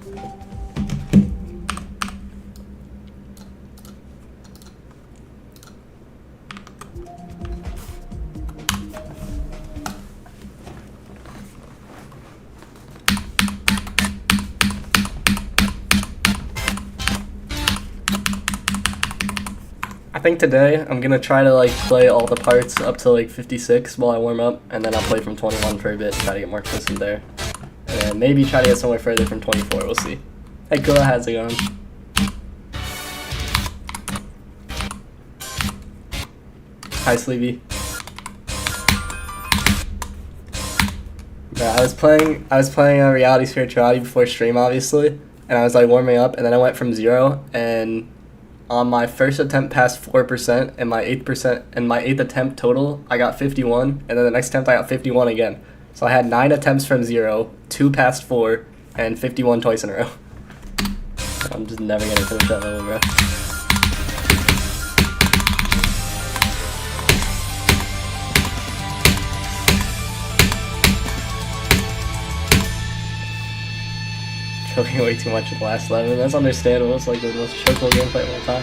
I think today I'm gonna try to like play all the parts up to like 56 while I warm up, and then I'll play from 21 for a bit, try to get more crisp there, and then maybe try to get somewhere further from 24. We'll see. Hey, Kula, how's it going? Hi, Sleevey. Yeah, I was playing a Reality Spirituality before stream, obviously, and I was like warming up, and then I went from 0, and on my first attempt passed 4%, and my 8th attempt total, I got 51, and then the next attempt I got 51 again. So I had 9 attempts from 0, 2 past 4, and 51 twice in a row. I'm just never gonna finish that level, bro. Choking way too much at the last 11. That's understandable. It's like the most chokeable gameplay of all time.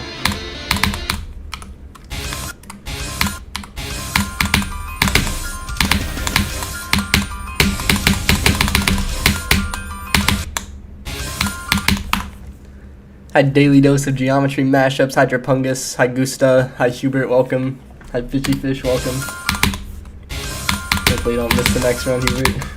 Hi, Daily Dose of Geometry Mashups. Hi, Drapungus. Hi, Gusta. Hi, Hubert. Welcome. Hi, Fishy Fish. Welcome. Hopefully you don't miss the next run, Hubert.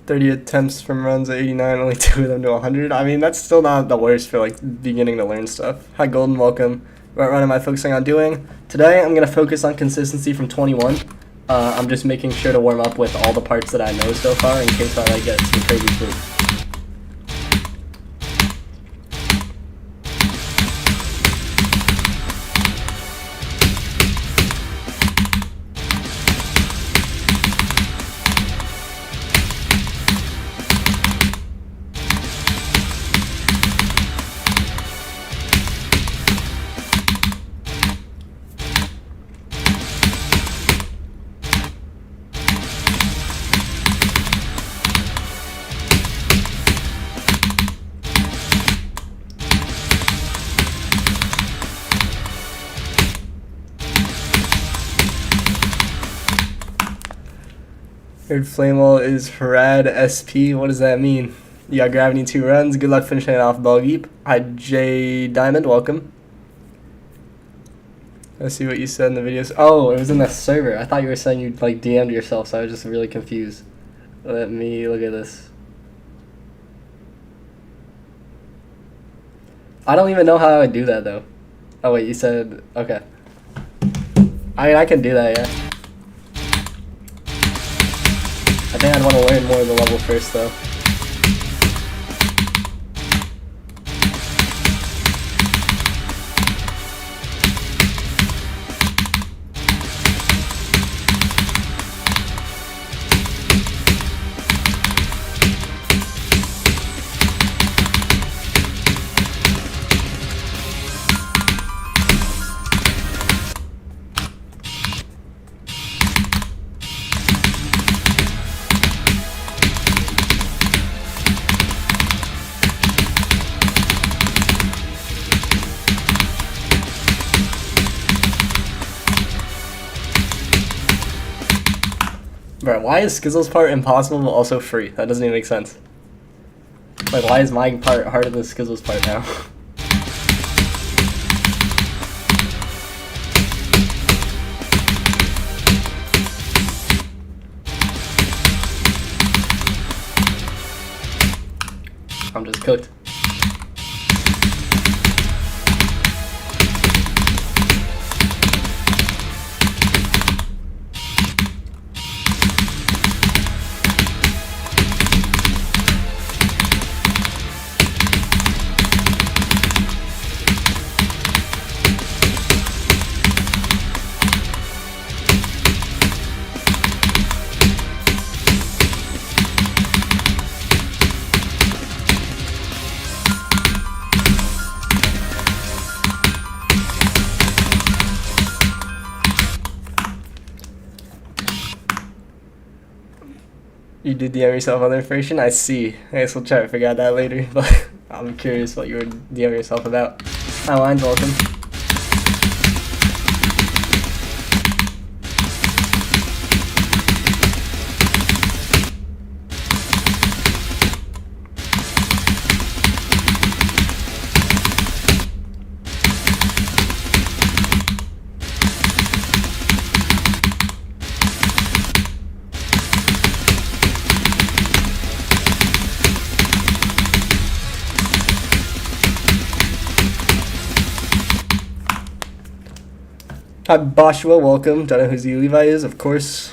.30 attempts from runs at 89, only 2 of them to 100. I mean, that's still not the worst for like beginning to learn stuff. Hi, Golden, welcome. What run am I focusing on doing? Today, I'm going to focus on consistency from 21. I'm just making sure to warm up with all the parts that I know so far in case I like get some crazy fluke. Heard Flamewall is rad SP. What does that mean? You got Gravity 2 runs. Good luck finishing it off, Boggeep. Hi, J Diamond. Welcome. Let's see what you said in the videos. Oh, it was in the server. I thought you were saying you like DM'd yourself, so I was just really confused. Let me look at this. I don't even know how I would do that, though. Oh, wait, you said... Okay. I mean, I can do that, yeah. I think I'd want to learn more of the level first, though. Bro, why is Skizzle's part impossible but also free? That doesn't even make sense. Like, why is my part harder than Skizzle's part now? I'm just cooked. You did DM yourself on the information? I see. I guess we'll try to figure out that later, but I'm curious what you were DMing yourself about. Hi, Line's welcome. Hi, Boshua, welcome. Don't know who Z Levi is, of course.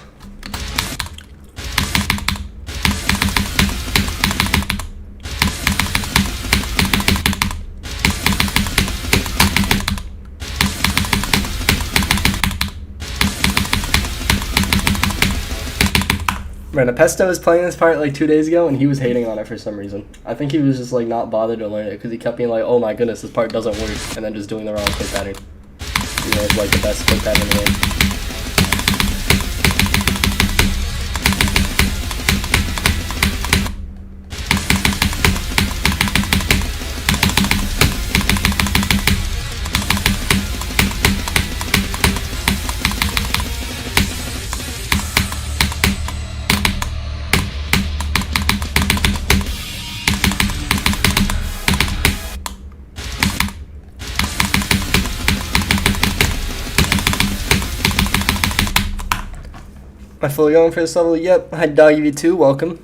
Man, Pesto was playing this part like 2 days ago, and he was hating on it for some reason. I think he was just like not bothered to learn it because he kept being like, "Oh my goodness, this part doesn't work," and then just doing the wrong click pattern. You know, it's like the best click pattern in the game. Am I fully going for this level? Yep. Hi, DoggyV2, welcome.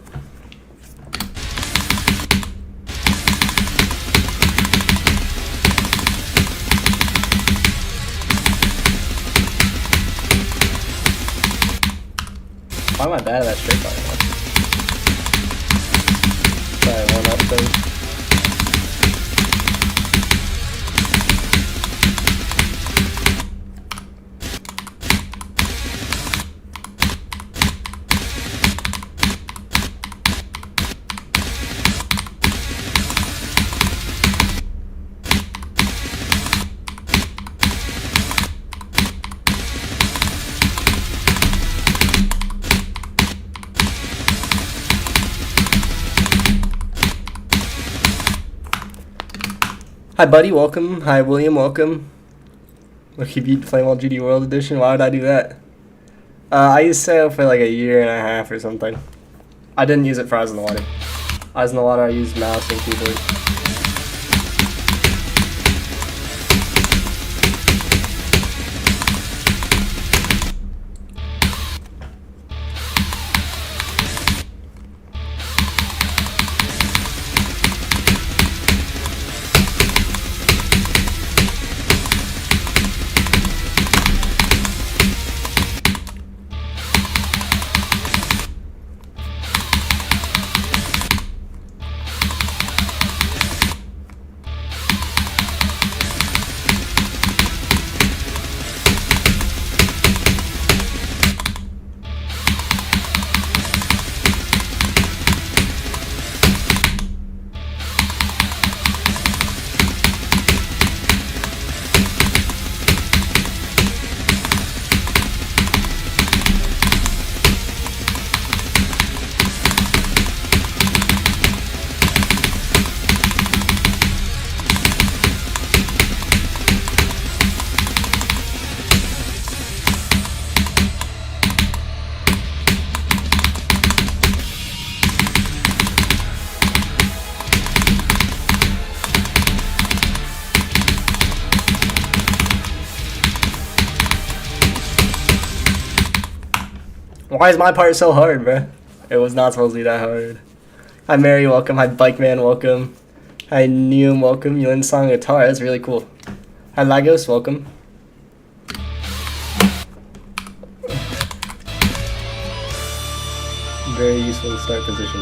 Why am I bad at that straight line? Sorry, one up thing. Hi, buddy, welcome. Hi, William, welcome. Look, he beat Flamewall GD World Edition. Why would I do that? I used Sail for like a year and a half or something. I didn't use it for Eyes in the Water. Eyes in the Water, I used mouse and keyboard. Why is my part so hard, bruh? It was not supposed to be that hard. Hi, Mary, welcome. Hi, Bike Man, welcome. Hi, Neum, welcome. You learned song guitar, that's really cool. Hi, Lagos, welcome. Very useful start position.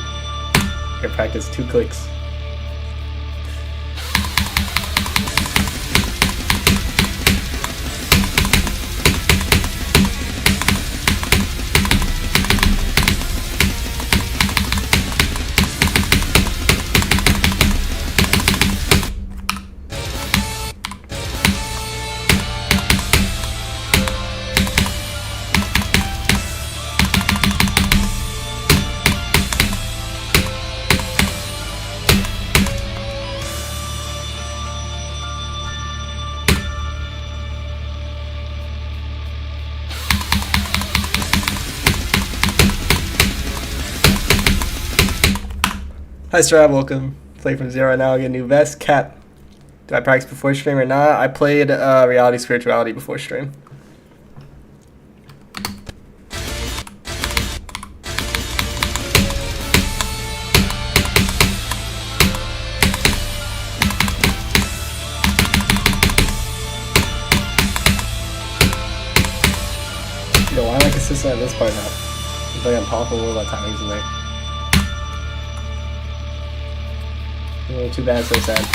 Here, practice 2 clicks. Hi, Strab. Welcome. Play from zero right now. I get a new vest. Cap. Do I practice before stream or not? I played Reality Spirituality before stream. Yo, why am I consistent at this part now? It's like I'm powerful about timings in there. Too bad, so sad.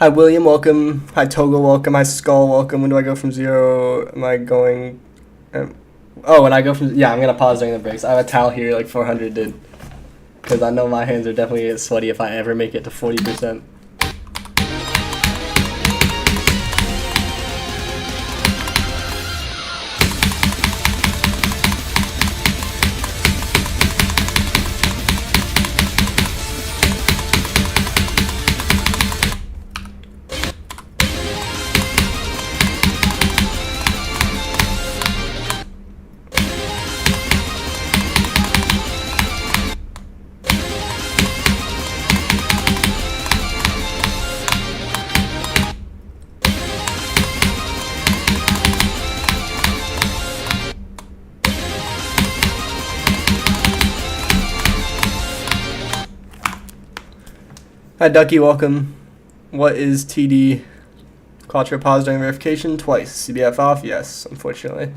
Hi, William, welcome. Hi, Togo, welcome. Hi, Skull, welcome. When do I go from zero? Am I going... when I go from... Yeah, I'm going to pause during the breaks. I have a towel here, like 400, dude. Because I know my hands are definitely going to get sweaty if I ever make it to 40%. Hi, Ducky, welcome. What is TD? Quattro pause during verification? Twice. CBF off? Yes, unfortunately.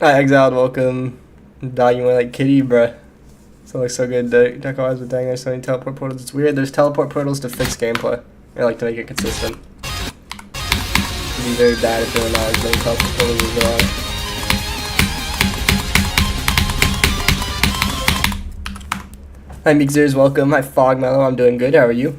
Hi, Exiled, welcome. Dying like kitty, bruh. So looks so good. Deck always with dang, there's so many teleport portals. It's weird. There's teleport portals to fix gameplay. I like to make it consistent. It'd be very bad if there were not as many teleport portals as there are. Hi, Mixers, welcome. Hi, Fogmellow, I'm doing good. How are you?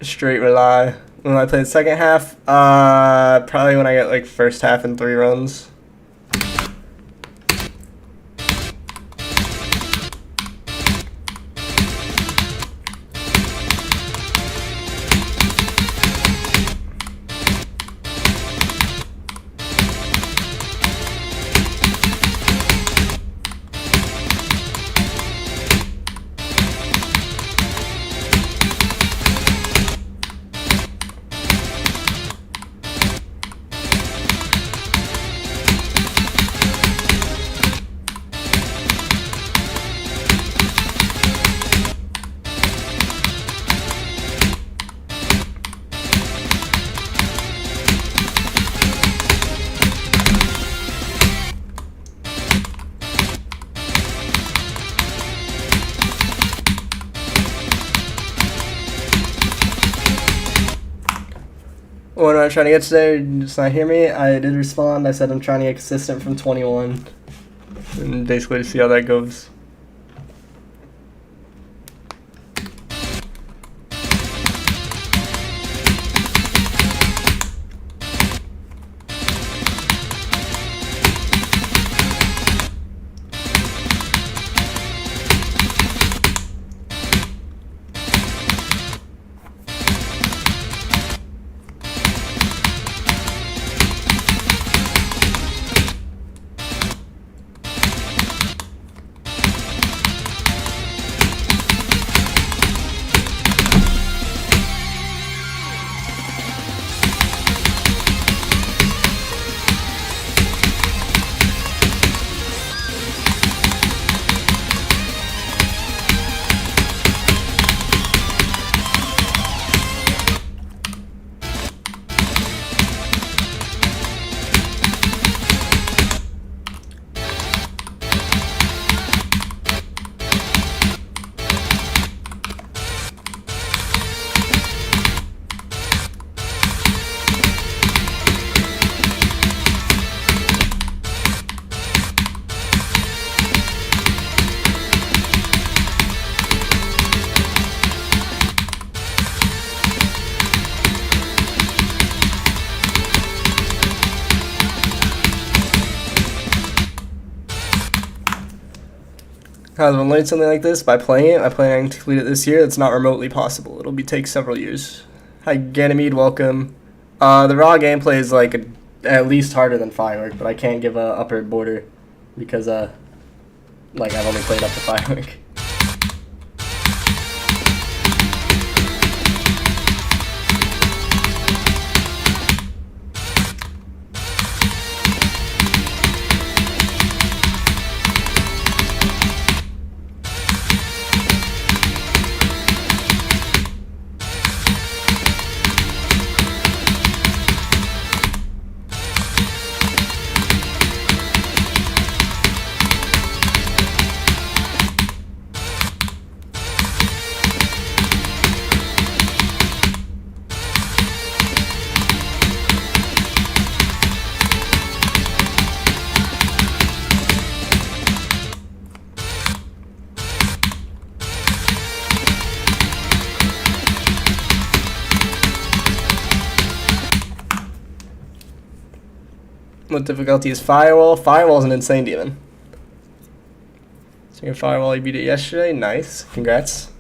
straight rely. When I play the second half, probably when I get like first half and 3 runs. What am I trying to get today? Did you just not hear me? I did respond. I said I'm trying to get consistent from 21. And basically to see how that goes. How to learn something like this by playing it. I plan to complete it this year. It's not remotely possible. It'll take several years. Hi, Ganymede, welcome. The raw gameplay is like at least harder than Firework, but I can't give a upper border because like I've only played up to Firework. What difficulty is Firewall? Firewall's an insane demon. So your Firewall, you beat it yesterday? Nice. Congrats.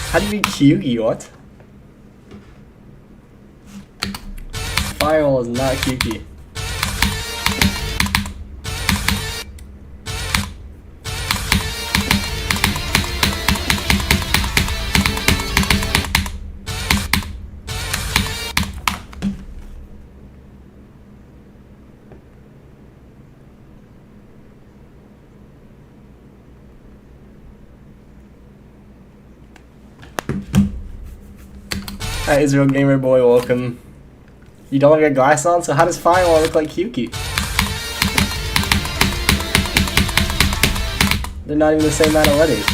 How do you beat Kyugi? What? Firewall is not Kyugi. Hi, Israel Gamer Boy, welcome. You don't have your glass on, so how does Firewall look like Kyuki? They're not even the same amount of letters.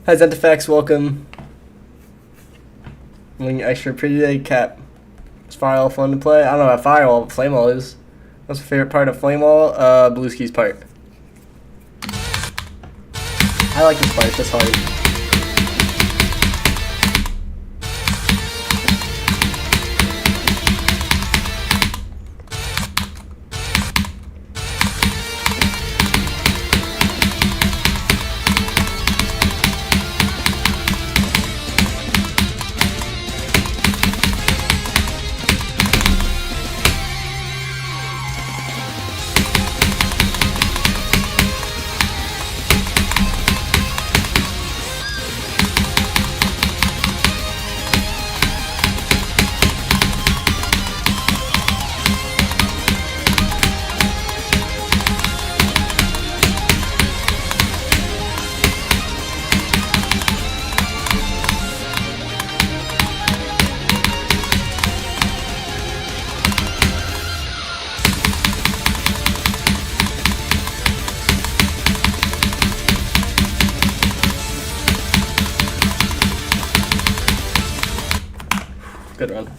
Hi Zentifax, welcome. Wing extra pretty day cap. Is Firewall fun to play? I don't know about Firewall, but Flamewall is. What's your favorite part of Flamewall? Blue Ski's part. I like this part, it's just hard. Good run.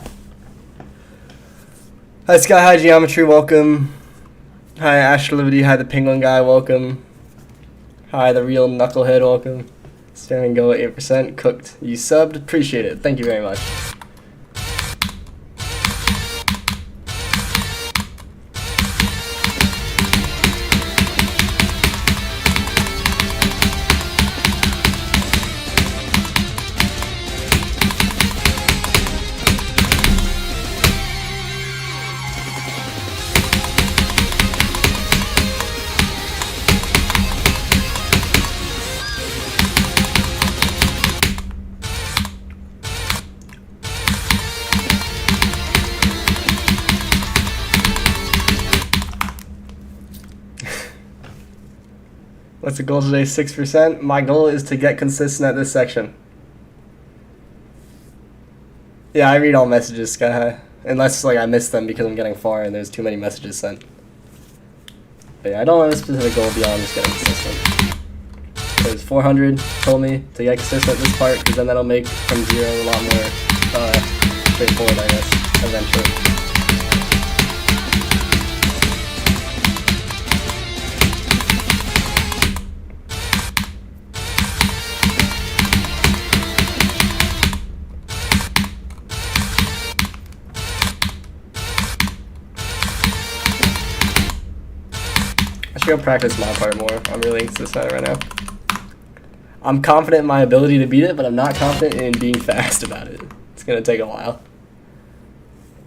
Hi Sky High Geometry, welcome. Hi Ash Liberty, hi the Penguin Guy, welcome. Hi the Real Knucklehead, welcome. Staring Go at 8%, cooked. You subbed, appreciate it. Thank you very much. What's the goal today? 6%? My goal is to get consistent at this section. Yeah, I read all messages, Sky High. Unless like I miss them because I'm getting far and there's too many messages sent. But yeah, I don't have a specific goal beyond just getting consistent. There's 400 told me to get consistent at this part because then that'll make from 0 a lot more straightforward, I guess, eventually. I should go practice my part more. I'm really inconsistent at it right now. I'm confident in my ability to beat it, but I'm not confident in being fast about it. It's going to take a while.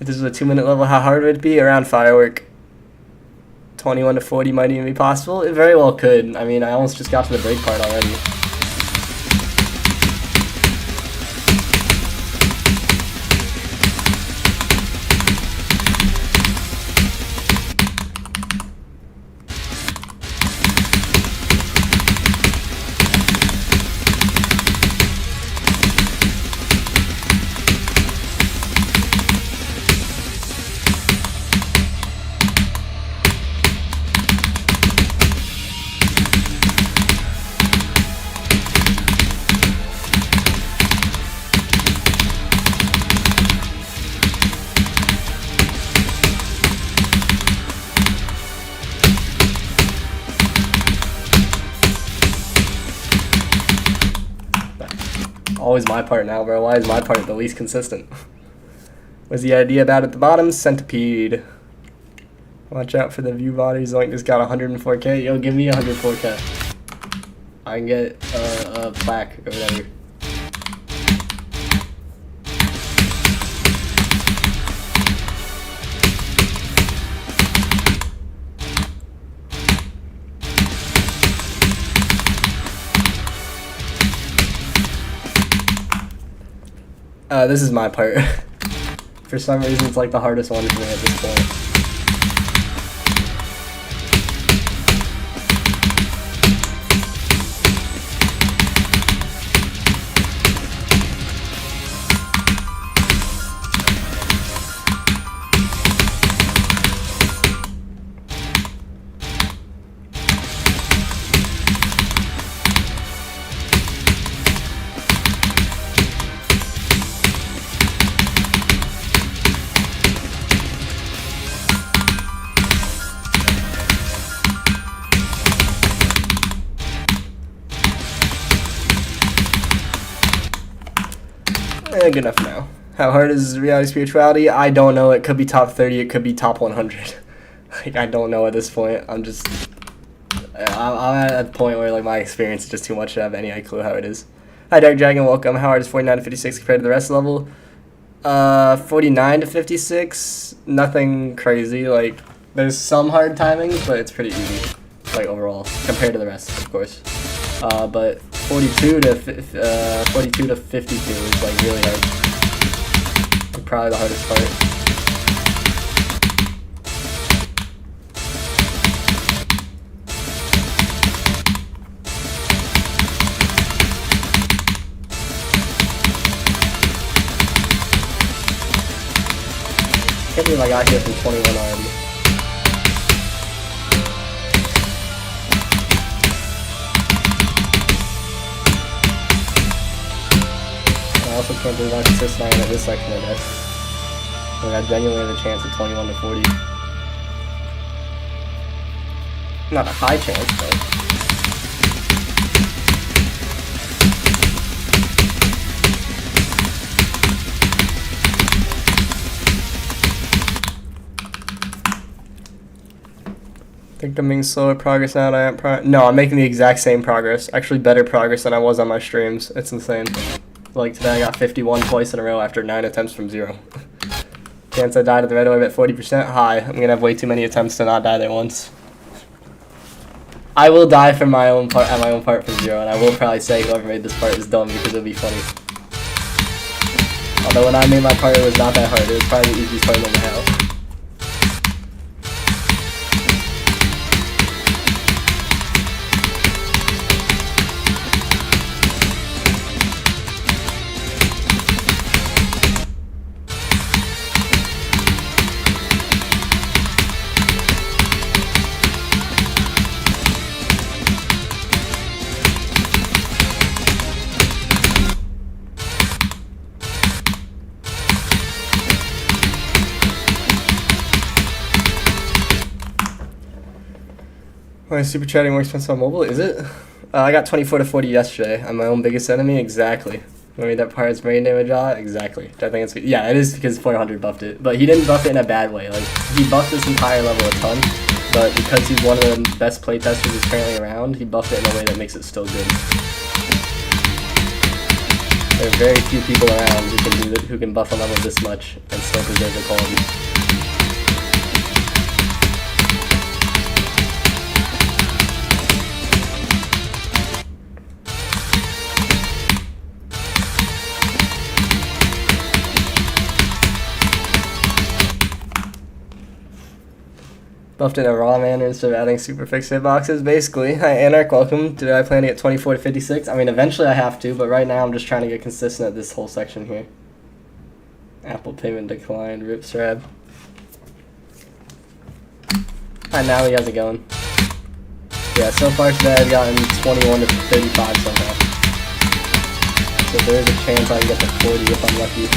If this was a 2-minute level, how hard would it be? Around Firework. 21 to 40 might even be possible. It very well could. I mean, I almost just got to the break part already. Always my part now, bro. Why is my part the least consistent? What's the idea about at the bottom? Centipede. Watch out for the view bodies. Like just got 104k. Yo, give me 104k. I can get a plaque or whatever. This is my part. For some reason, it's like the hardest one for me at this point. Good enough now. How hard is reality spirituality? I don't know. It could be top 30. It could be top 100. Like, I don't know at this point. I'm at a point where, like, my experience is just too much to have any clue how it is. Hi, Dark Dragon. Welcome. How hard is 49 to 56 compared to the rest of the level? 49 to 56. Nothing crazy. Like, there's some hard timings, but it's pretty easy. Like, overall, compared to the rest, of course. But 42 to 52 is, like, really hard. Probably the hardest part. Can't believe I got here from 21 already. I also can't believe I'm consistent at this section of this. Like, I genuinely have a chance at 21 to 40. Not a high chance, but... I think I'm making slower progress now than I am No, I'm making the exact same progress. Actually, better progress than I was on my streams. It's insane. Like, today I got 51 twice in a row after 9 attempts from 0. Chance I die to the red orb at 40%? High. I'm gonna have way too many attempts to not die there once. I will die from my own part at my own part from 0, and I will probably say whoever made this part is dumb because it'll be funny. Although when I made my part, it was not that hard. It was probably the easiest part in the house. My super chatting more expensive on mobile, is it? I got 24 to 40 yesterday. I'm my own biggest enemy, exactly. When we that part is brain damage exactly. I think it's good. Yeah, it is because 400 buffed it, but he didn't buff it in a bad way. Like, he buffed this entire level a ton, but because he's one of the best playtesters who's currently around, he buffed it in a way that makes it still good. There are very few people around who can do that, who can buff a level this much and still preserve the quality. Buffed in a raw manner instead of adding super fixed hitboxes, basically. Hi, Anarch, welcome. Today I plan to get 24 to 56. I mean, eventually I have to, but right now I'm just trying to get consistent at this whole section here. Apple payment declined, rip Srab. Hi, Nally, how's it going? Yeah, so far today I've gotten 21 to 35 somehow. So there is a chance I can get to 40 if I'm lucky.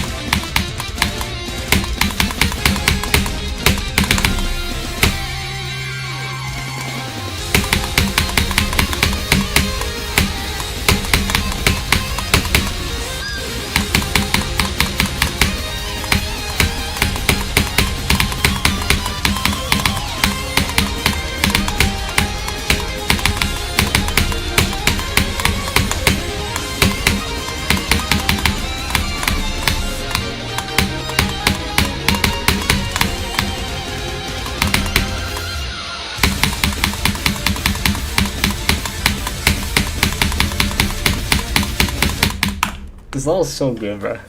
This level's so good, bro.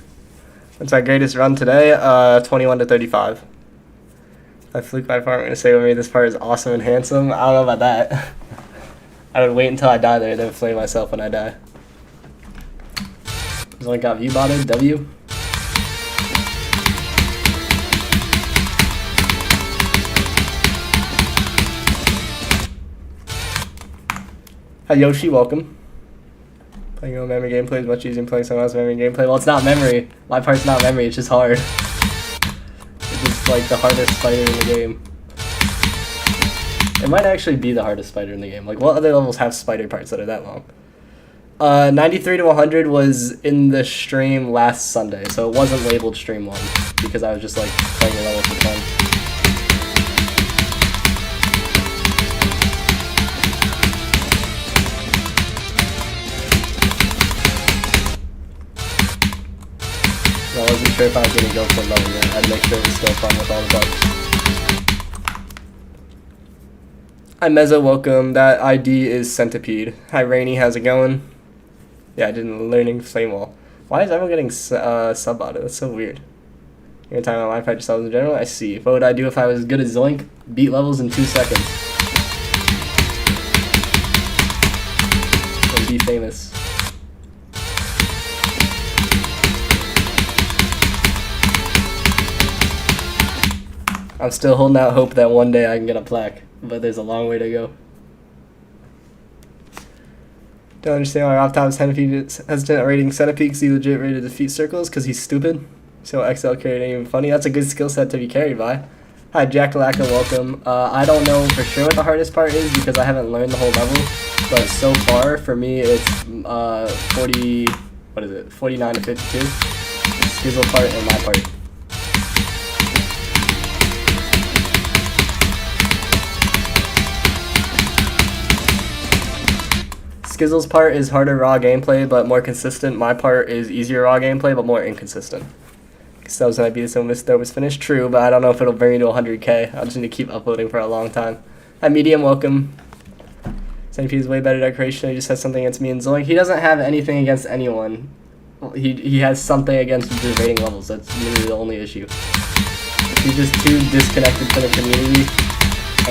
That's my greatest run today, 21 to 35. I fluke my part, I'm going to say with me, this part is awesome and handsome. I don't know about that. I would wait until I die there, then flame myself when I die. There's one got view botted, W. Hi Yoshi, welcome. Playing your own memory gameplay is much easier than playing someone else's memory gameplay. Well, it's not memory. My part's not memory, it's just hard. It's just like the hardest spider in the game. It might actually be the hardest spider in the game. Like, what other levels have spider parts that are that long? 93 to 100 was in the stream last Sunday, so it wasn't labeled stream 1 because I was just like playing the level for fun. I wasn't sure if I was gonna go for level yet. I'd make sure it was still fun with all the bugs. Hi Mezzo, welcome. That ID is Centipede. Hi Rainy, how's it going? Yeah, I did learning Flamewall. Why is everyone getting sub auto? That's so weird. You're talking about Minecraft yourselves in general? I see. What would I do if I was as good as Zoink? Beat levels in 2 seconds. And be famous. I'm still holding out hope that one day I can get a plaque, but there's a long way to go. Don't understand why RobTop is hesitant at rating centipedes. He legit rated defeat circles because he's stupid. So XL carried ain't even funny. That's a good skill set to be carried by. Hi Jackalaka, welcome. I don't know for sure what the hardest part is because I haven't learned the whole level, but so far for me it's 49 to 52. Skizzle part and my part. Skizzle's part is harder raw gameplay but more consistent. My part is easier raw gameplay but more inconsistent. So was gonna be this when this was finished. True, but I don't know if it'll bring me to 100k. I'll just need to keep uploading for a long time. Hi Medium, welcome. Centipede is way better decoration. He just has something against me and Zoink. He doesn't have anything against anyone. He has something against just rating levels. That's literally the only issue. He's just too disconnected from the community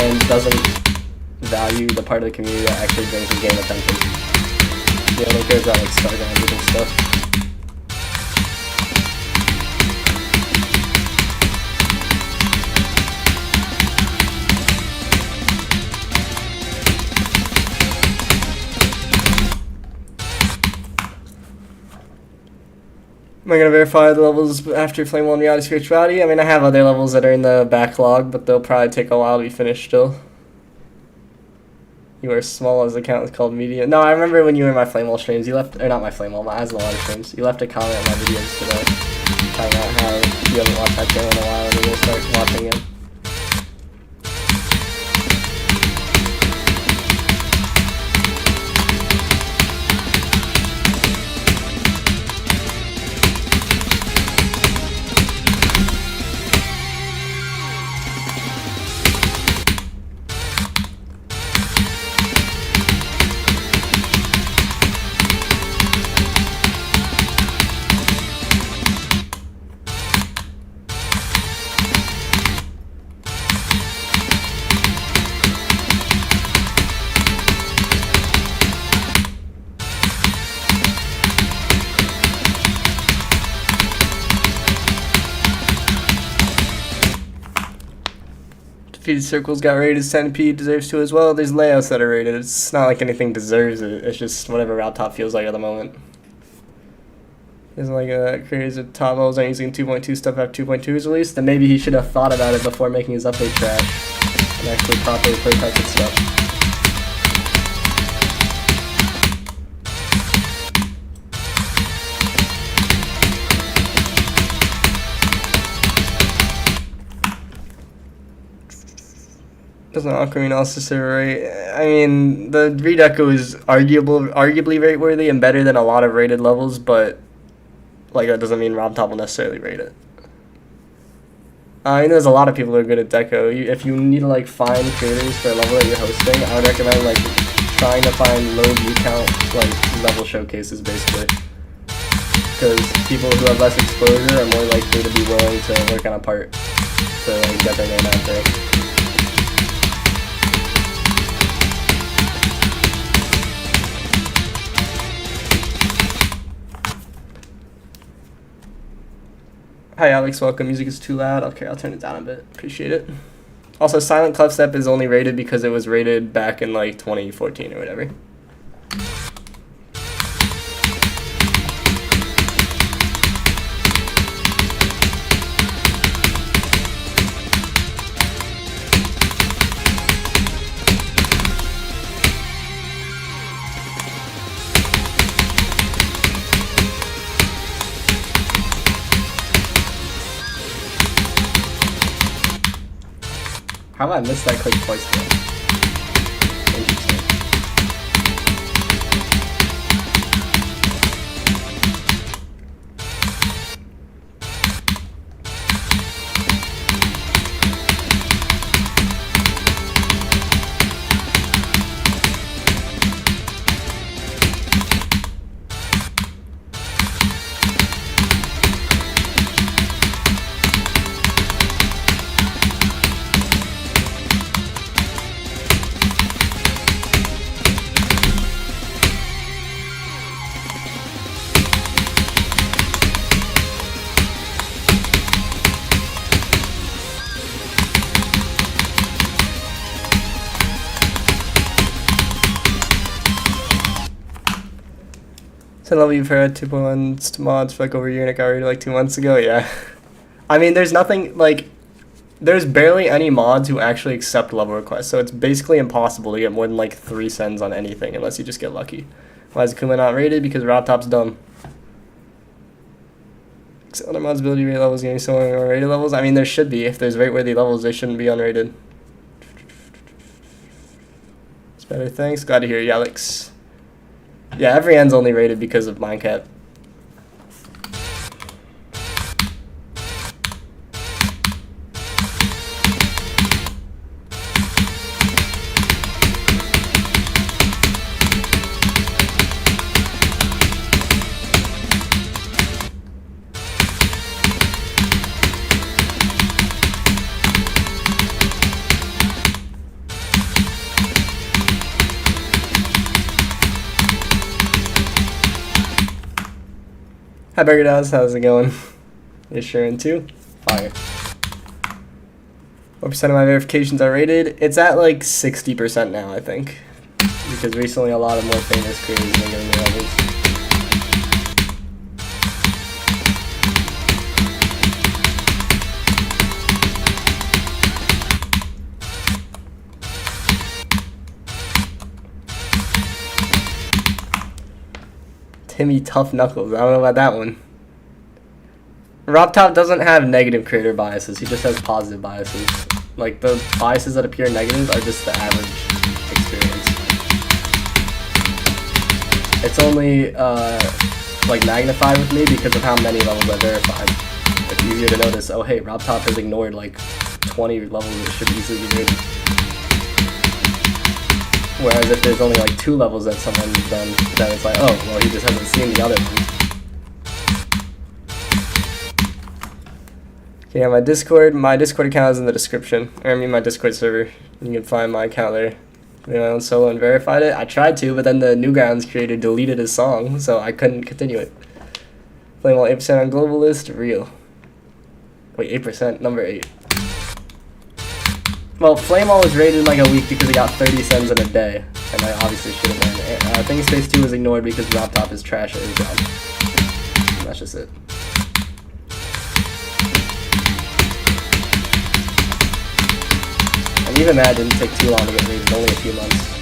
and doesn't value the part of the community that actually brings the game attention. He only cares about like Starground and stuff. Am I going to verify the levels after Flamewall and Reality Spirituality? I mean, I have other levels that are in the backlog, but they'll probably take a while to be finished still. You were small as the account was called media. No, I remember when you were in my Flamewall streams, you left, or not my Flamewall, my Aslowater streams, you left a comment on my videos today, talking about how you haven't watched that channel in a while and you're going to start watching it. Defeated Circles got rated, Centipede deserves to as well. There's layouts that are rated. It's not like anything deserves it. It's just whatever RobTop feels like at the moment. Isn't like creators of top levels aren't using 2.2 stuff after 2.2 is released. Then maybe he should have thought about it before making his update trash and actually properly protected stuff. Doesn't Ocarina also serve rate? I mean, the redeco is arguably rate worthy and better than a lot of rated levels, but like that doesn't mean RobTop will necessarily rate it. I mean, there's a lot of people who are good at deco. If you need to like find creators for a level that you're hosting, I would recommend like trying to find low view count like level showcases basically, because people who have less exposure are more likely to be willing to work on a part to like get their name out there. Hi Alex, welcome. Music is too loud. Okay, I'll turn it down a bit. Appreciate it. Also, Silent Clef Step is only rated because it was rated back in like 2014 or whatever. How have I missed that click twice now? Interesting. So level you've heard 2.1 mods for like over a year and it got rated like 2 months ago, yeah. I mean, there's nothing, like, there's barely any mods who actually accept level requests, so it's basically impossible to get more than like 3 cents on anything unless you just get lucky. Why is Akuma not rated? Because RobTop's dumb. Other mods ability rate levels getting so unrated levels? I mean, there should be. If there's rate-worthy levels, they shouldn't be unrated. It's better, thanks. Glad to hear you, Alex. Yeah, every end's only rated because of Minecraft. Hi Burger Daz, how's it going? You sure in too? Fire. What percent of my verifications are rated? It's at like 60% now, I think. Because recently a lot of more famous creators have been getting the levels. Timmy Tough Knuckles. I don't know about that one. RobTop doesn't have negative creator biases. He just has positive biases. Like, the biases that appear negative are just the average experience. It's only, like, magnified with me because of how many levels I verified. It's easier to notice, oh, hey, RobTop has ignored, like, 20 levels that should easily be rated. Whereas if there's only like 2 levels that someone's done, then it's like, oh, well, he just hasn't seen the other one. Okay, yeah, my Discord account is in the description. Or I mean my Discord server. You can find my account there. I made my own solo and verified it. I tried to, but then the Newgrounds creator deleted his song, so I couldn't continue it. Flamewall 8% on global list, real. Wait, 8%, number 8. Well, Flamewall was rated in like a week because it got 30 cents in a day, and I obviously should have been. I think Space 2 was ignored because RobTop is trash at his job. And that's just it. And even that didn't take too long to get rated, only a few months.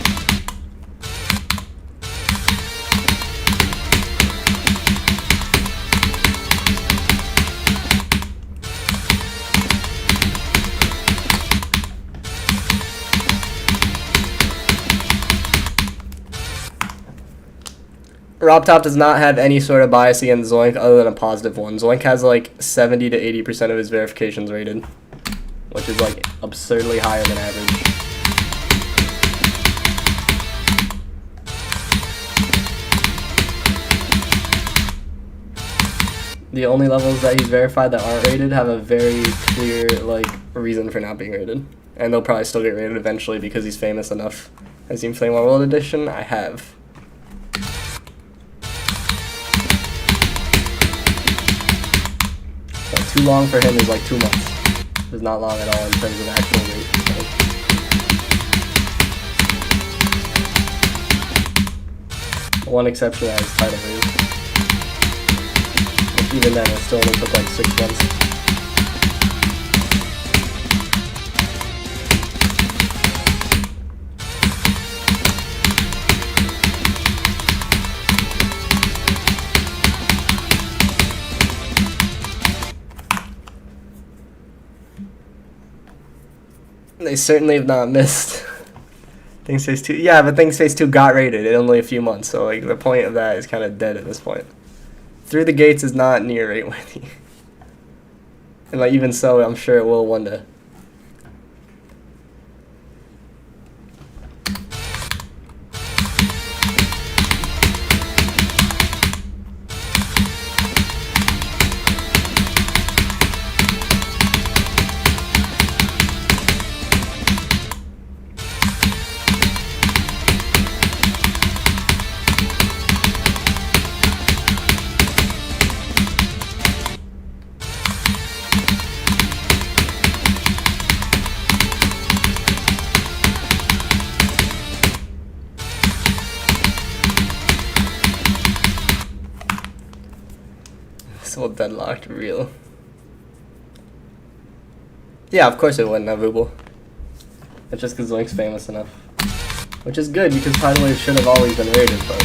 RobTop does not have any sort of bias against Zoink other than a positive one. Zoink has like 70 to 80% of his verifications rated, which is like absurdly higher than average. The only levels that he's verified that aren't rated have a very clear like reason for not being rated, and they'll probably still get rated eventually because he's famous enough. Have you seen Flamewall World Edition? I have. Too long for him is like 2 months. It's not long at all in terms of actual rate. So. One exception that is title raise. Which even then it still only took like 6 months. They certainly have not missed. Things Phase 2. Yeah, but Things Phase 2 got rated in only a few months, so like the point of that is kind of dead at this point. Through the Gates is not near rate worthy. And like even so, I'm sure it will one day. Still deadlocked, real. Yeah, of course it wouldn't have Uble. It's just because Link's famous enough. Which is good, because Tidal Wave should have always been rated, but...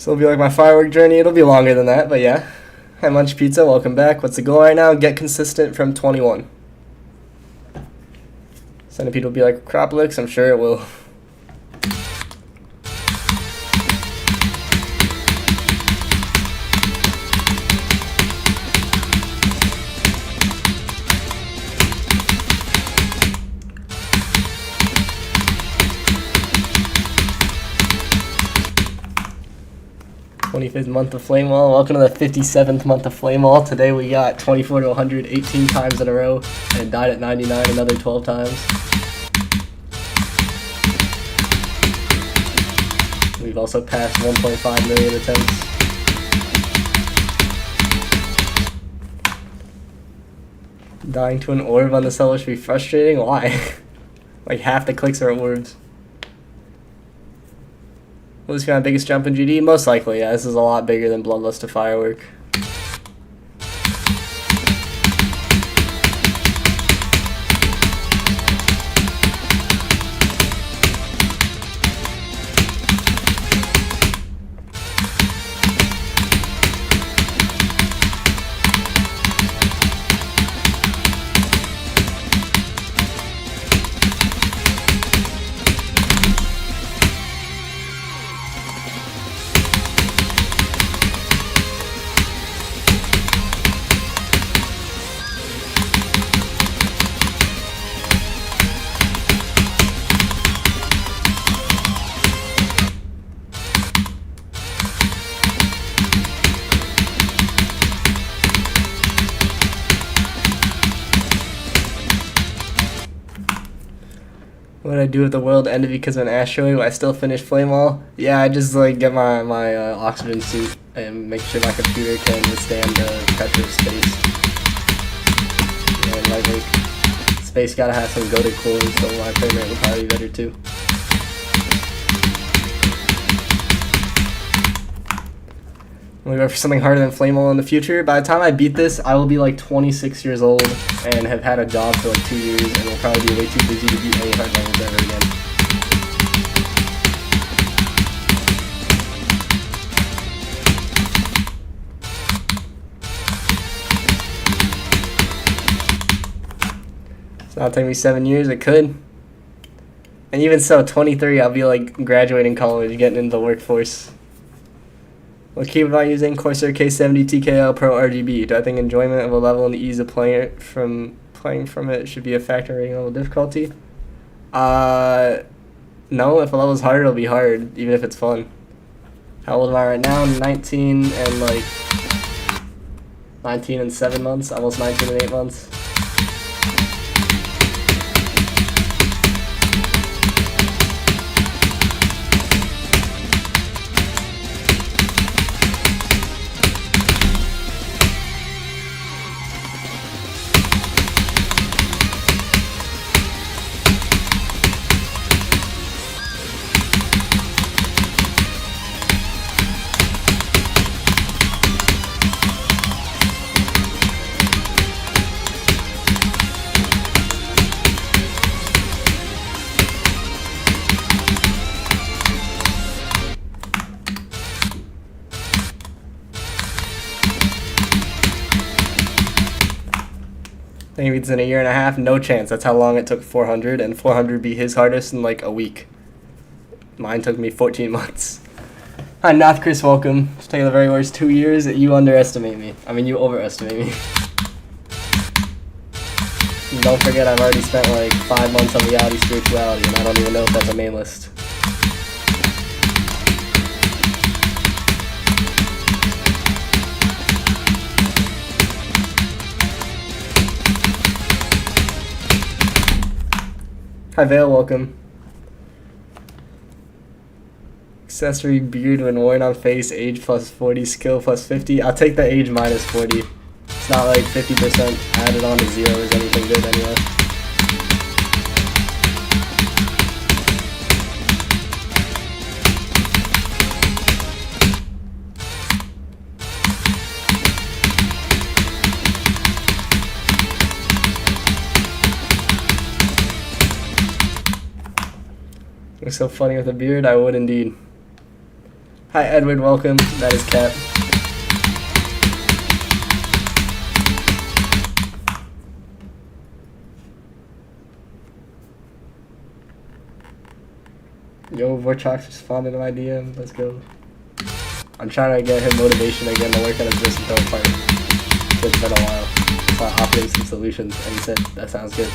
So it'll be like my firework journey. It'll be longer than that, but yeah. Hi Munch Pizza, welcome back. What's the goal right now? Get consistent from 21. Centipede will be like Acropolis, I'm sure it will. Month of Flamewall. Welcome to the 57th month of Flamewall. Today we got 24 to 100 18 times in a row and died at 99 another 12 times. We've also passed 1.5 million attempts. Dying to an orb on the solo should be frustrating. Why? Like half the clicks are orbs. Will this be my biggest jump in GD? Most likely, yeah. This is a lot bigger than Bloodlust to Firework. What would I do if the world ended because of an asteroid? Would I still finish Flamewall? Yeah, I just like get my oxygen suit and make sure my computer can withstand the pressure of space. And like space gotta have some goated cooling, so my frame rate would probably be better too. I'm gonna go for something harder than Flamewall in the future. By the time I beat this, I will be like 26 years old and have had a job for like 2 years and will probably be way too busy to beat any hard levels ever again. So it'll take me 7 years, it could. And even so, 23, I'll be like graduating college, getting into the workforce. What keyboard am I using? Corsair K70 TKL Pro RGB. Do I think enjoyment of a level and the ease of playing from it should be a factor in rating level difficulty? No, if a level's hard, it'll be hard, even if it's fun. How old am I right now? 19 and like 19 and 7 months, almost 19 and 8 months. Then he beats in a year and a half. No chance. That's how long it took 400, and 400 beat his hardest in like a week. Mine took me 14 months. Hi, Nath Chris, welcome. It's taken the very worst 2 years. You underestimate me. I mean, you overestimate me. And don't forget, I've already spent like 5 months on reality spirituality, and I don't even know if that's a main list. Hi, Vale, welcome. Accessory beard when worn on face, age plus 40, skill plus 50. I'll take the age minus 40. It's not like 50% added on to 0 is anything good anyway. You're so funny with a beard, I would indeed. Hi Edward, welcome. That is Cap. Yo, Vorchox responded to my DM. Let's go. I'm trying to get him motivation again to work on his versatile part. It's been a while. So I offered him some solutions, and he said, that sounds good.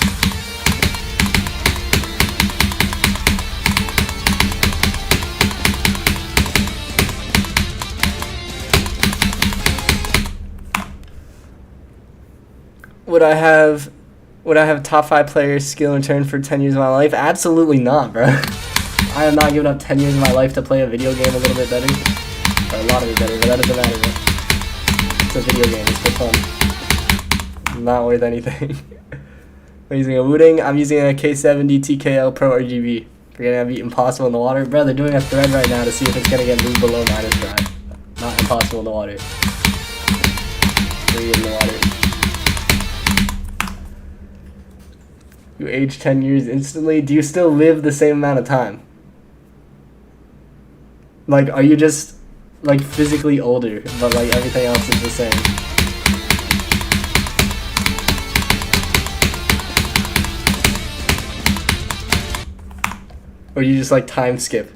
Would I have top 5 players skill in return for 10 years of my life? Absolutely not, bro. I am not giving up 10 years of my life to play a video game a little bit better. Or a lot of it better, but that doesn't matter, bro. It's a video game, it's for fun. Not worth anything. I'm using a Wooding. I'm using a K70 TKL Pro RGB. Forgetting I beat Impossible in the water. Bro, they're doing a thread right now to see if it's gonna get moved below minus drive. Not Impossible in the water. 3 in the water. You age 10 years instantly. Do you still live the same amount of time? Like, are you just, like, physically older, but, like, everything else is the same? Or you just, like, time skip?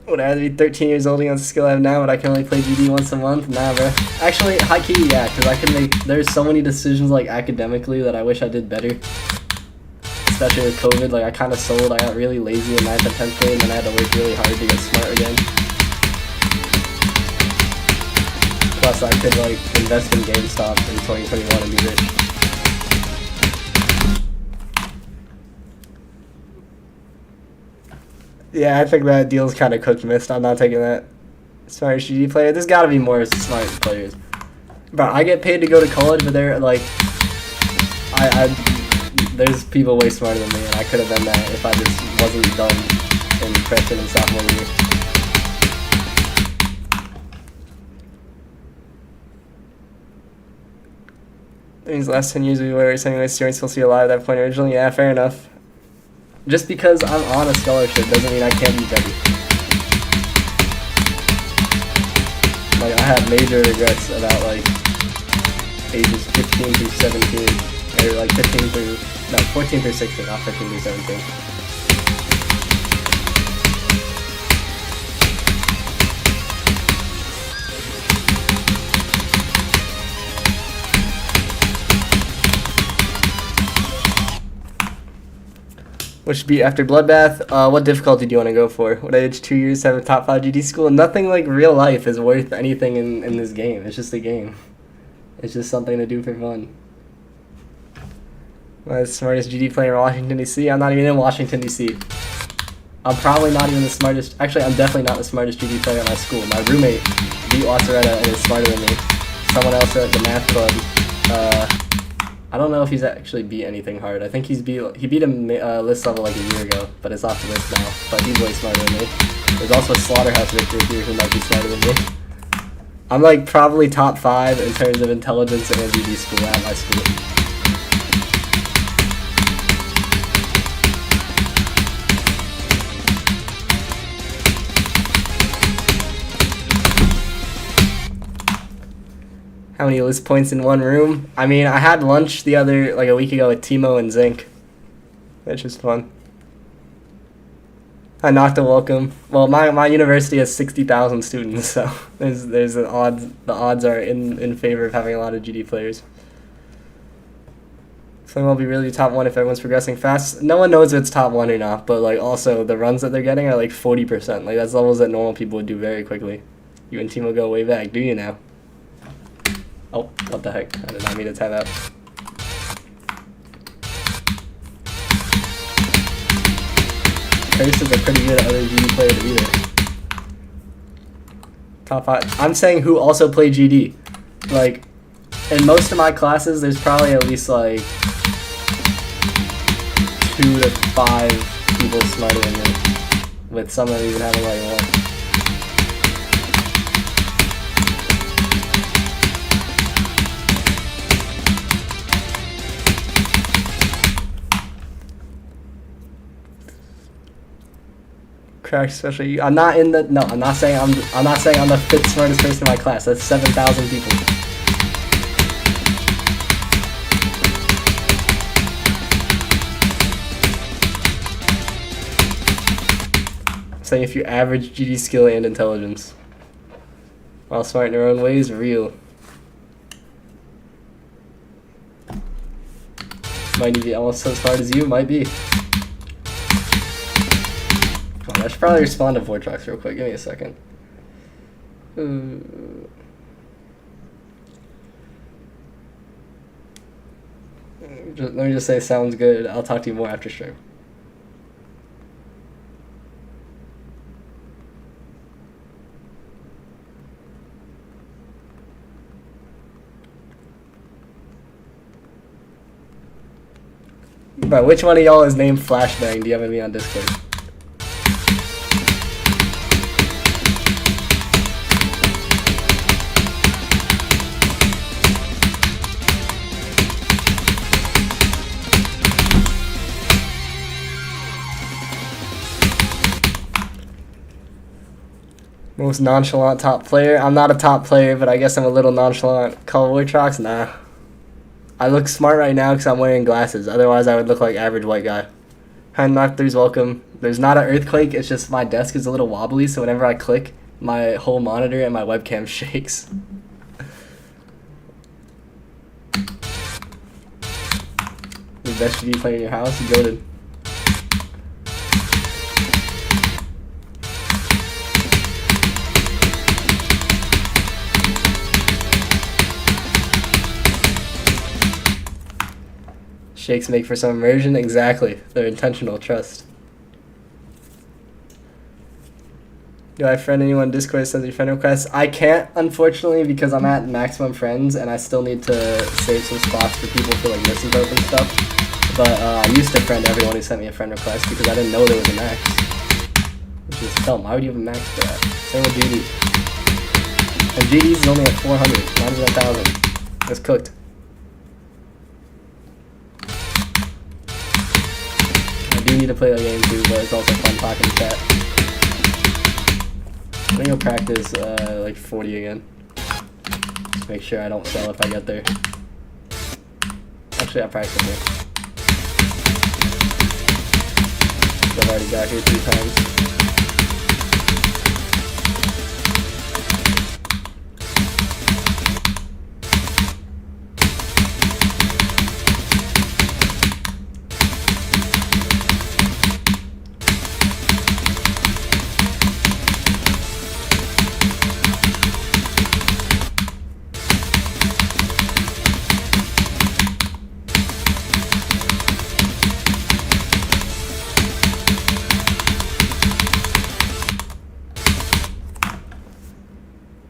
Would I rather be 13 years old against the skill I have now, but I can only play GD once a month? Nah, bro. Actually, high key, yeah, because I can make, there's so many decisions, like, academically that I wish I did better. Especially with COVID, like, I kind of sold, I got really lazy in 9th and 10th grade, and then I had to work really hard to get smart again. Plus, I could, like, invest in GameStop in 2021 and be rich. Yeah, I think that deal's kind of cooked missed. I'm not taking that. Smart GD player. There's got to be more smart players. Bro, I get paid to go to college, but they're like, there's people way smarter than me, and I could have done that if I just wasn't dumb in freshman and sophomore year. These last 10 years we were sending my students supposed to be alive at that point originally. Yeah, fair enough. Just because I'm on a scholarship doesn't mean I can't be better. Like, I have major regrets about, like, ages 15 through 17, or, like, 15 through, no, 14 through 16, not 15 through 17. Which beat after Bloodbath? What difficulty do you want to go for? Would I age 2 years to have a top 5 GD school? Nothing like real life is worth anything in this game. It's just a game. It's just something to do for fun. Am I the smartest GD player in Washington, D.C.? I'm not even in Washington, D.C. I'm probably not even the smartest. Actually, I'm definitely not the smartest GD player at my school. My roommate beat Wasseretta and is smarter than me. Someone else at the math club. I don't know if he's actually beat anything hard. I think he beat a list level like a year ago, but it's off the list now. But he's way smarter than me. There's also a Slaughterhouse Victor here who might be smarter than me. I'm like probably top 5 in terms of intelligence in a GD school at my school. many list points in one room? I mean, I had lunch a week ago with Timo and Zinc, which was fun. I knocked a welcome. Well, my university has 60,000 students, so there's an odds. The odds are in favor of having a lot of GD players. Flamewall will be really top 1 if everyone's progressing fast. No one knows if it's top 1 or not, but like also the runs that they're getting are like 40%. Like that's levels that normal people would do very quickly. You and Timo go way back, do you now? Oh, what the heck? I did not mean to tap out. Curse is a pretty good other GD player to be there. Top 5. I'm saying who also play GD. Like, in most of my classes, there's probably at least like 2 to 5 people smarter than me, with some of them even having like 1. Crack especially. I'm not saying I'm the 5th smartest person in my class. That's 7,000 people. Saying if you average GD skill and intelligence while smart in your own ways, real. Might need to be almost as smart as you, might be. I should probably respond to Vortrox real quick. Give me a second. Let me just say sounds good. I'll talk to you more after stream. Bro, which one of y'all is named Flashbang? Do you have me on Discord? Most nonchalant top player? I'm not a top player, but I guess I'm a little nonchalant. Call Vortrox? Nah. I look smart right now because I'm wearing glasses. Otherwise, I would look like average white guy. Hand knock 3's welcome. There's not an earthquake. It's just my desk is a little wobbly, so whenever I click, my whole monitor and my webcam shakes. The best GD player in your house? You goated. Shakes make for some immersion. Exactly. They're intentional. Trust. Do I friend anyone on Discord that sends me friend requests? I can't, unfortunately, because I'm at maximum friends and I still need to save some spots for people for like misanthrope and stuff. But I used to friend everyone who sent me a friend request because I didn't know there was a max. Which is dumb. Why would you have a max for that? Same with GD. And GD's is only at 400. Mine's at 1,000. It's cooked. I do need to play the game too, but it's also fun talking to chat. I'm gonna go practice like 40 again. Just make sure I don't sell if I get there. Actually, I practiced here. I've already got here 3 times.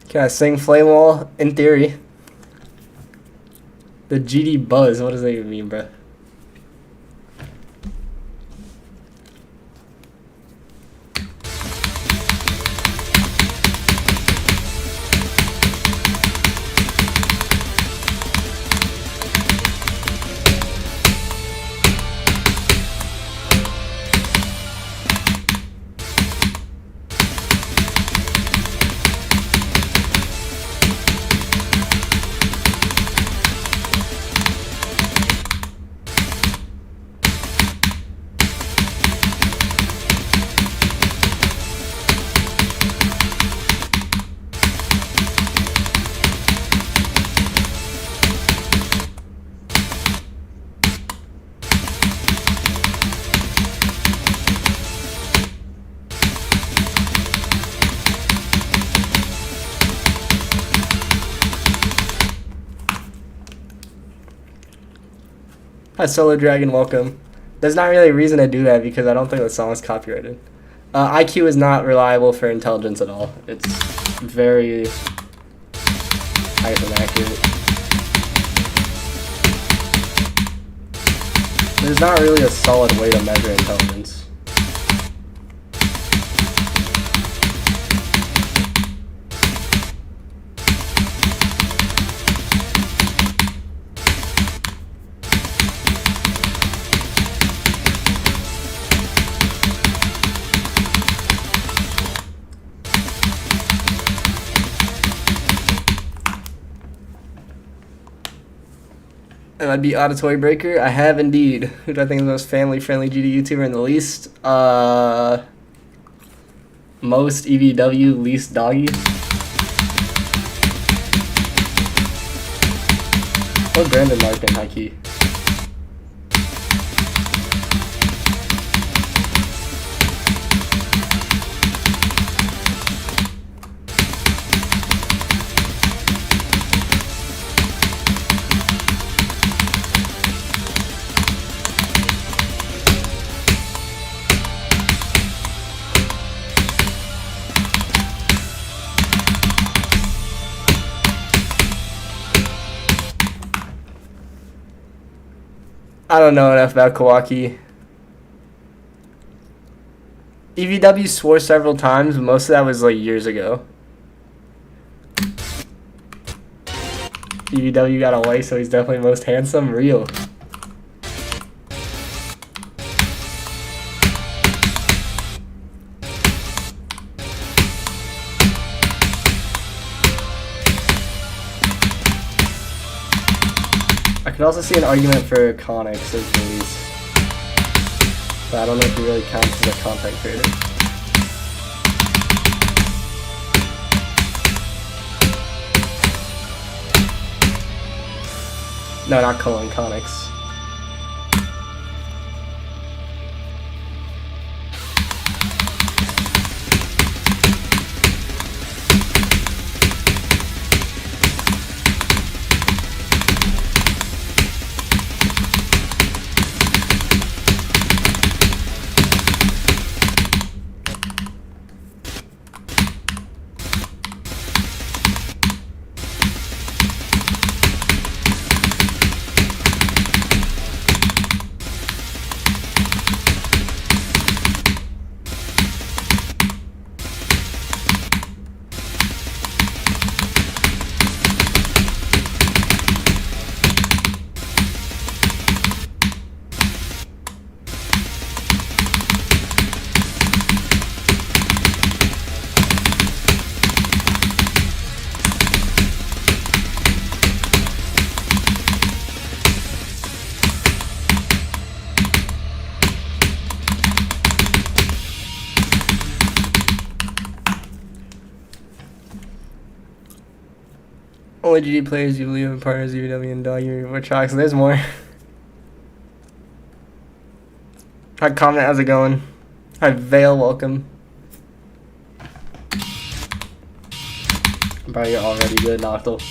Can I sing Flamewall? In theory. The GD buzz, what does that even mean, bruh? Hi, Solo Dragon, welcome. There's not really a reason to do that because I don't think the song is copyrighted. IQ is not reliable for intelligence at all. It's very inaccurate. There's not really a solid way to measure intelligence. And I'd be Auditory Breaker. I have indeed. Who do I think is the most family-friendly GD YouTuber and the least? Most EVW, least Doggy. Or Brandon Larkin, high key. I don't know enough about Kawaki. EVW swore several times, but most of that was like years ago. EVW got away, so he's definitely most handsome. Real. I could also see an argument for Conics as the least, but I don't know if he really counts as a content creator. No, not Colin, Conics. Only GD players you believe in partners, UW and Doggy or Tracks. There's more. Hi, comment, how's it going? Hi, Vale, welcome. Bro, you're already good, Noctil.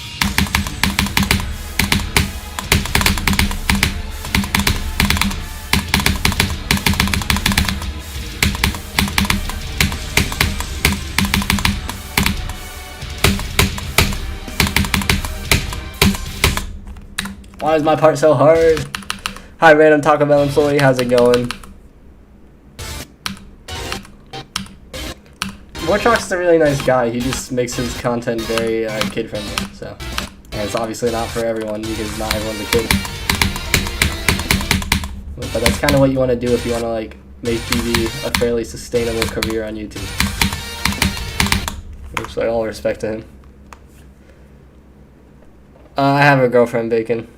Why is my part so hard? Hi, random Taco Bell employee. How's it going? Warchalk's a really nice guy. He just makes his content very kid-friendly. So, and it's obviously not for everyone because not everyone's a kid. But that's kind of what you want to do if you want to like make TV a fairly sustainable career on YouTube. Which, like, all respect to him. I have a girlfriend, Bacon.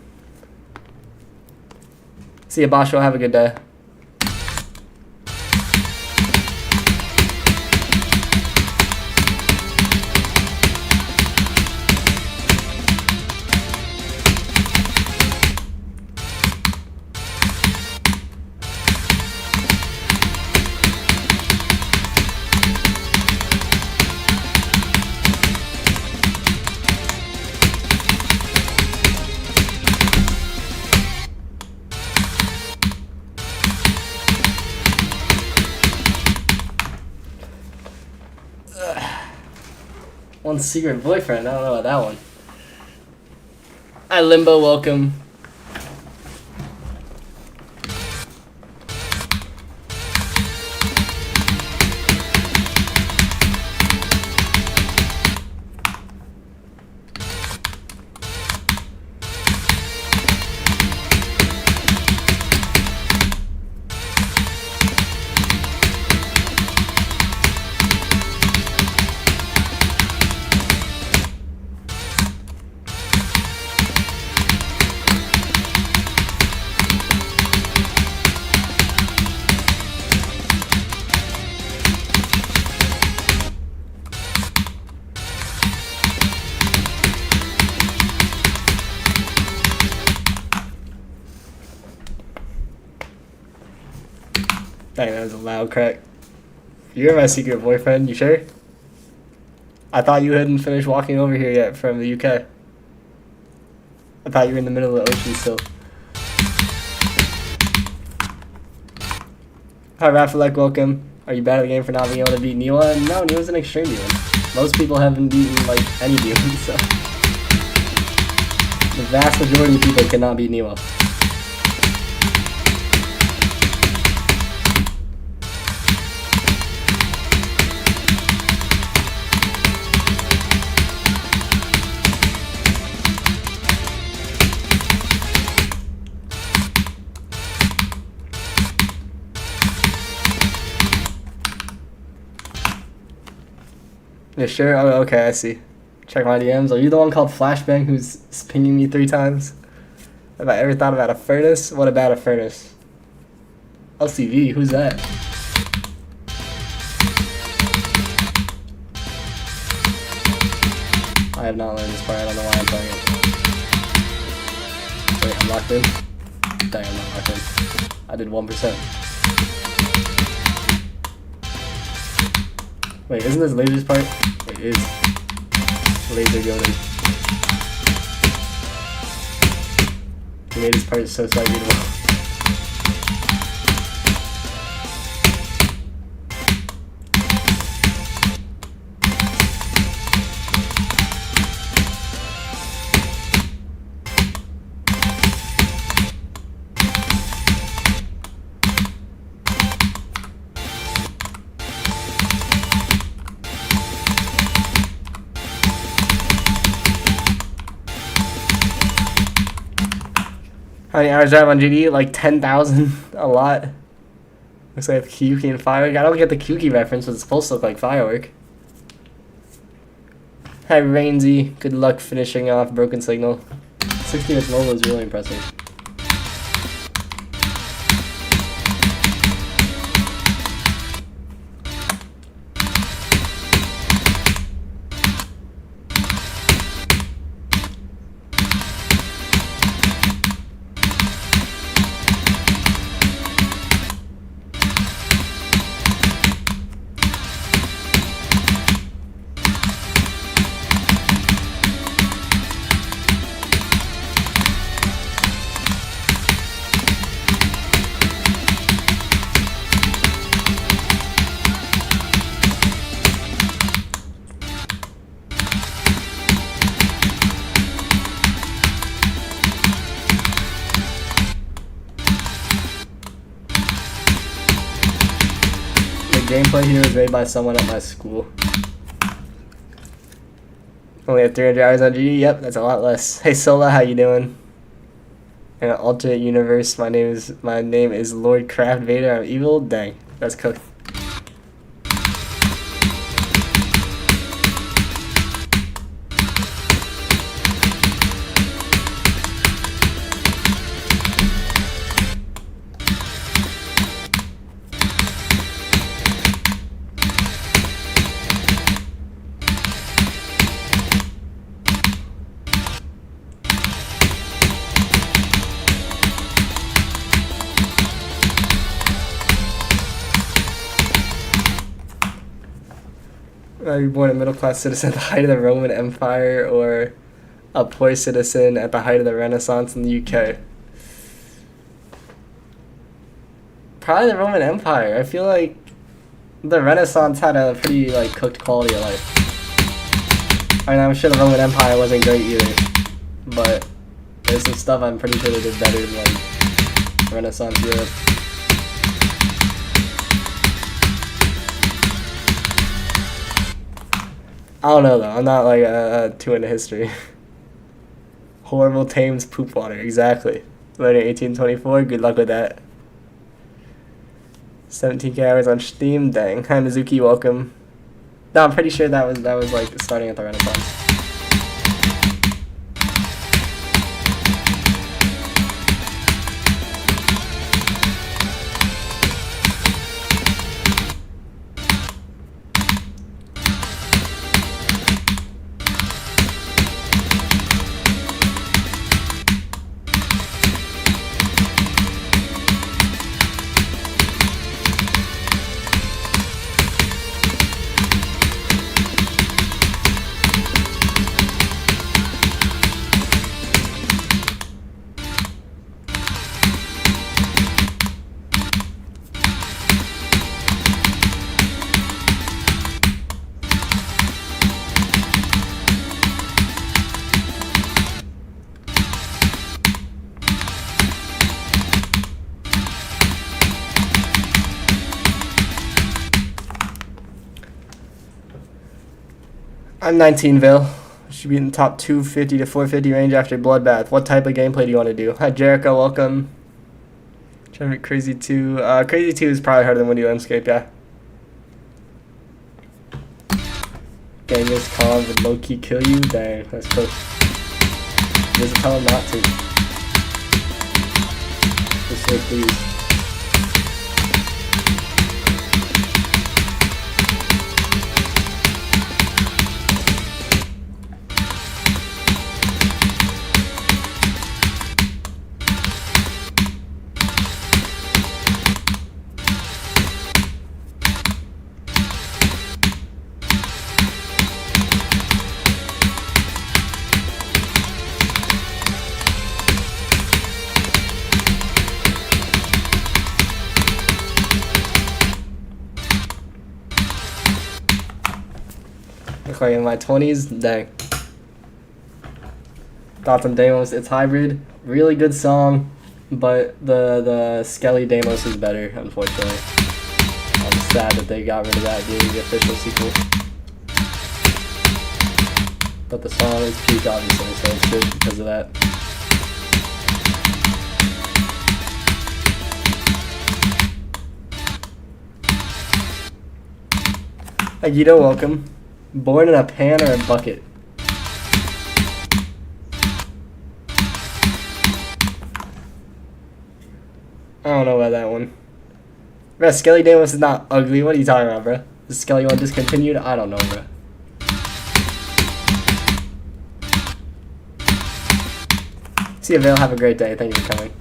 See you, Basho. Have a good day. One secret boyfriend. I don't know about that one. Hi, Limbo. Welcome. Dang, that was a loud crack. You're my secret boyfriend, you sure? I thought you hadn't finished walking over here yet from the UK. I thought you were in the middle of the ocean still. Hi, Rafalek, welcome. Are you bad at the game for not being able to beat Niwa? No, Niwa's an extreme demon. Most people haven't beaten, like, any demon, so... The vast majority of people cannot beat Niwa. Yeah, sure. Oh, okay, I see. Check my DMs. Are you the one called Flashbang who's pinging me 3 times? Have I ever thought about a furnace? What about a furnace? LCV, who's that? I have not learned this part. I don't know why I'm playing it. Wait, I'm locked in? Dang, I'm not locked in. I did 1%. Wait, isn't this Laser's part? It is. Laser goaded. He made his part so slightly beautiful. How many hours do I have on GD? Like 10,000. A lot. Looks like I have Kyuki and Firework. I don't get the Kyuki reference, but it's supposed to look like Firework. Hi, Rainsy. Good luck finishing off Broken Signal. 60 minutes mobile is really impressive. Gameplay here was made by someone at my school. Only have 300 hours on GD? Yep, that's a lot less. Hey Sola, how you doing? In an alternate universe, my name is Lord Craft Vader. I'm evil? Dang, that's cooked. Are you born a middle-class citizen at the height of the Roman Empire or a poor citizen at the height of the Renaissance in the UK? Probably the Roman Empire. I feel like the Renaissance had a pretty cooked quality of life. I mean, I'm sure the Roman Empire wasn't great either, but there's some stuff I'm pretty sure they did better than like Renaissance Europe. I don't know though. I'm not like too into history. Horrible Thames poop water. Exactly. Later 1824. Good luck with that. 17K hours on Steam. Dang. Hi Mizuki. Welcome. No, I'm pretty sure that was like starting at the Renaissance. I'm 19ville. Should be in the top 250 to 450 range after Bloodbath. What type of gameplay do you want to do? Hi Jericho, welcome. Trying to make Crazy 2. Crazy 2 is probably harder than Windy Landscape, yeah. Genghis Khan would low-key kill you? Dang, that's close. Just tell him not to. Just say please. Like in my 20s, dang. Thoughts on Deimos? It's hybrid. Really good song, but the Skelly Deimos is better, unfortunately. I'm sad that they got rid of that being the official sequel. But the song is peak, obviously, so it's good because of that. Agito, welcome. Born in a pan or a bucket? I don't know about that one. Bruh, Skelly Deimos is not ugly. What are you talking about, bruh? Is Skelly one discontinued? I don't know, bruh. See you, Vale. Have a great day. Thank you for coming.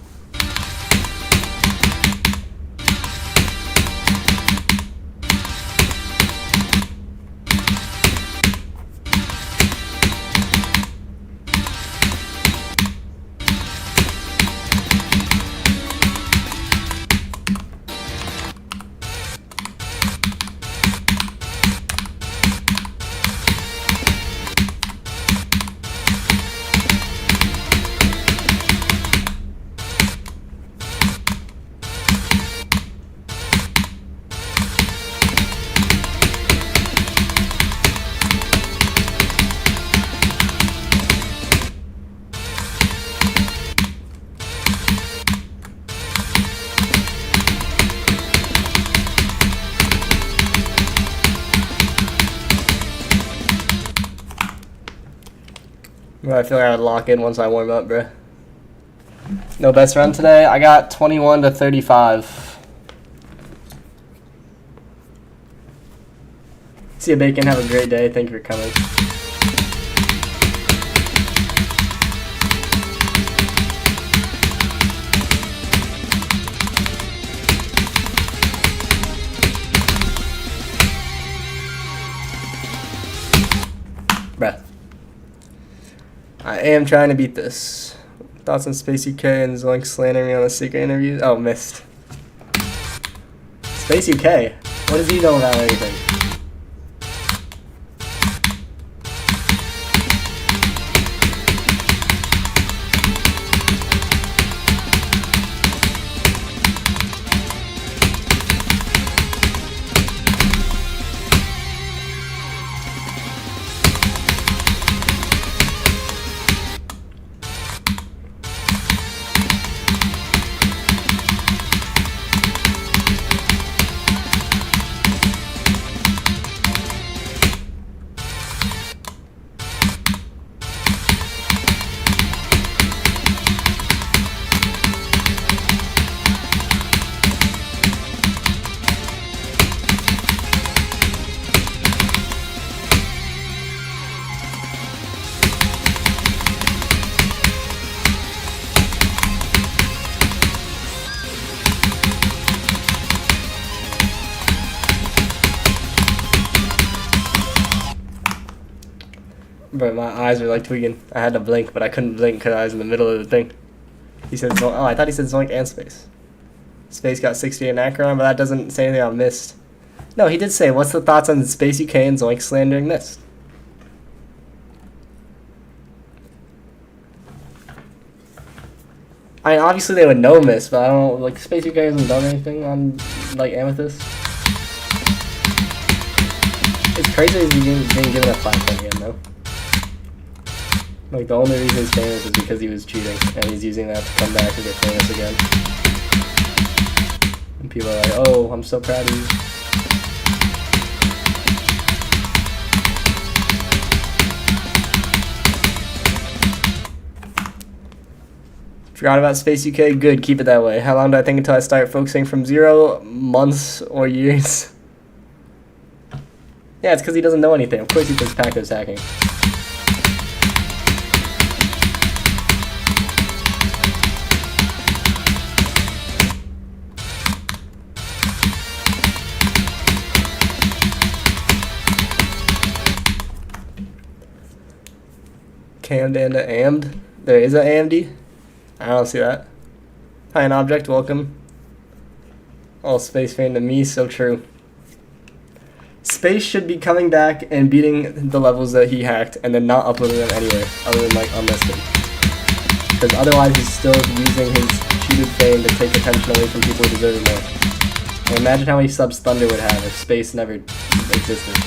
I feel like I would lock in once I warm up, bruh. No best run today? I got 21 to 35. See you, Bacon. Have a great day. Thank you for coming. Bruh. I am trying to beat this. Thoughts on Spacey K and Zoink slandering me on the secret interviews? Oh, missed. Spacey K? What does he know about anything? But my eyes were like tweaking. I had to blink, but I couldn't blink because I was in the middle of the thing. He said, oh, I thought he said Zoink and Space. Space got 68 in Akron, but that doesn't say anything on Mist. No, he did say, what's the thoughts on Space UK and Zoink slandering Mist? I mean, obviously they would know Mist, but I don't know, like, Space UK hasn't done anything on, like, Amethyst. It's crazy he's being given a 5 again, though. Like, the only reason he's famous is because he was cheating, and he's using that to come back and get famous again. And people are like, oh, I'm so proud of you. Forgot about Space UK? Good, keep it that way. How long do I think until I start focusing from 0 months or years? Yeah, it's because he doesn't know anything. Of course he thinks Paco's hacking. Cammed and AMD? There is an AMD? I don't see that. Hi, an object, welcome. All Space fan to me, so true. Space should be coming back and beating the levels that he hacked and then not uploading them anywhere other than like unlisted. Because otherwise he's still using his cheated fame to take attention away from people who deserve it more. And imagine how many subs Thunder would have if Space never existed.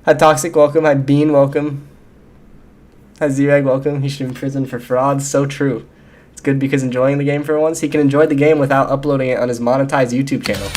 Hi Toxic, welcome. Hi Bean, welcome. Hi Z-Rag, welcome. He should be in prison for fraud. So true. It's good because enjoying the game for once. He can enjoy the game without uploading it on his monetized YouTube channel.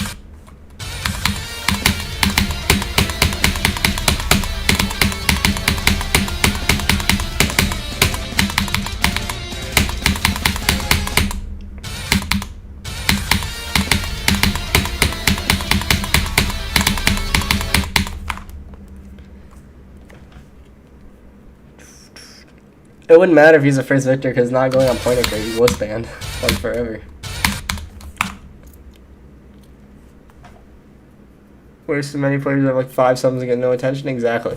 It wouldn't matter if he's the first victor because not going on point crate, he was banned like forever. Where's so many players have like 5 subs and get no attention? Exactly.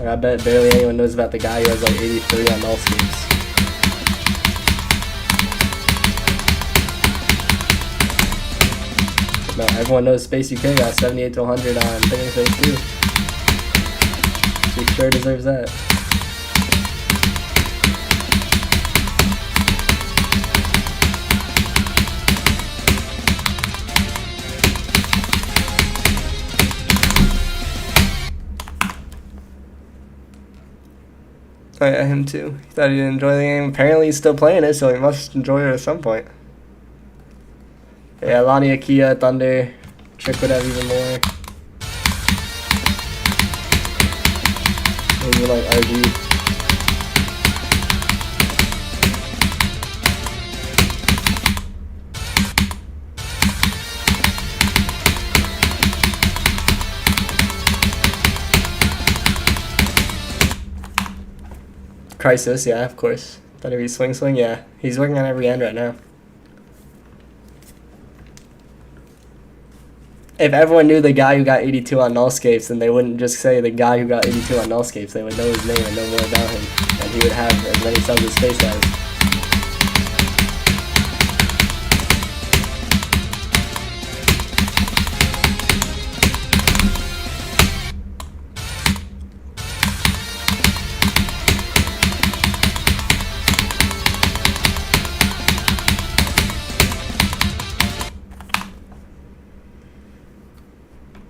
Like, I bet barely anyone knows about the guy who has like 83 on null schemes. No, everyone knows Space UK got 78 to 100 on Thinking Space too. He sure deserves that. Oh yeah, him too. He thought he didn't enjoy the game. Apparently he's still playing it, so he must enjoy it at some point. Yeah, Lani, Kia, Thunder, Trick would have even more. Maybe like RG. Crisis, yeah, of course. Thought he'd be swing, yeah. He's working on every end right now. If everyone knew the guy who got 82 on nullscapes, then they wouldn't just say the guy who got 82 on nullscapes. They would know his name and know more about him. And he would have as many subs as Space has.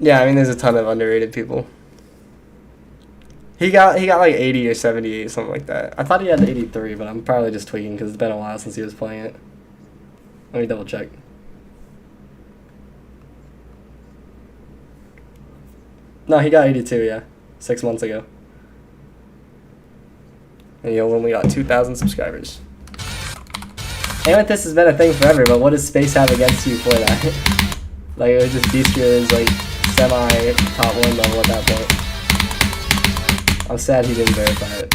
Yeah, I mean, there's a ton of underrated people. He got like 80 or 78, something like that. I thought he had 83, but I'm probably just tweaking because it's been a while since he was playing it. Let me double check. No, he got 82, yeah. 6 months ago. And he only got 2,000 subscribers. Amethyst has been a thing forever, but what does Space have against you for that? Like, it was just Beastria's, like, semi-top 1 level at that point. I'm sad he didn't verify it.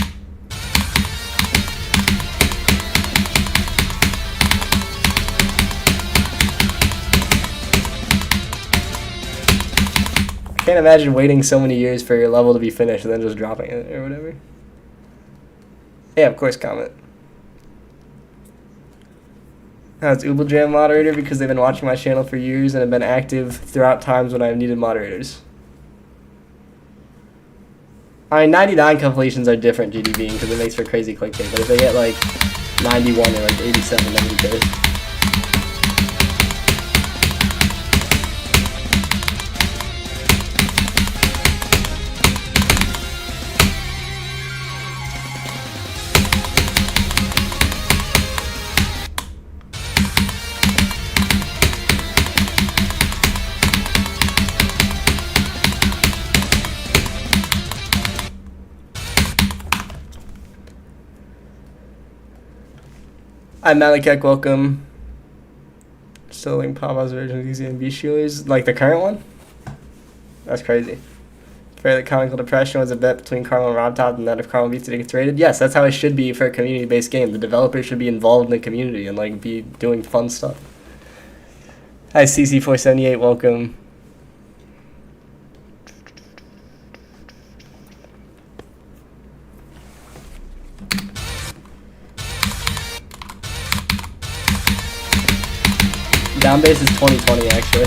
can't imagine waiting so many years for your level to be finished and then just dropping it or whatever. Yeah, of course, comment. It's Jam moderator because they've been watching my channel for years and have been active throughout times when I've needed moderators. I mean, 99 completions are different GDBing because it makes for crazy clickbait, but if they get like 91 or like 87, then who cares? Hi Malakek, welcome. Still like Papa's version of these and B Steelers, like the current one? That's crazy. Fair that Comical Depression was a bet between Carl and RobTop and that if Carl beats it, it gets rated. Yes, that's how it should be for a community-based game. The developer should be involved in the community and like be doing fun stuff. Hi CC478, welcome. Down base is 2020 actually.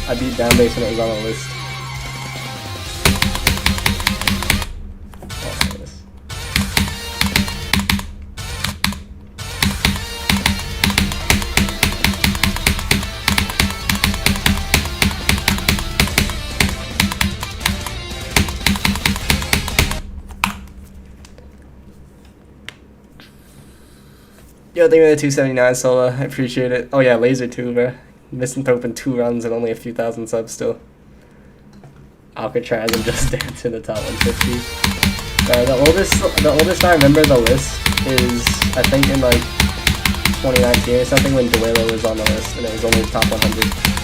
I beat down base when it was on the list. Oh, nice. Yo, thank you for the 279 solo. I appreciate it. Oh yeah, laser too, bro. Misanthrope in 2 runs and only a few thousand subs still. Alcatraz and Just Dance in the top 150. The oldest I remember the list is I think in like 2019 or something when Duelo was on the list and it was only top 100.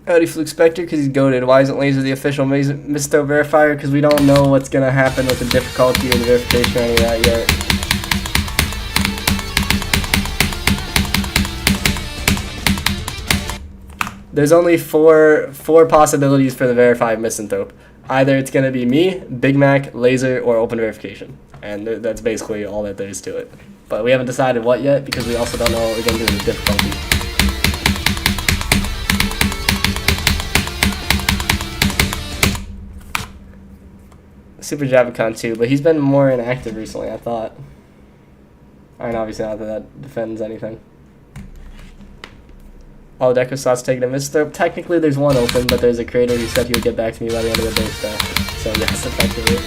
Howdy Fluke Spectre, because he's goated. Why isn't Laser the official Misto verifier? Because we don't know what's going to happen with the difficulty or the verification or any of that yet. There's only four possibilities for the verified misanthrope. Either it's going to be me, Big Mac, Laser, or open verification. And that's basically all that there is to it. But we haven't decided what yet because we also don't know what we're going to do with the difficulty. Super Javicon too, but he's been more inactive recently, I thought. I mean, obviously not that defends anything. All Deco slots taken a misanthrope. Technically there's one open, but there's a creator who said he would get back to me by the end of the day today. So yes, effectively.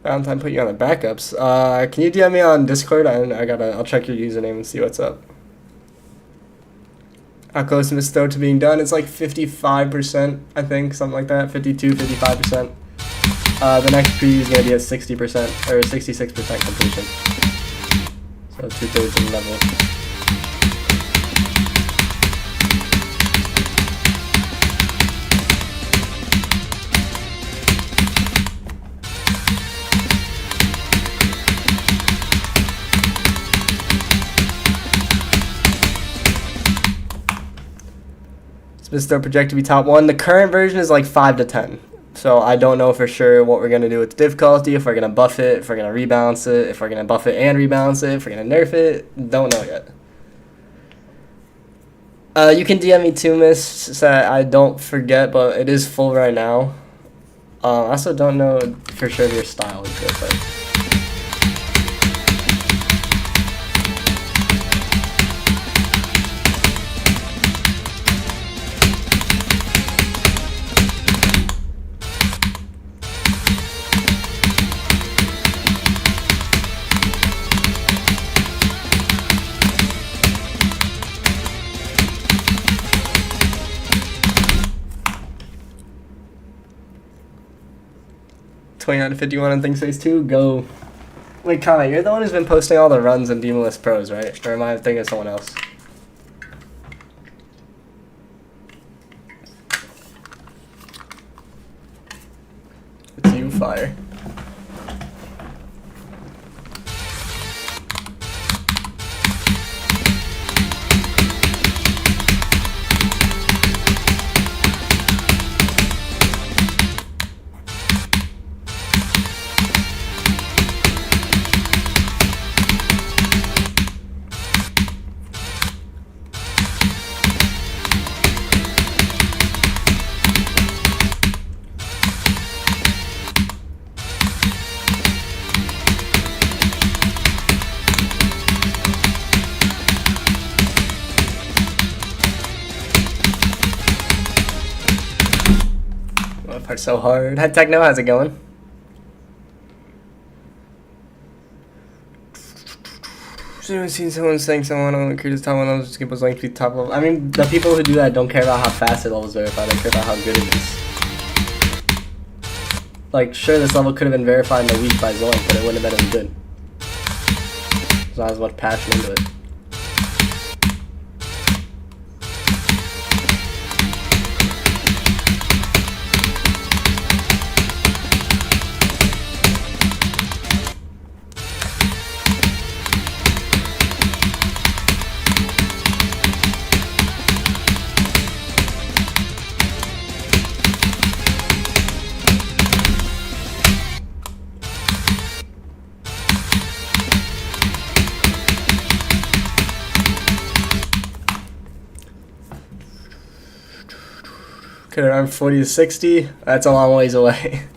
Valentine put you on the backups. Can you DM me on Discord? I'll check your username and see what's up. How close is Misto to being done? It's like 55%, I think, something like that. 52, 55%. The next preview is going to be at 60% or 66% completion. So 2/3 of the level. Misto projected to be top 1. The current version is like 5 to 10. So I don't know for sure what we're gonna do with the difficulty, if we're gonna buff it, if we're gonna rebalance it, if we're gonna buff it and rebalance it, if we're gonna nerf it. Don't know yet. You can DM me too, miss, so that I don't forget, but it is full right now. I also don't know for sure if your style is good, but... 29 to 51 on ThinkSpace 2, go. Wait, Kame, you're the one who's been posting all the runs in Demolist Pros, right? Or am I thinking of someone else? It's you, Fire. Part so hard. Hi Techno, how's it going? Has anyone seen someone saying someone on the creators top one level just was like to be top level? I mean, the people who do that don't care about how fast it levels verified, they care about how good it is. Like, sure, this level could have been verified in a week by Zoink, but it wouldn't have been as good. There's not as much passion into it. Could have run 40 to 60. That's a long ways away.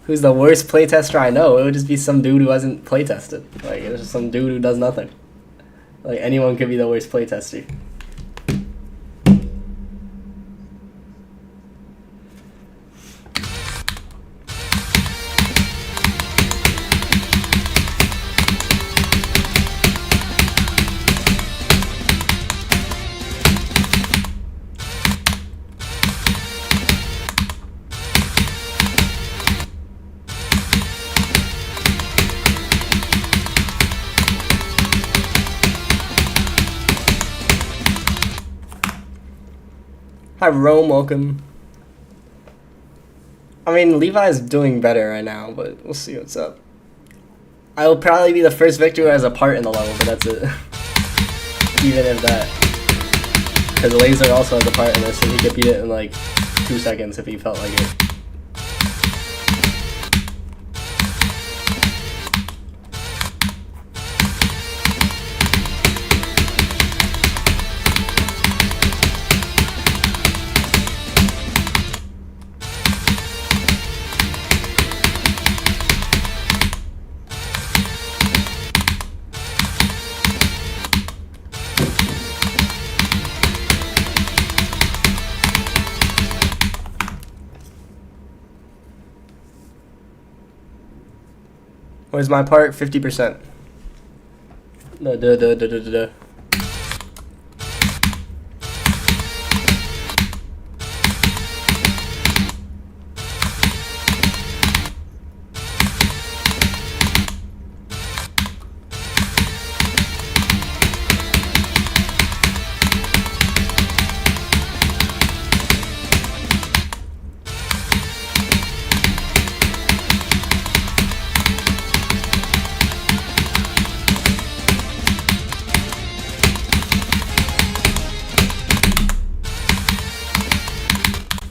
Who's the worst playtester I know? It would just be some dude who hasn't playtested. Like, it's just some dude who does nothing. Like, anyone could be the worst playtester. Hi, Rome, welcome. I mean, Levi's doing better right now, but we'll see what's up. I will probably be the first victor who has a part in the level, but that's it. Even if that. Because Laser also has a part in this, and he could beat it in like 2 seconds if he felt like it. Where's my part? 50%. Duh.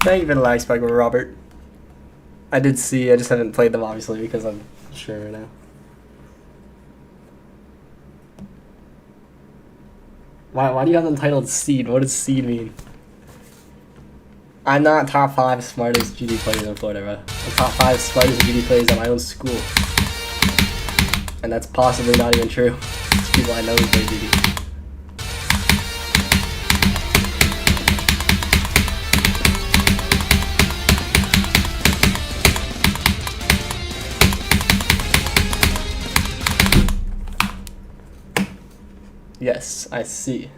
Thank you for the lag spike, Robert. I did see. I just haven't played them obviously because I'm sure right now. Why do you have them titled seed? What does seed mean? I'm not top 5 smartest GD players in Florida, bro. I'm top 5 smartest GD players at my own school. And that's possibly not even true. It's people I know who play GD. Yes, I see.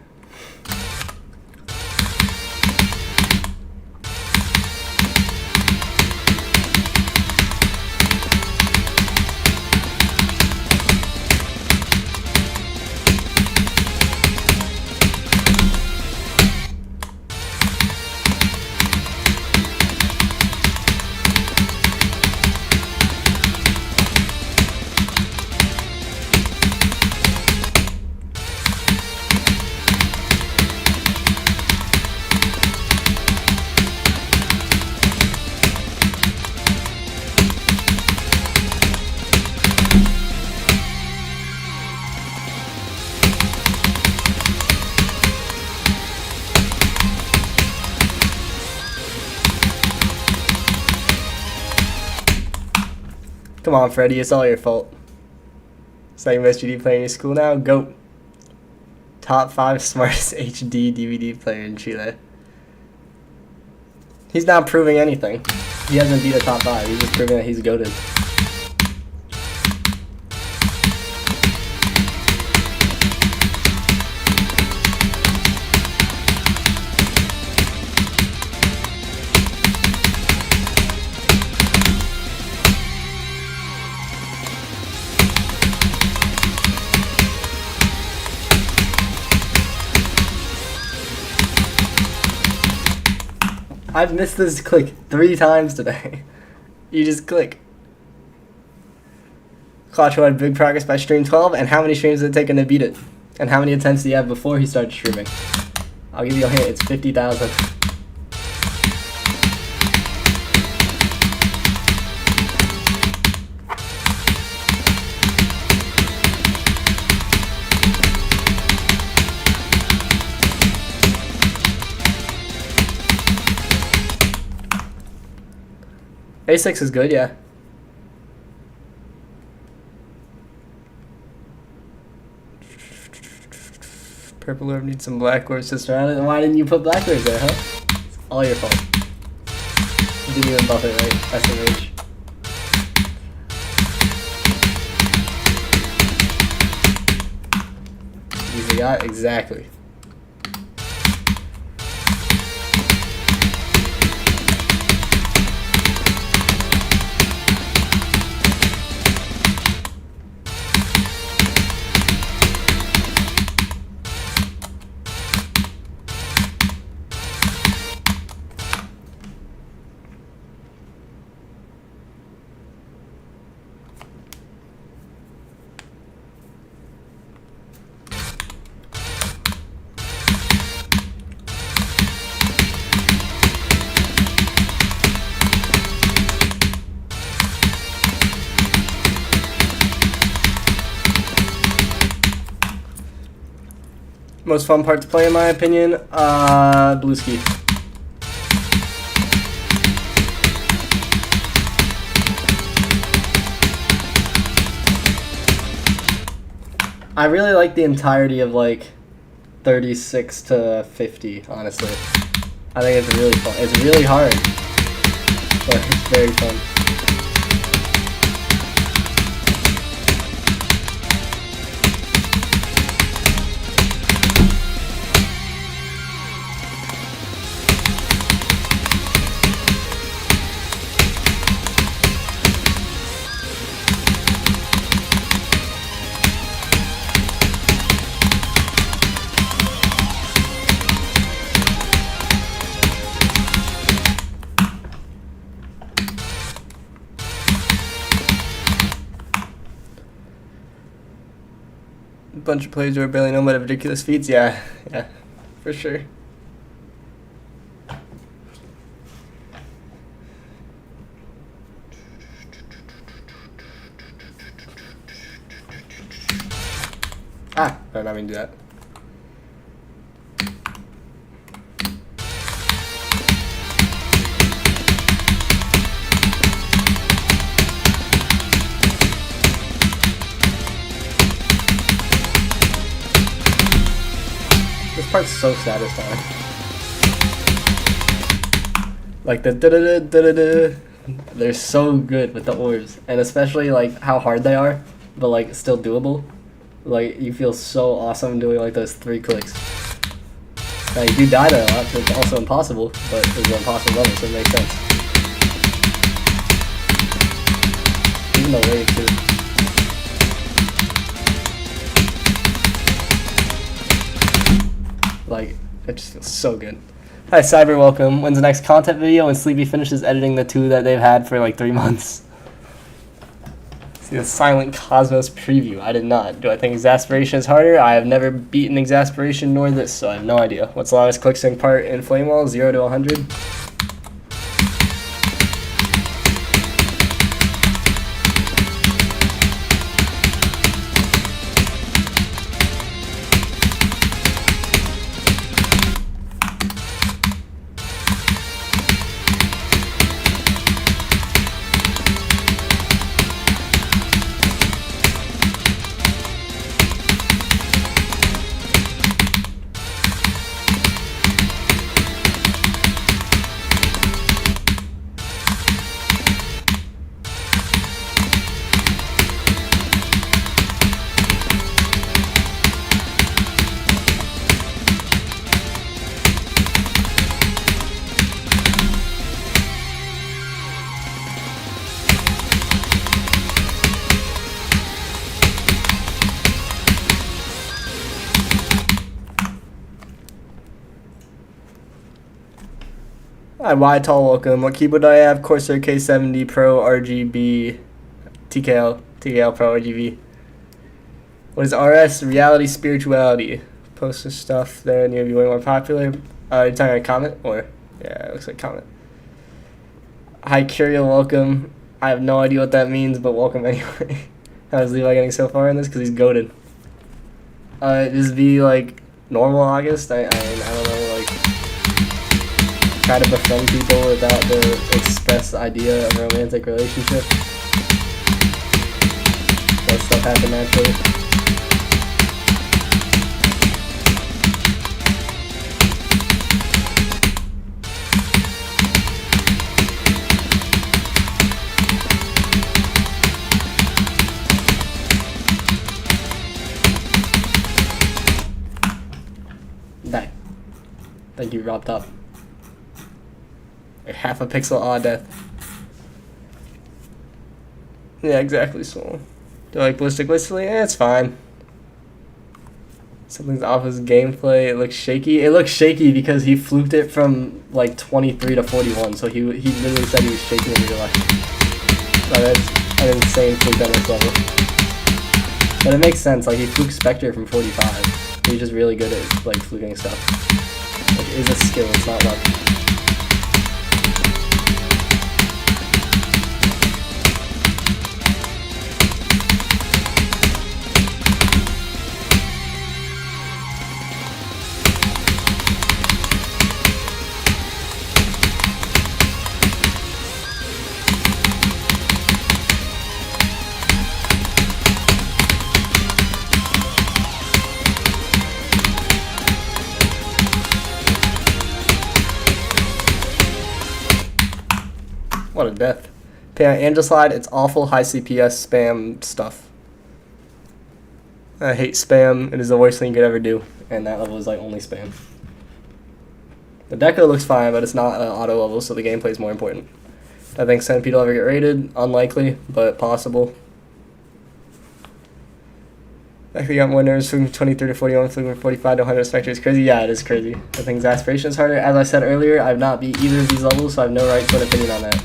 Come on, Freddie, it's all your fault. Second best GD player in your school now? Go. Top 5 smartest HD DVD player in Chile. He's not proving anything. He hasn't beat a top 5. He's just proving that he's goated. I've missed this click 3 times today. You just click. Clutch had big progress by stream 12, and how many streams did it take him to beat it? And how many attempts do you have before he started streaming? I'll give you a hint, it's 50,000. A6 is good, yeah. Purple orb needs some black orbs to surround it. Why didn't you put black orbs there, huh? It's all your fault. You didn't even buff it right. SMH. You forgot? Exactly. Most fun part to play in my opinion, blue ski. I really like the entirety of like 36 to 50, honestly. I think it's really fun. It's really hard, but it's very fun. Bunch of players who are barely known but have ridiculous feats. Yeah, for sure. Ah, I don't mean to do that. This part's so satisfying. Like the da-da-da-da-da-da. They're so good with the orbs, and especially like how hard they are, but like still doable. Like you feel so awesome doing like those 3 clicks. Now you do die there a lot, so it's also impossible, but it's an impossible level, so it makes sense. Even the wave too. Like, it just feels so good. Hi Cyber, welcome. When's the next content video? When Sleepy finishes editing the 2 that they've had for like 3 months. See the Silent Cosmos preview. I did not. Do I think Exasperation is harder? I have never beaten Exasperation nor this, so I have no idea. What's the longest click sync part in Flamewall? 0 to 100? Hi, Y Tall, welcome. What keyboard do I have? Corsair K70 Pro RGB TKL Pro RGB. What is RS? Reality Spirituality. Poster stuff there near be way more popular. You're talking about comment? Or yeah, it looks like comment. Hi Curiel, welcome. I have no idea what that means, but welcome anyway. How's Levi getting so far in this? Because he's goated. Just be like normal August. I don't know, like try to befriend people without the express idea of a romantic relationship. Let stuff happen naturally. Die. Thank you, RobTop. Like half a pixel awe death. Yeah, exactly, so. Do I like Ballistic Whistly? It's fine. Something's off his gameplay. It looks shaky. It looks shaky because he fluked it from like 23 to 41, so he literally said he was shaking in real life. Like, that's an insane fluke on this level. But it makes sense, like he fluked Spectre from 45. He's just really good at like fluking stuff. Like, it is a skill, it's not luck. What a death. Pay on Angel Slide, it's awful high CPS spam stuff. I hate spam. It is the worst thing you could ever do. And that level is like only spam. The deco looks fine, but it's not an auto level, so the gameplay is more important. I think Centipede will ever get rated. Unlikely, but possible. Actually got more nerves from 23 to 41, from 45 to 100 Spectre is crazy. Yeah, it is crazy. I think Exasperation is harder. As I said earlier, I've not beat either of these levels, so I have no right to an opinion on that.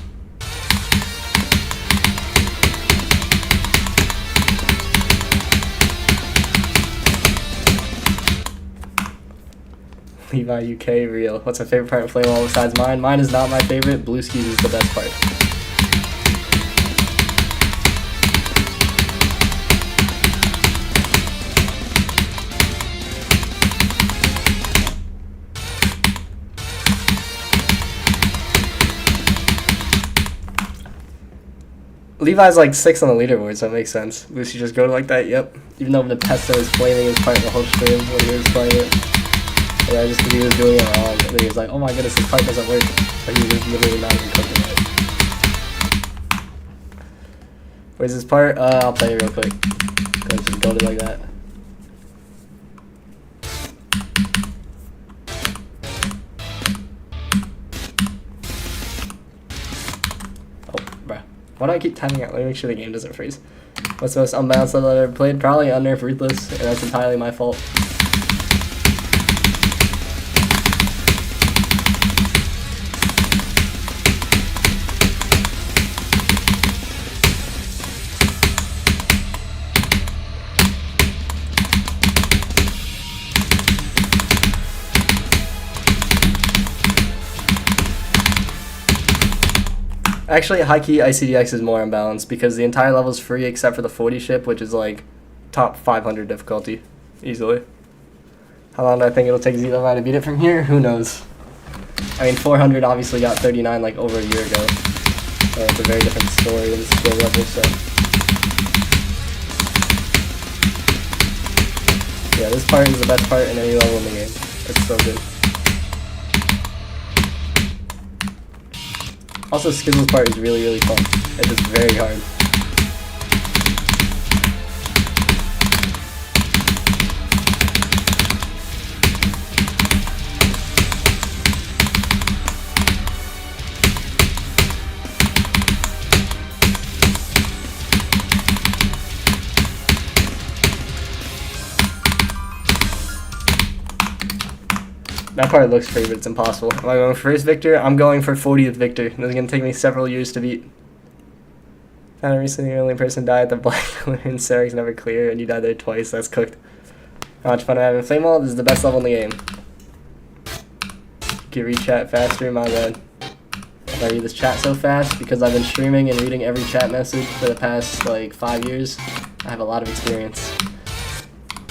Levi UK real. What's my favorite part of Flamewall besides mine? Mine is not my favorite. Blue Skis is the best part. Levi's like 6 on the leaderboard, so it makes sense. Lucy just go like that, yep. Even though the pesto was flaming his part of the whole stream when he was playing it. Yeah, just because he was doing it wrong. And then he was like, oh my goodness, this part doesn't work. But he was literally not even cooking it. Where's this part? I'll play it real quick. Go just go to like that. Why do I keep timing out? Let me make sure the game doesn't freeze. What's the most unbalanced level I've ever played? Probably Unnerf Ruthless, and that's entirely my fault. Actually, high-key ICDX is more unbalanced because the entire level is free except for the 40 ship, which is like top 500 difficulty, easily. How long do I think it'll take Z-Levi to beat it from here? Who knows? I mean, 400 obviously got 39 like over a year ago. So it's a very different story and skill level, so. Yeah, this part is the best part in any level in the game. It's so good. Also, Skizzle's part is really, really fun. It's just very hard. That part looks free, but it's impossible. Am I going for first victor? I'm going for 40th victor. This is going to take me several years to beat. Found recently the only person died at the black and Sarek's never clear, and you died there twice. That's cooked. How much fun I have in Flamewall? This is the best level in the game. Can read chat faster? My bad. I read this chat so fast because I've been streaming and reading every chat message for the past like 5 years. I have a lot of experience.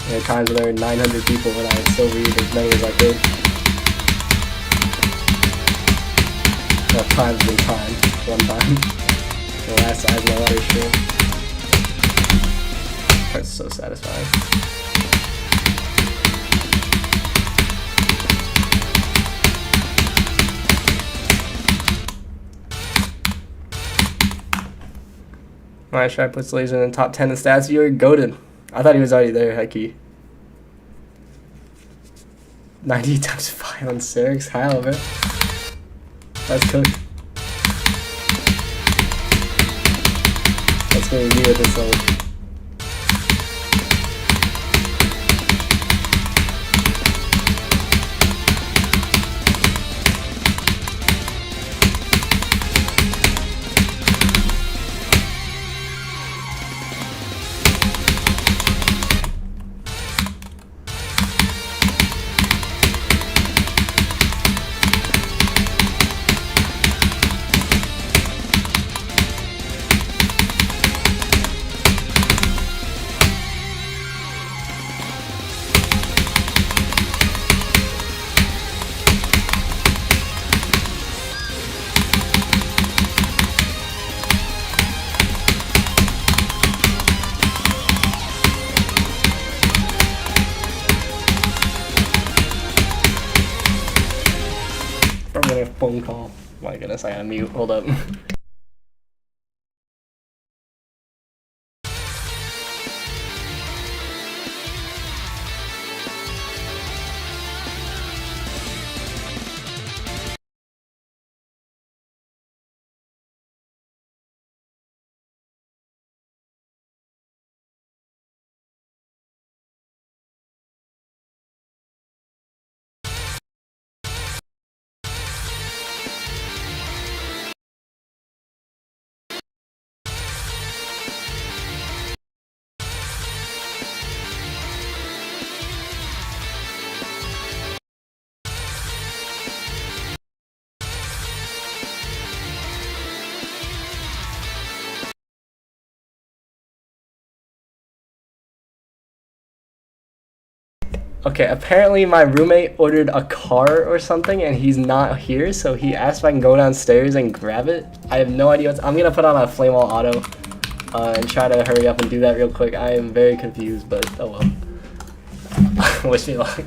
There are times when there are 900 people and I still read as many as I could. Well, times been time. One time. The last Eyes My Water stream. That's so satisfying. My Shrek puts Laser in the top 10 in stats. You're goated. I thought he was already there, Hecky. 90 times 5 on Sarek's. Hell, bro. That's cooked. That's gonna be me with this level. I'm getting a phone call. My goodness, I gotta mute. Hold up. Okay, apparently my roommate ordered a car or something and he's not here, so he asked if I can go downstairs and grab it. I have no idea I'm gonna put on a Flamewall auto and try to hurry up and do that real quick. I am very confused, but oh well. Wish me luck.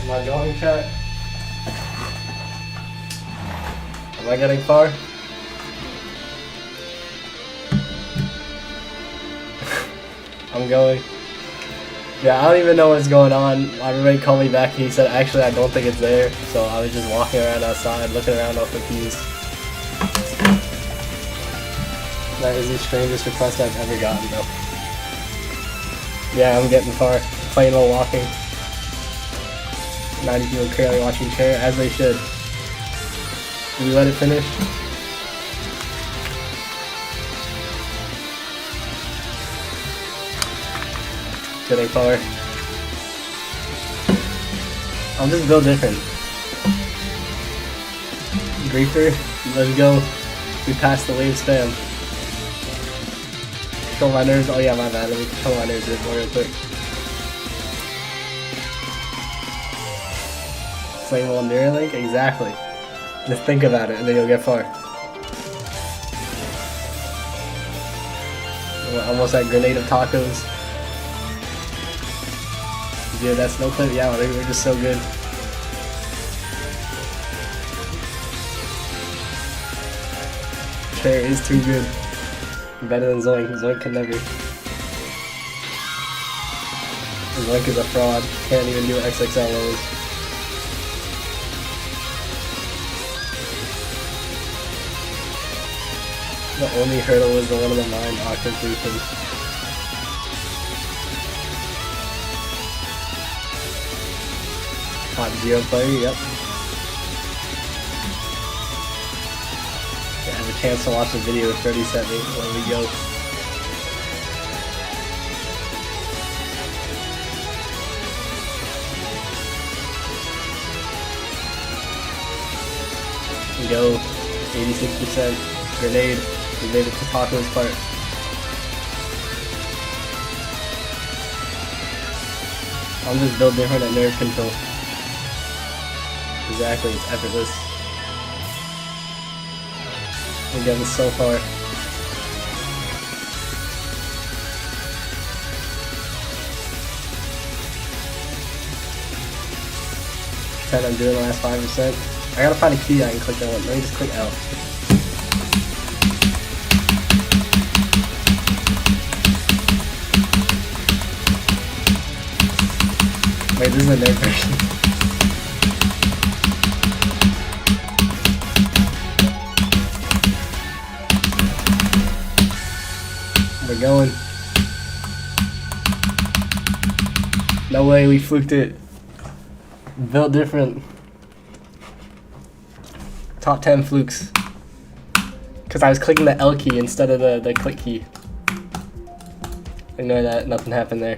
Am I going, chat? Am I getting far? I'm going. Yeah, I don't even know what's going on. My roommate called me back and he said, actually, I don't think it's there. So I was just walking around outside, looking around all confused. That is the strangest request I've ever gotten, though. Yeah, I'm getting far. Playing while walking. 90 people currently watching chair, as they should. Did we let it finish? Getting far. I'll just build different. Griefer, let's go. We passed the wave spam. Control my nerves. Oh yeah, my bad. Let me control my nerves a bit more real quick. Flamewall Neuralink? Exactly. Just think about it and then you'll get far. Almost that grenade of tacos. Dude, that's no clip. Yeah, we're just so good. Chair is too good. Better than Zoink. Zoink can never. Zoink is a fraud. Can't even do XXL lows. The only hurdle was the one of the mind completion. Hot Geo player, yep. I have a chance to watch the video with 37 when we go. We go 86% grenade. We made it to Taco's part. I'm just built different at nerve control. Exactly, it's effortless. We've gotten so far. Pretend I'm doing the last 5%. I gotta find a key I can click that one. Let me just click L. Wait, this is a nerve version. We're going. No way, we fluked it. Built different. Top 10 flukes. Because I was clicking the L key instead of the click key. Ignore that, nothing happened there.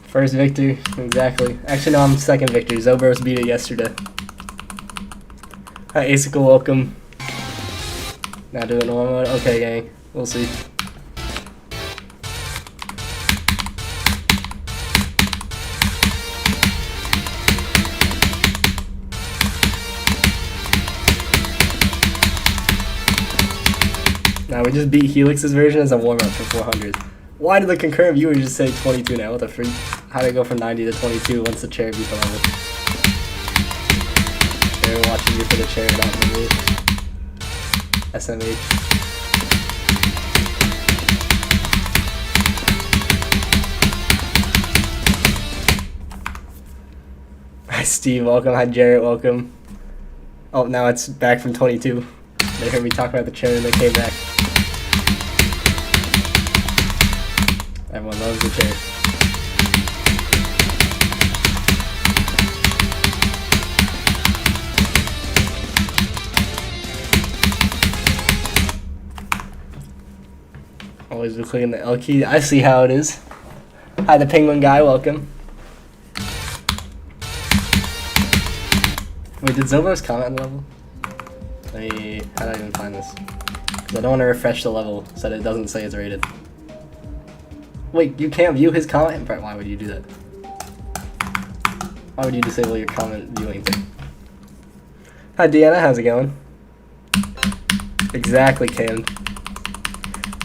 First victory, exactly. Actually, no, I'm second victory. Zobros beat it yesterday. Hi, Asical, welcome. Not doing normal mode? Okay, gang. We'll see. Now, we just beat Helix's version as a warm-up for 400. Why did the concurrent viewer just say 22 now? What the freak? How did I go from 90 to 22 once the chair beat the level? They're watching you for the chair, not for me. SMH. Hi Steve, welcome. Hi Jarrett, welcome. Oh, now it's back from 22. They heard me talk about the chair and they came back. Everyone loves the chair. Always be clicking the L key. I see how it is. Hi, the penguin guy. Welcome. Wait, did Zobros comment on the level? How do I even find this? Because I don't want to refresh the level so that it doesn't say it's rated. Wait, you can't view his comment? Why would you do that? Why would you disable your comment viewing thing? Hi, Deanna. How's it going? Exactly, Cam.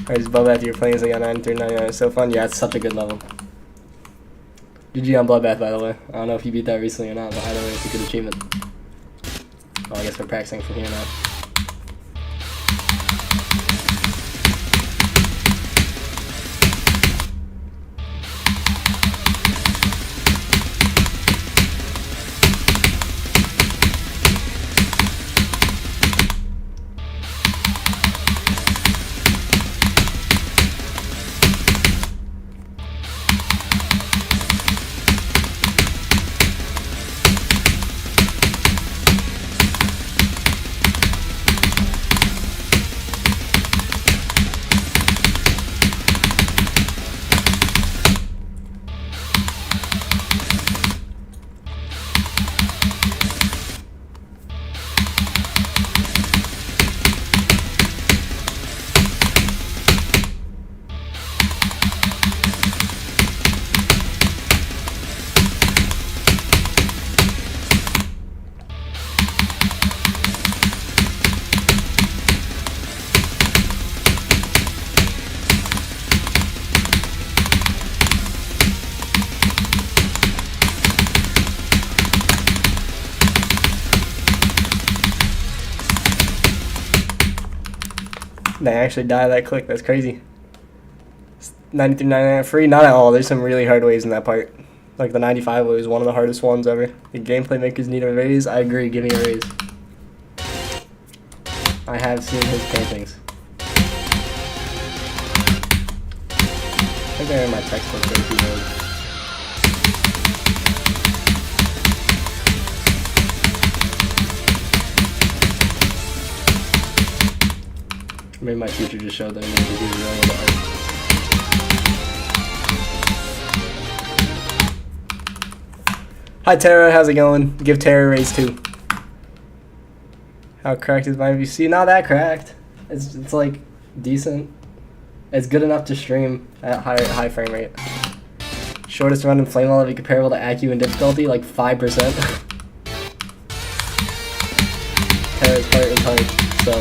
Alright, just Bloodbath, you're playing as like 9399. It's so fun. Yeah, it's such a good level. GG on Bloodbath, by the way. I don't know if you beat that recently or not, but either way, it's a good achievement. Well, I guess we're practicing from here now. They actually die that quick. That's crazy. 93, 99 free? Not at all. There's some really hard waves in that part. Like the 95 wave is one of the hardest ones ever. The gameplay makers need a raise. I agree. Give me a raise. I have seen his paintings. I think they're in my textbook. Maybe my teacher just showed them maybe he was really into art. Hi Tara, how's it going? Give Tara a raise too. How cracked is my VC? Not that cracked. It's like decent. It's good enough to stream at high frame rate. Shortest run in Flamewall to be comparable to ACU and difficulty, like 5%. Tara's part is hard, so.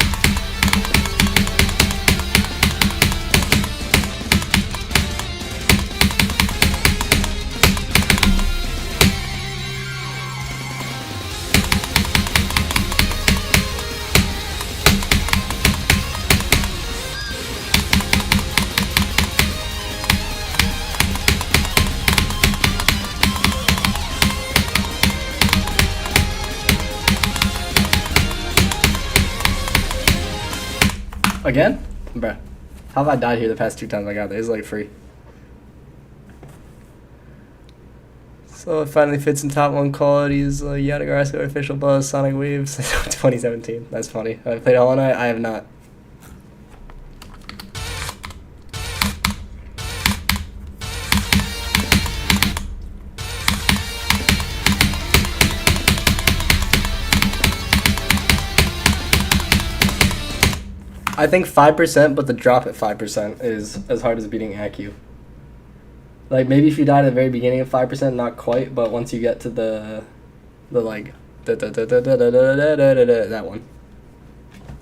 Again? Bruh. How have I died here the past 2 times I got there? It's like free. So it finally fits in top 1 qualities. Yadagarska official buzz, Sonic Waves, 2017. That's funny. Have I played Hollow Knight? I have not. I think 5%, but the drop at 5% is as hard as beating ACU. Like maybe if you died at the very beginning of 5%, not quite, but once you get to the like that one,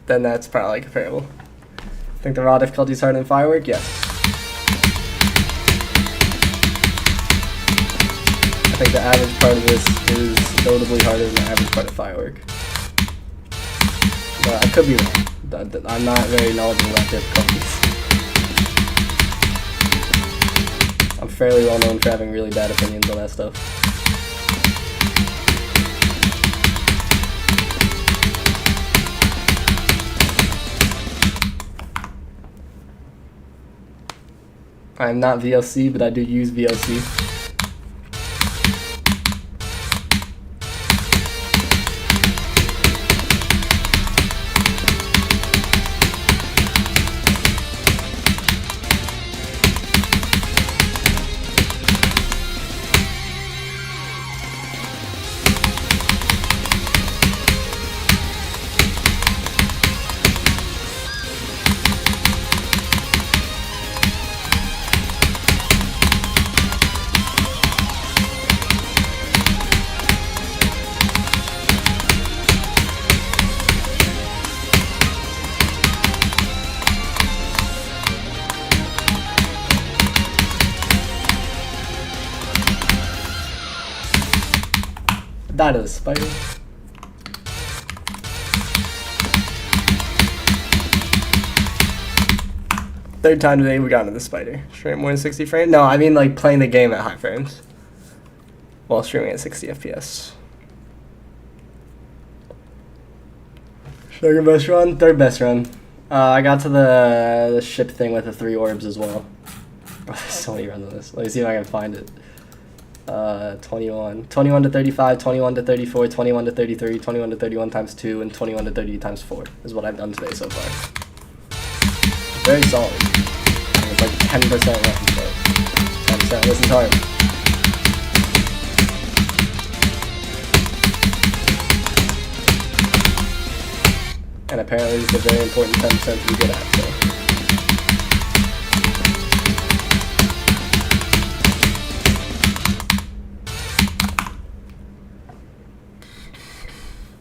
then that's probably comparable. Think the raw difficulty is harder than Firework? Yes. I think the average part of this is notably harder than the average part of Firework. But I could be wrong. I'm not very knowledgeable about difficulties. I'm fairly well known for having really bad opinions on that stuff. I'm not VLC, but I do use VLC. That is spider. Third time today we got into the spider. Stream more than 60 frames? No, I mean like playing the game at high frames while streaming at 60 FPS. Second best run, third best run. I got to the ship thing with the 3 orbs as well. There's so many runs on this. Let me see if I can find it. 21 to 35, 21 to 34, 21 to 33, 21 to 31 times 2, and 21 to 30 times 4 is what I've done today so far. Very solid. It's like 10% run, but 10%. This is hard. And apparently this is a very important 10% to be good at, so.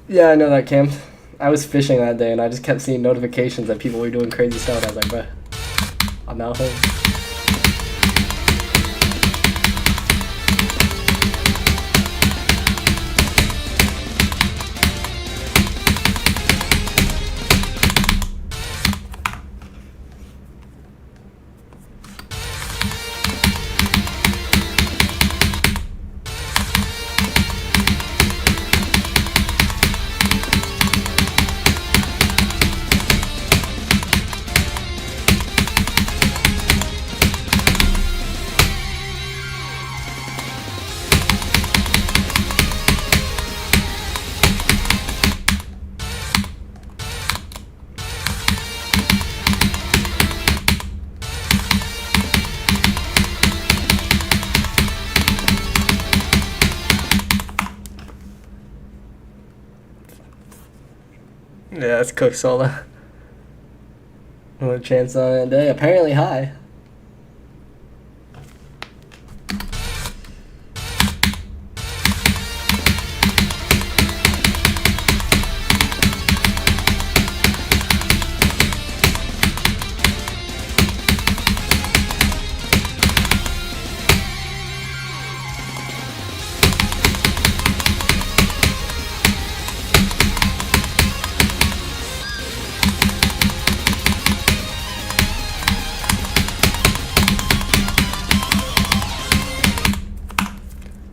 Yeah, I know that, Cam. I was fishing that day and I just kept seeing notifications that people were doing crazy stuff. I was like, bruh, I'm out home. Yeah, it's cooked solo. What chance on a day? Apparently high.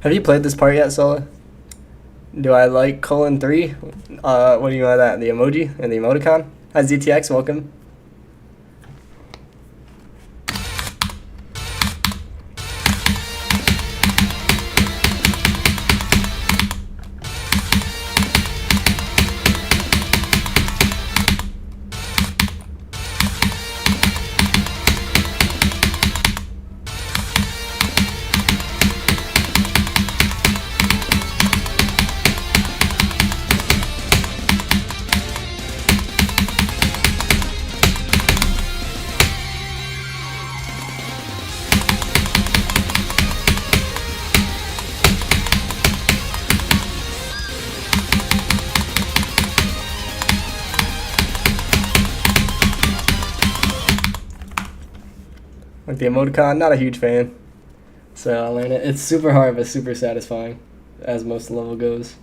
Have you played this part yet, Sola? Do I like :3? What do you want that? The emoji and the emoticon? Hi ZTX, welcome. Like the emoticon, not a huge fan. So I'll learn it. It's super hard but super satisfying, as most level goes.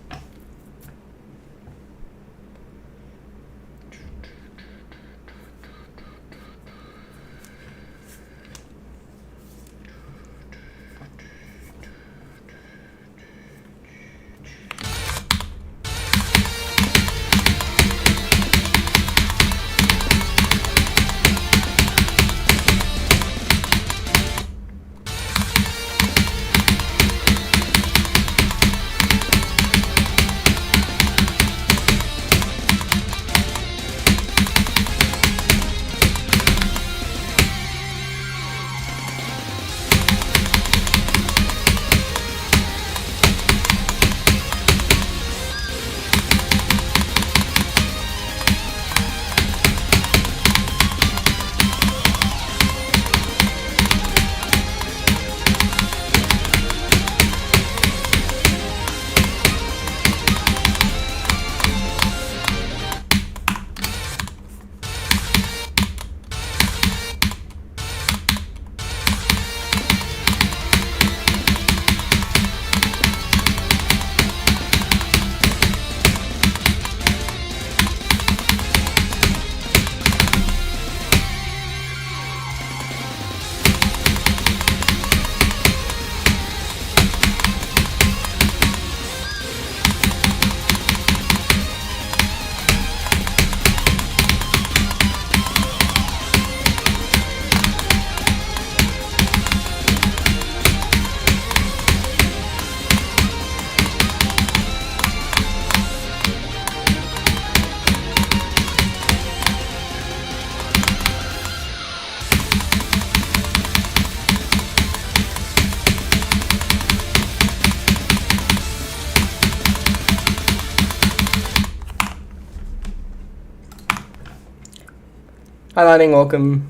Hi Lightning, welcome.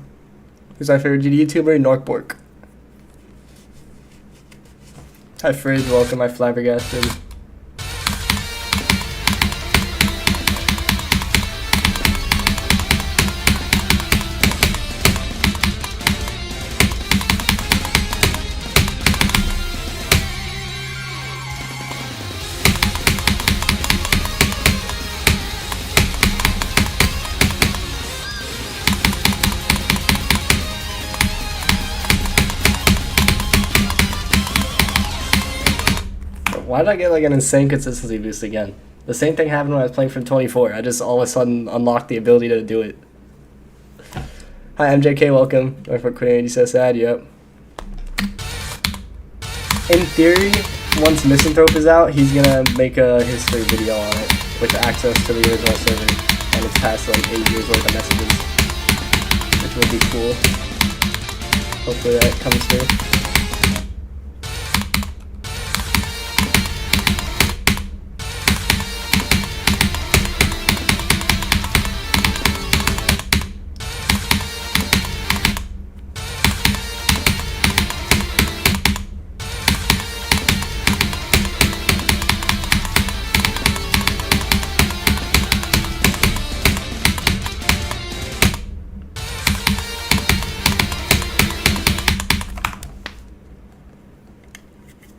Who's my favorite GD YouTuber? Norkbork. Hi Fridge, welcome. My flabbergasted. Why did I get like an insane consistency boost again? The same thing happened when I was playing from 24. I just all of a sudden unlocked the ability to do it. Hi MJK, welcome. Or for quitting, so sad, yep. In theory, once Misanthrope is out, he's gonna make a history video on it with access to the original server and its past like 8 years worth of messages, which will be cool. Hopefully that comes through.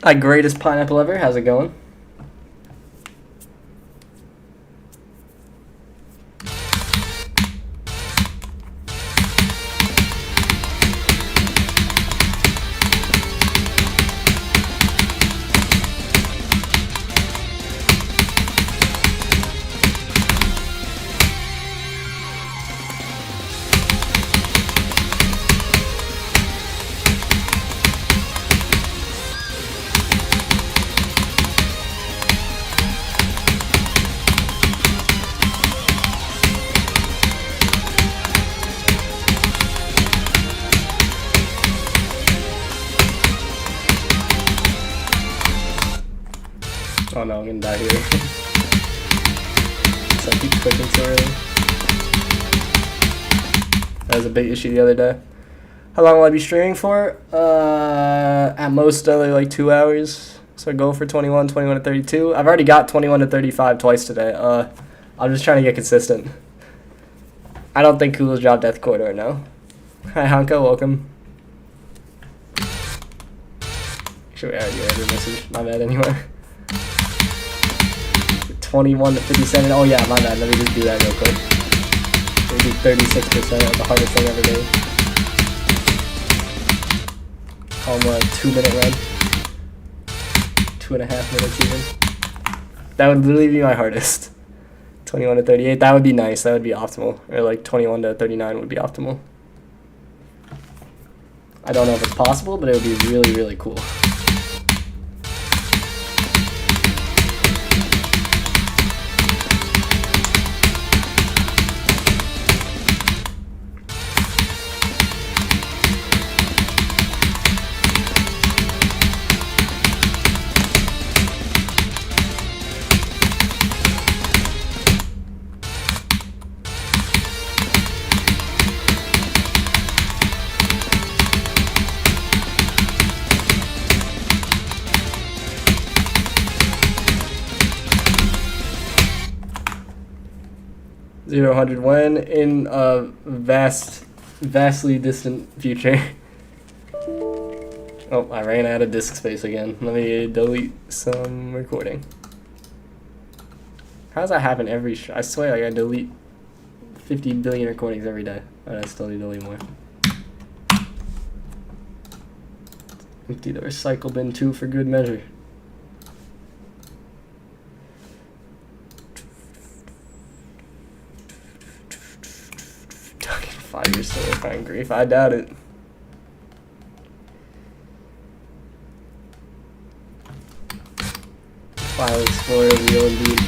My greatest pineapple ever. How's it going? Oh no, I'm gonna die here. So I keep clicking so early. That was a big issue the other day. How long will I be streaming for? At most only like 2 hours. So I go for 21 to 32. I've already got 21 to 35 twice today. I'm just trying to get consistent. I don't think Kula's dropped Death Corridor, no. Hi Hanko, welcome. Actually, I already read your message. My bad anyway. 21 to 57. Oh yeah, my bad. Let me just do that real quick. We do 36%. That's the hardest thing ever did. Call him a 2-minute run. 2.5 minutes even. That would literally be my hardest. 21 to 38. That would be nice. That would be optimal. Or like 21 to 39 would be optimal. I don't know if it's possible, but it would be really, really cool. 0-100 when? In a vastly distant future. Oh, I ran out of disk space again. Let me delete some recording. How does that happen every I swear, like, I delete 50 billion recordings every day. But I still need to delete more. Empty the recycle bin too for good measure. Talking 5 years solidifying grief. I doubt it. File Explorer, real indeed.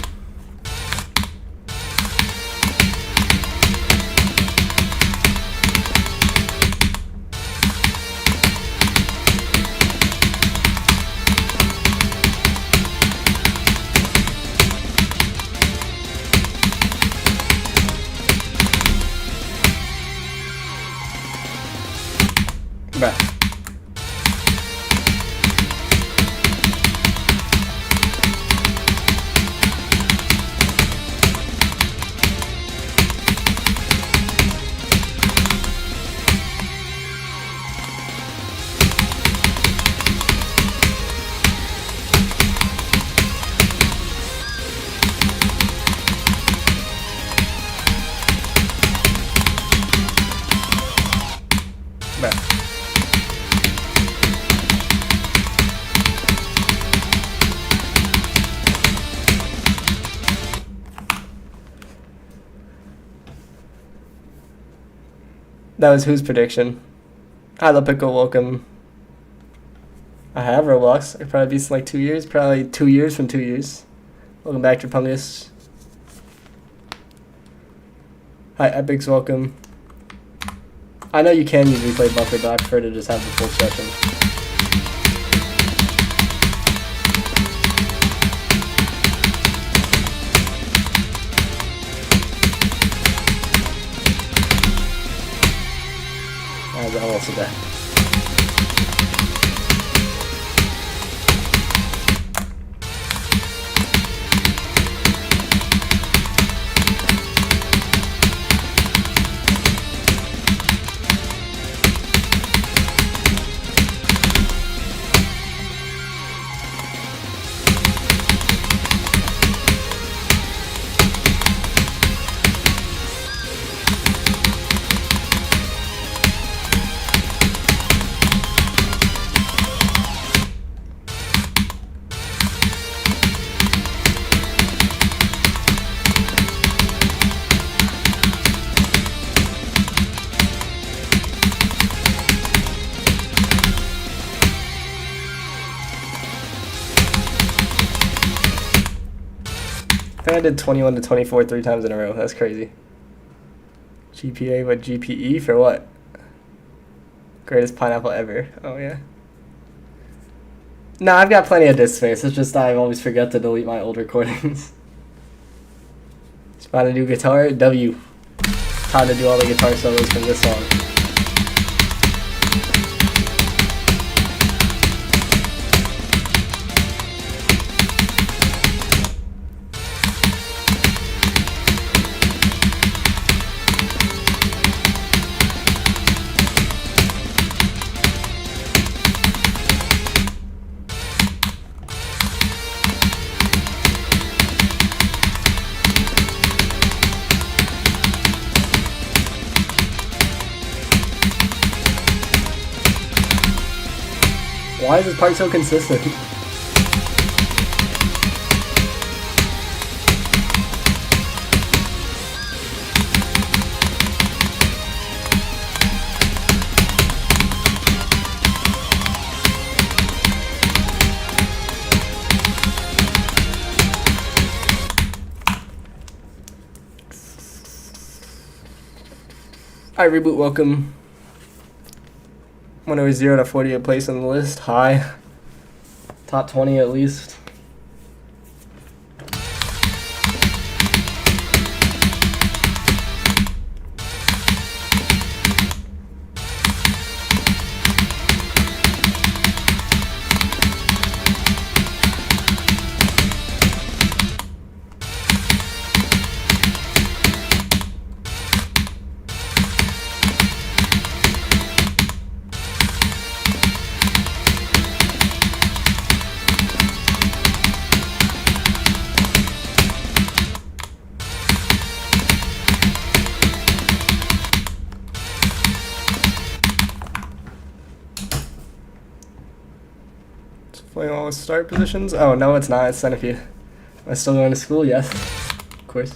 Bruh. That was whose prediction? Hi, the pickle, welcome. I have Roblox. It'll probably be like 2 years. Probably 2 years from 2 years. Welcome back, Trapungus. Hi, Epics, welcome. I know you can use replay buffer, but I prefer to just have the full session. Also that. think I did 21 to 24 3 times in a row. That's crazy. GPA, but GPE for what? Greatest pineapple ever. Oh, yeah. No, I've got plenty of disk space. It's just I always forget to delete my old recordings. Just found a new guitar. W. Time to do all the guitar solos from this song. Why is this part so consistent? Alright, Reboot, welcome. When it was 0 to 40 a place on the list, high. Top 20 at least. Flamewall with start positions? Oh, no, it's not. It's Centipede. Am I still going to school? Yes. Of course.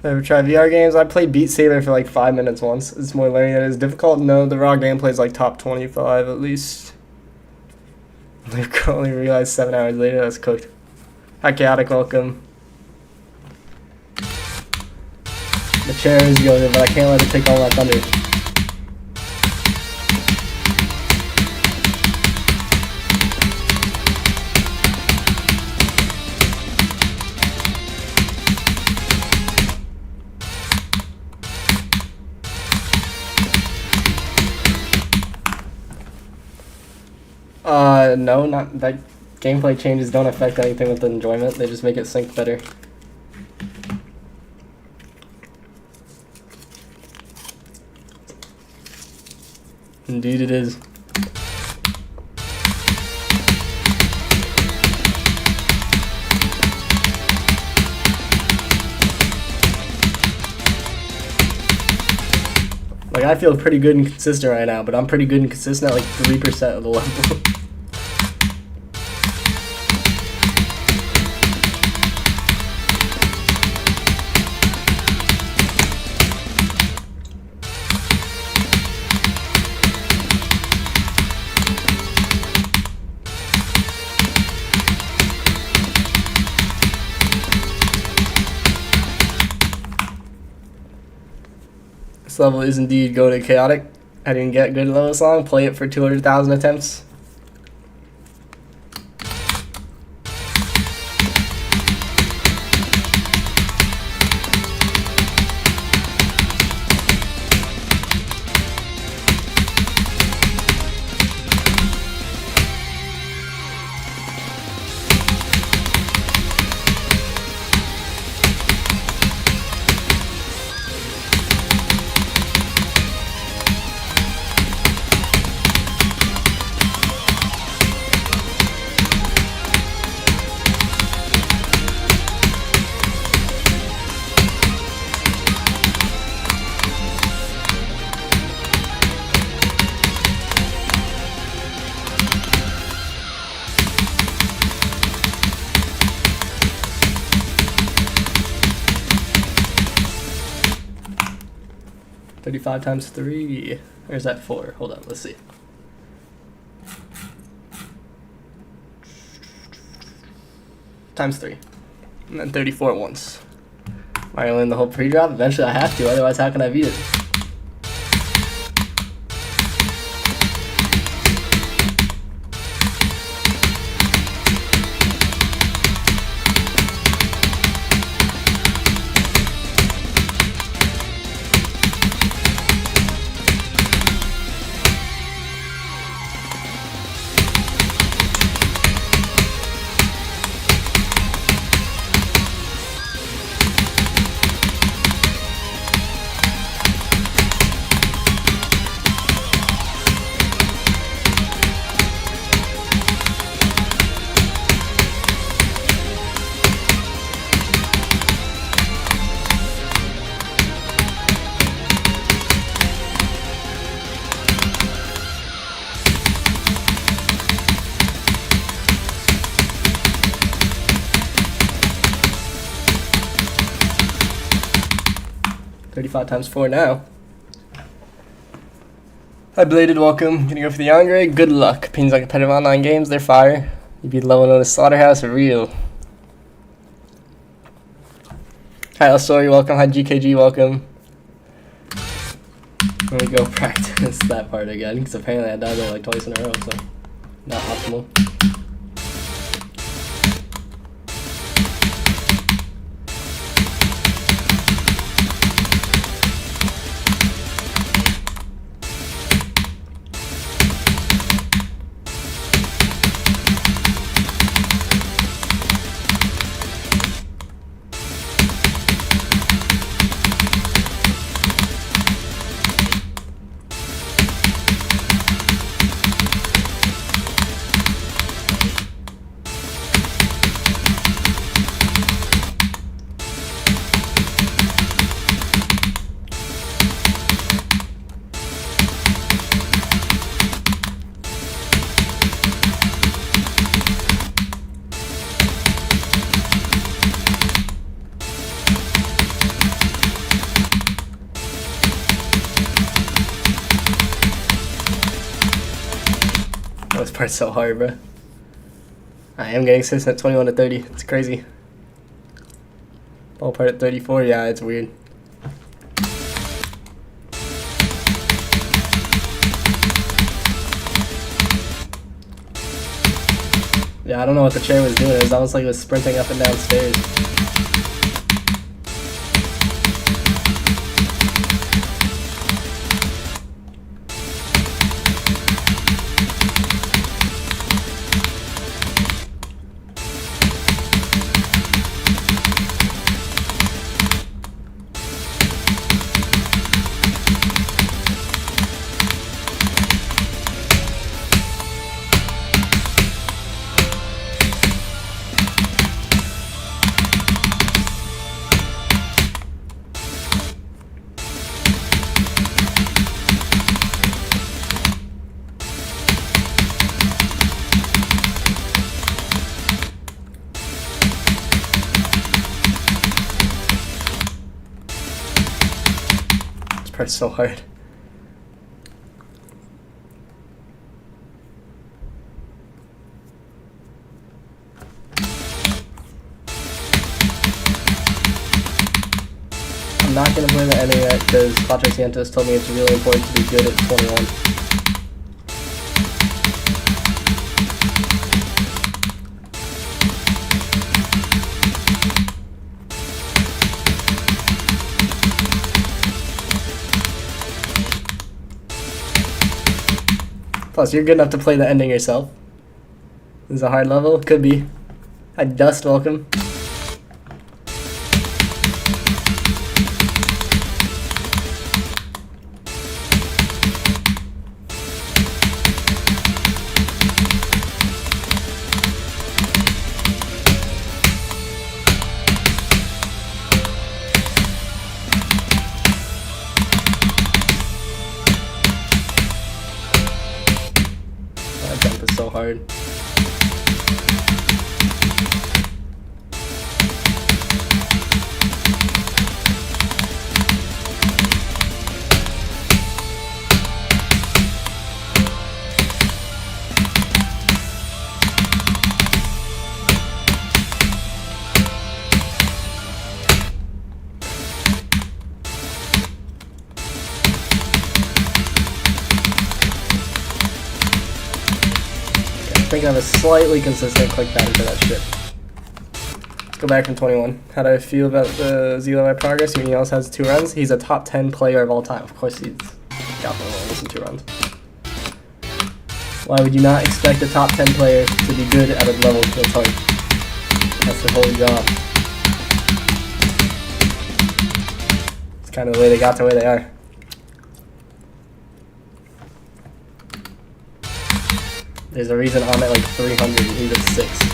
Ever try VR games? I played Beat Saber for like 5 minutes once. It's more learning than it is difficult. No, the raw gameplay is like top 25 at least. I only realized 7 hours later that's cooked. Hi, Chaotic, welcome. The chair is going, but I can't let it take all my thunder. No, not that. Gameplay changes don't affect anything with the enjoyment. They just make it sync better. Indeed it is. Like, I feel pretty good and consistent right now, but I'm pretty good and consistent at like 3% of the level. This level is indeed go to chaotic. I didn't get good level song. Play it for 200,000 attempts. 35 times 3. Or is that 4? Hold on, let's see. Times 3. And then 34 once. Am I gonna win the whole pre-drop? Eventually I have to, otherwise how can I beat it? $35 times 4 now. Hi Bladed, welcome. Gonna go for the Yangre. Good luck. Pings on competitive online games, they're fire. You beat level known as Slaughterhouse, real. Hi Elsori, welcome. Hi GKG, welcome. Let me go practice that part again, because apparently I died there like twice in a row, so not optimal. This part's so hard, bro. I am getting assist at 21 to 30. It's crazy. Ball part at 34. Yeah, it's weird. Yeah, I don't know what the chair was doing. It was almost like it was sprinting up and down stairs. Part's so hard. I'm not gonna play the ending yet because Patrick Santos told me it's really important to be good at 21. Plus, you're good enough to play the ending yourself. This is a hard level? Could be. Hi, Dust, welcome. That jump is so hard. thinking of a slightly consistent click pattern for that shit. Let's go back from 21. How do I feel about the Zelo progress? He also has 2 runs. He's a top 10 player of all time. Of course he's got the longest in 2 runs. Why would you not expect a top 10 player to be good at a level that's hard? That's the whole job. It's kind of the way they got to where they are. There's a reason I'm at like 300 and he's at 6.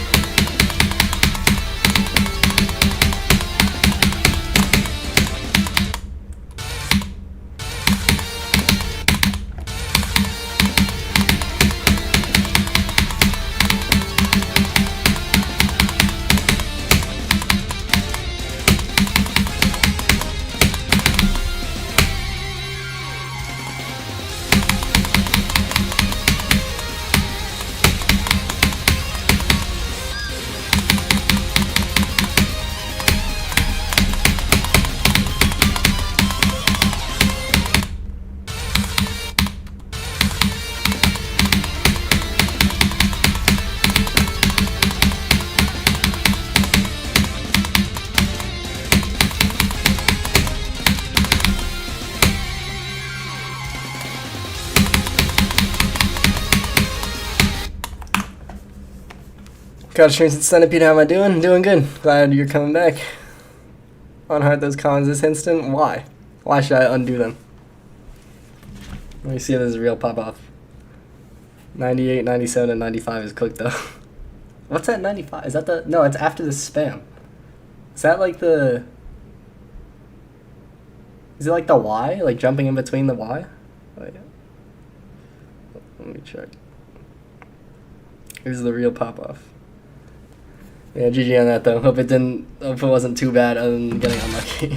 Got a streams at Centipede, how am I doing? Doing good. Glad you're coming back. Unheart those comments this instant. Why? Why should I undo them? Let me see if there's a real pop-off. 98, 97, and 95 is cooked though. What's that 95? Is that the... No, it's after the spam. Is that like the... Is it like the Y? Like jumping in between the Y? Oh, yeah. Let me check. Here's the real pop-off. Yeah, GG on that though. Hope it wasn't too bad other than getting unlucky. You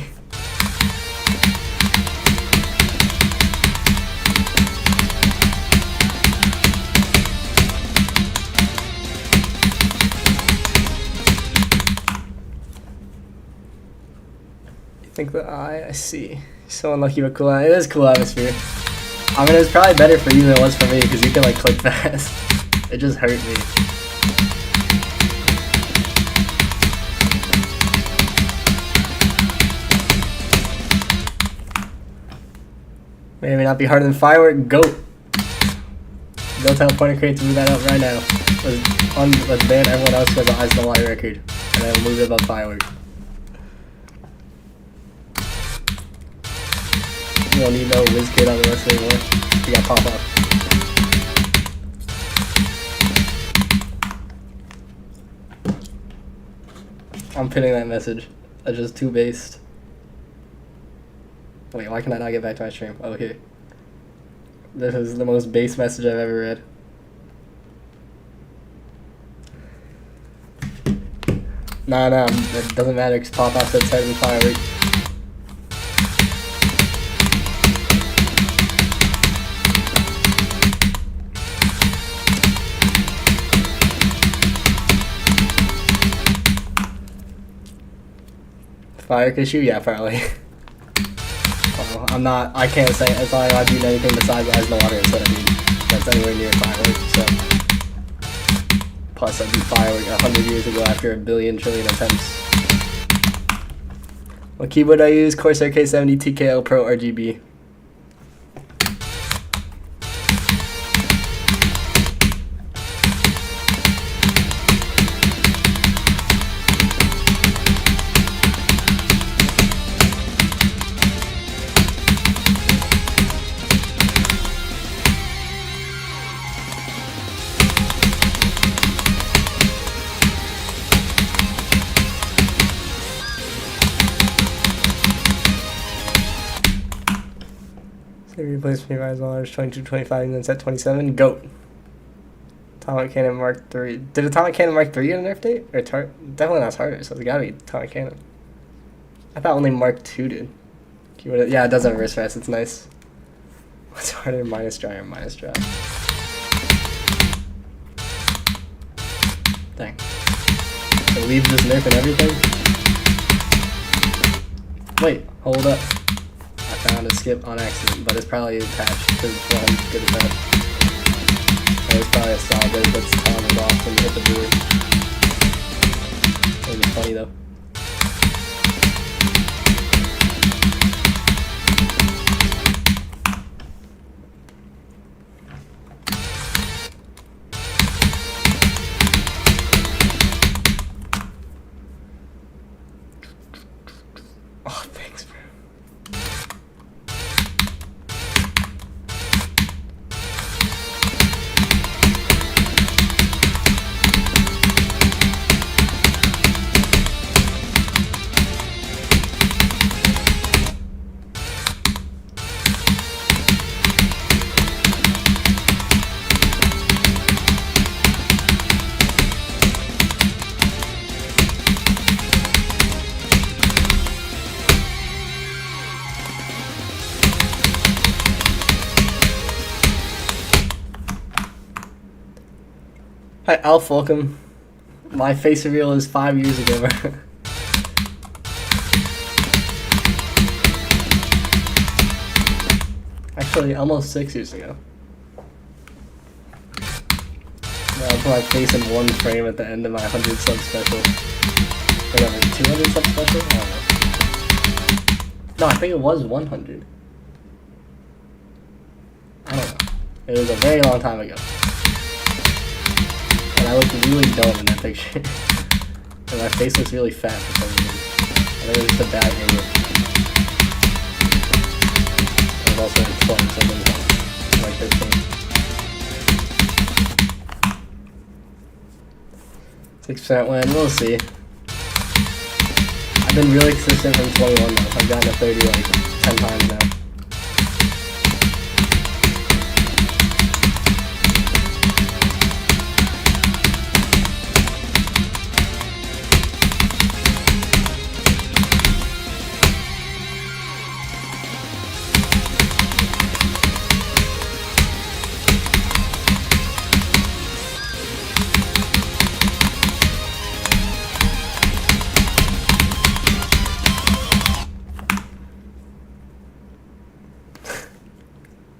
think the I see. So unlucky but cool. It is cool atmosphere. I mean, it was probably better for you than it was for me because you can like click fast. It just hurt me. Maybe not be harder than firework. Go tell Pointer Crate to move that up right now. Let's ban everyone else who has a Eyes on the Wire record. And then move it above firework. You don't need no whiz kid on the rest anymore. You got pop up. I'm pinning that message. That's just too based. Wait, why can I not get back to my stream? Oh, here. This is the most base message I've ever read. Nah, it doesn't matter because pop-off said 7 firework. Firework issue? Yeah, probably. I can't say it's not allowed to do anything besides Eyes in the Water instead of me. That's anywhere near firework, so. Plus I beat firework 100 years ago after a billion trillion attempts. What keyboard I use? Corsair K70 TKL Pro RGB. Replace me Rise Waters 2225 and then set 27. Goat. Atomic Cannon Mark 3. Did Atomic Cannon Mark 3 get a nerf date? Or definitely not harder, so it's gotta be Atomic Cannon. I thought only Mark 2 did. Yeah, it does have reverse fast, it's nice. What's harder, minus dry or minus dry? Dang. It leaves this nerf and everything? Wait, hold up. I found a skip on accident, but it's probably a patch because I'm good at that. There's probably a solid that's toggled off when you hit the board. It was funny though. Oh, thanks, bro. Hi, Alf, welcome. My face reveal is 5 years ago, bro. Actually, almost 6 years ago. Yeah, I'll put my face in one frame at the end of my 100 sub special. Whatever, 200 sub special? I don't know. No, I think it was 100. I don't know. It was a very long time ago. And I look really dumb in that picture. And my face looks really fat for some reason. I think it was just a bad angle. I was also like 12, so I didn't know. Like 13. 6% win, we'll see. I've been really consistent from 21 though. I've gotten to 30 like 10 times now.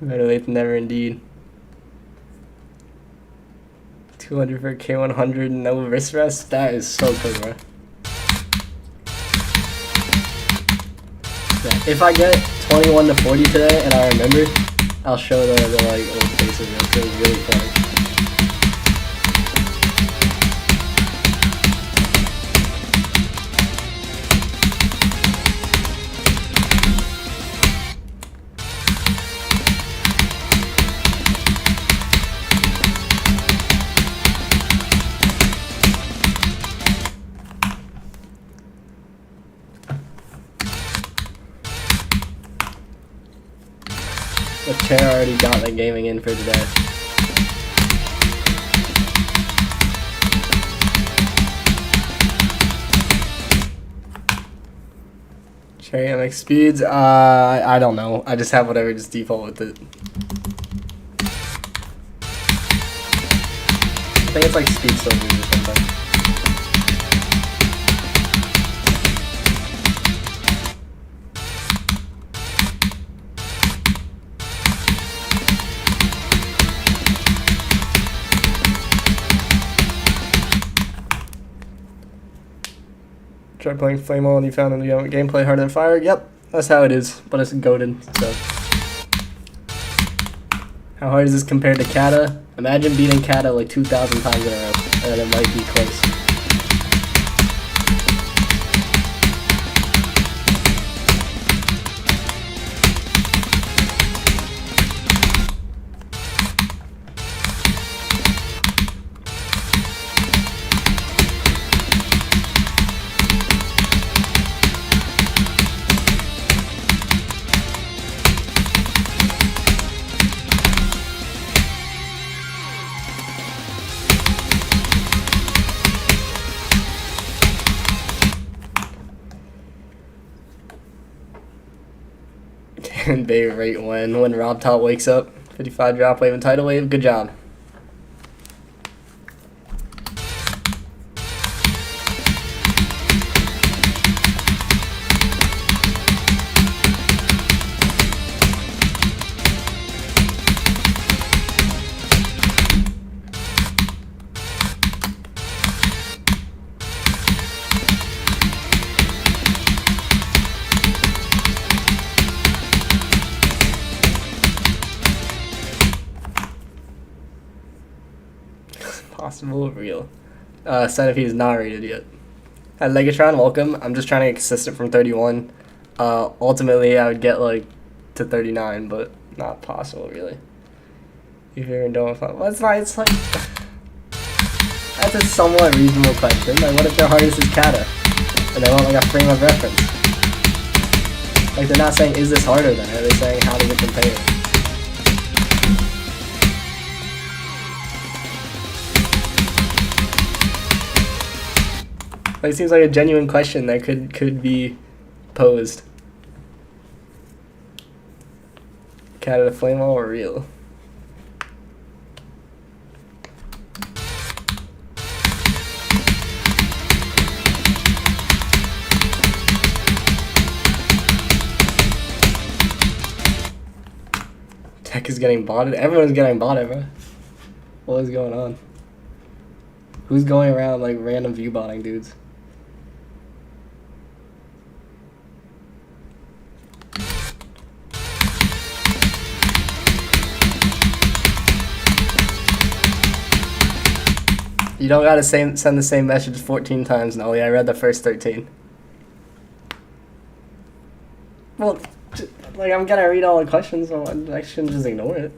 Better late than never, indeed. 200 for K100, no wrist rest? That is so cool, bro. Yeah, if I get 21 to 40 today and I remember, I'll show the like old faces. It was really funny. The chair already got the gaming in for today. Cherry MX speeds? I don't know. I just have whatever, just default with it. I think it's like speed silver or something. Try playing Flamewall and you found the gameplay harder than fire? Yep, that's how it is, but it's goated, so. How hard is this compared to Kata? Imagine beating Kata like 2,000 times in a row, and it might be close. And Bay rate when RobTop wakes up. 55 drop wave and tidal wave. Good job. Possible real. Centipede is not rated yet. Hi, Legatron, welcome. I'm just trying to get consistent from 31. Ultimately, I would get like to 39, but not possible really. If you're in Dome, well, it's not. It's like that's a somewhat reasonable question. Like, what if their hardest is kata, and they want like a frame of reference? Like, they're not saying is this harder than it. They're saying how does it compare. Like, it seems like a genuine question that could be posed. Kata to Flamewall or real? Tech is getting botted. Everyone's getting botted, bro. What is going on? Who's going around like random view botting dudes? You don't gotta send the same message 14 times, Nolly. I read the first 13. Well, like, I'm gonna read all the questions, so I shouldn't just ignore it.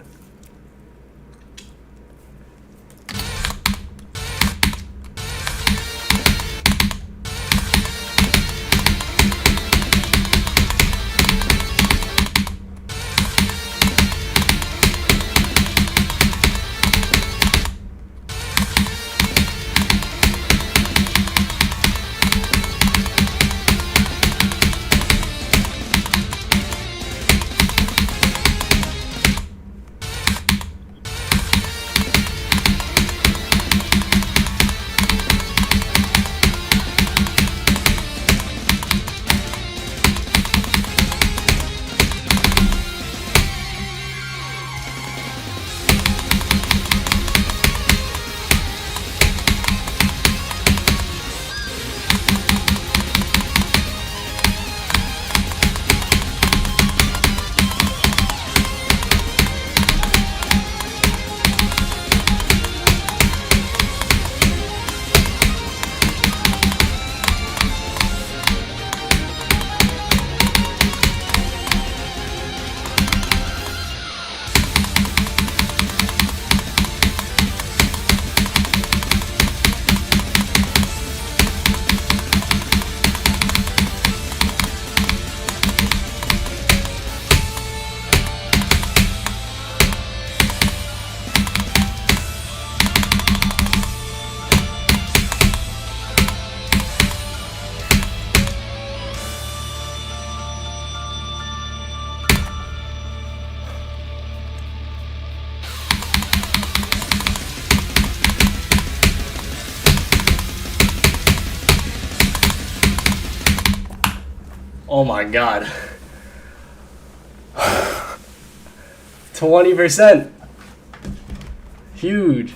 Oh my god. 20%. Huge.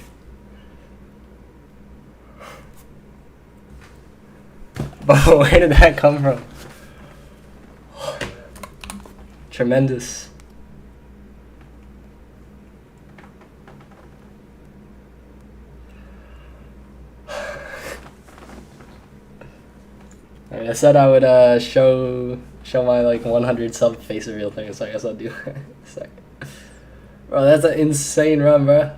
But where did that come from? Tremendous. I said I would show my like 100 sub face reveal thing, so I guess I'll do that in a sec. Bro, that's an insane run, bro.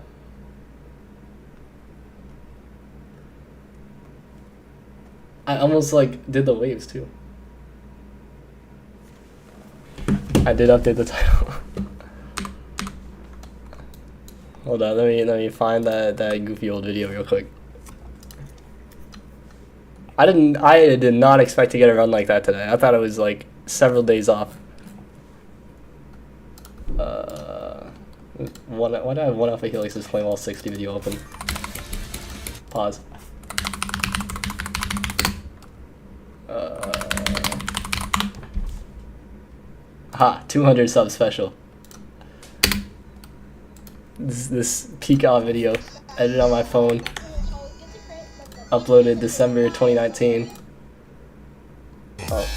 I almost like did the waves too. I did update the title. Hold on, let me find that goofy old video real quick. I did not expect to get a run like that today. I thought it was like several days off. Why do I have one Alpha Helix's Flamewall 60 video open? Pause. Ha, 200 sub special. This peak out video, edited on my phone. Uploaded December 2019. Oh.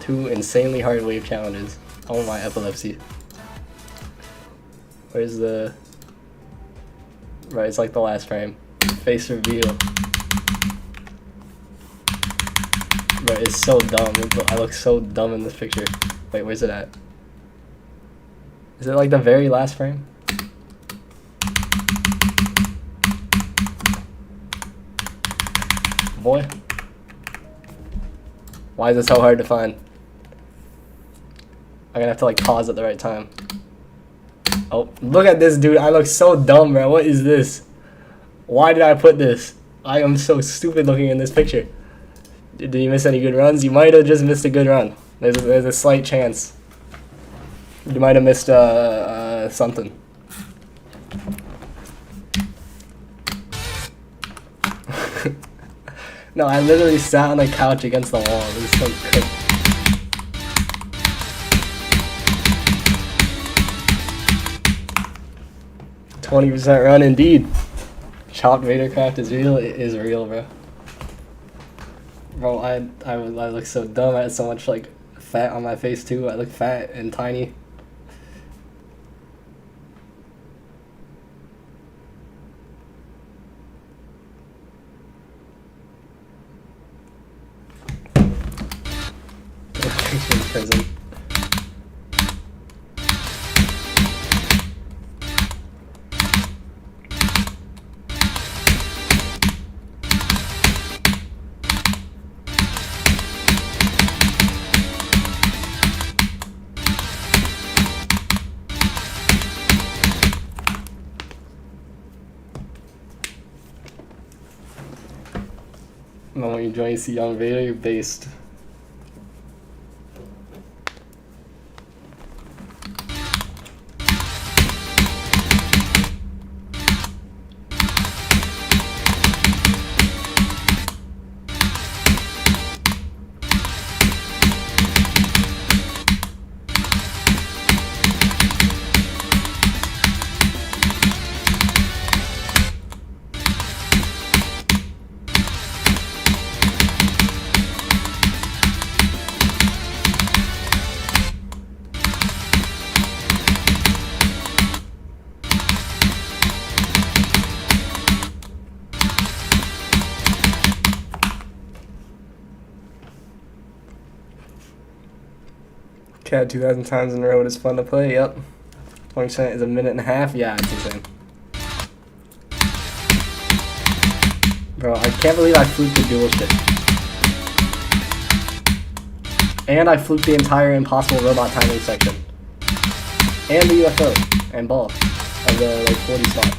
2 insanely hard wave challenges. Oh my epilepsy. Where's the... Right, it's like the last frame. Face reveal. Right, it's so dumb. I look so dumb in this picture. Wait, where's it at? Is it like the very last frame? Boy. Why is it so hard to find? I'm gonna have to like pause at the right time. Oh, look at this, dude. I look so dumb, bro. What is this? Why did I put this? I am so stupid looking in this picture. Did you miss any good runs? You might have just missed a good run. There's a slight chance. You might have missed something. No, I literally sat on the couch against the wall. It was so good. %, run indeed. Chopped Vadercraft is real. It is real, bro. Bro, I look so dumb. I had so much like fat on my face too. I look fat and tiny. In prison. The moment you join, you see Young Vader, you're based. Cat 2,000 times in a row is fun to play, yep. 20% is a minute and a half, yeah, it's insane. Bro, I can't believe I fluked the dual shit. And I fluked the entire impossible robot timing section. And the UFO and ball of the like 40 spot.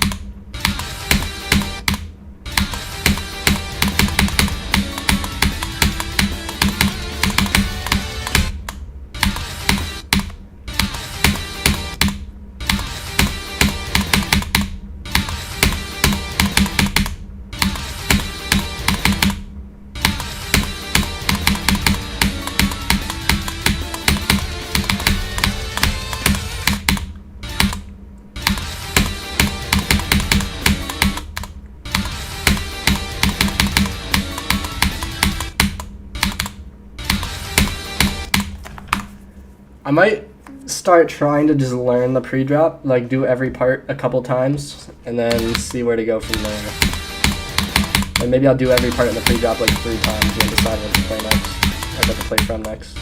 I might start trying to just learn the pre-drop, like do every part a couple times, and then see where to go from there. And maybe I'll do every part in the pre-drop like 3 times and then decide what to play next, or what to play from next.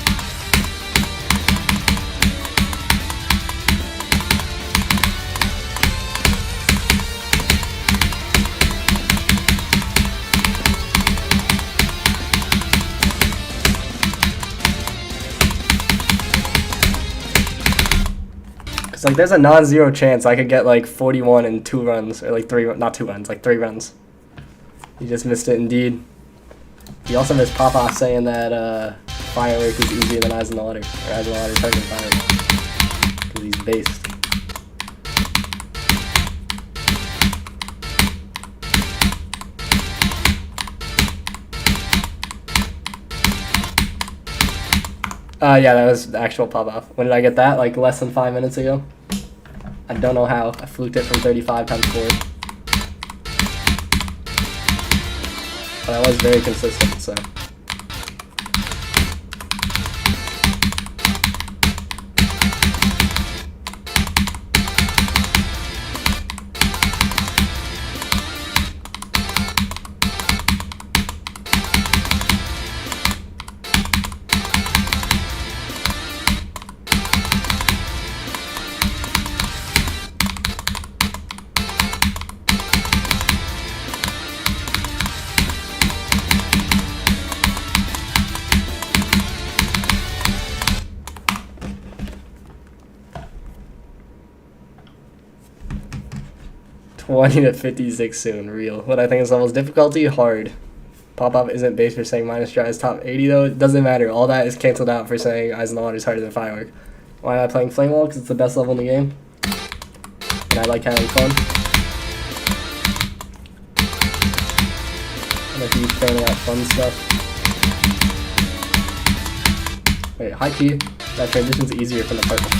It's like there's a non-zero chance I could get like 41 in 2 runs, or like 3, not 2 runs, like 3 runs. You just missed it indeed. You also missed Pop-Off saying that Firework is easier than Eyes in the Water, or Eyes in the Water is harder than Firework, because he's based. Yeah, that was the actual pop-off. When did I get that? Like less than 5 minutes ago? I don't know how. I fluked it from 35 times 4. But I was very consistent, so. 20 to 56 soon. Real. What I think is level's difficulty? Hard. Pop-Up isn't based for saying minus dry is top 80 though. It doesn't matter. All that is canceled out for saying Eyes in the Water is harder than Firework. Why am I playing Flamewall? Because it's the best level in the game. And I like having fun. I'm a huge fan of that fun stuff. Wait, high key. That transition's easier from the purple.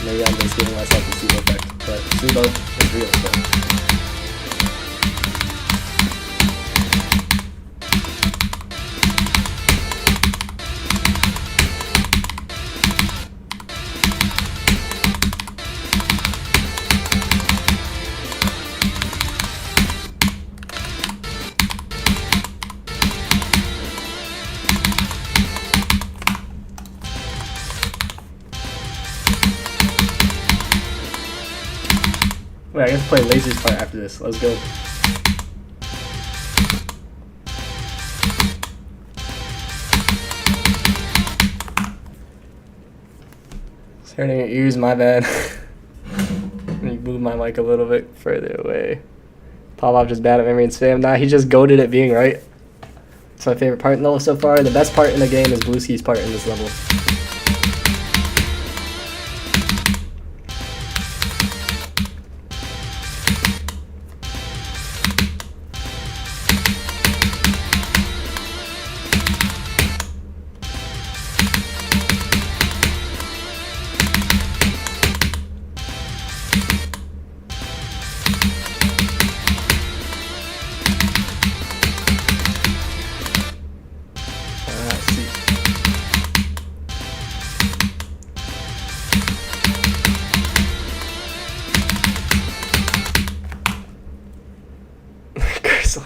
Maybe I'm just giving myself a Subo effect. But Subo is real, so. Wait, I guess play Laser's part after this. Let's go. It's hurting your ears, my bad. Let me move my mic a little bit further away. Pop-Off just bad at memory and spam. Nah, he just goated at being right. It's my favorite part in the level so far. The best part in the game is Blueski's part in this level.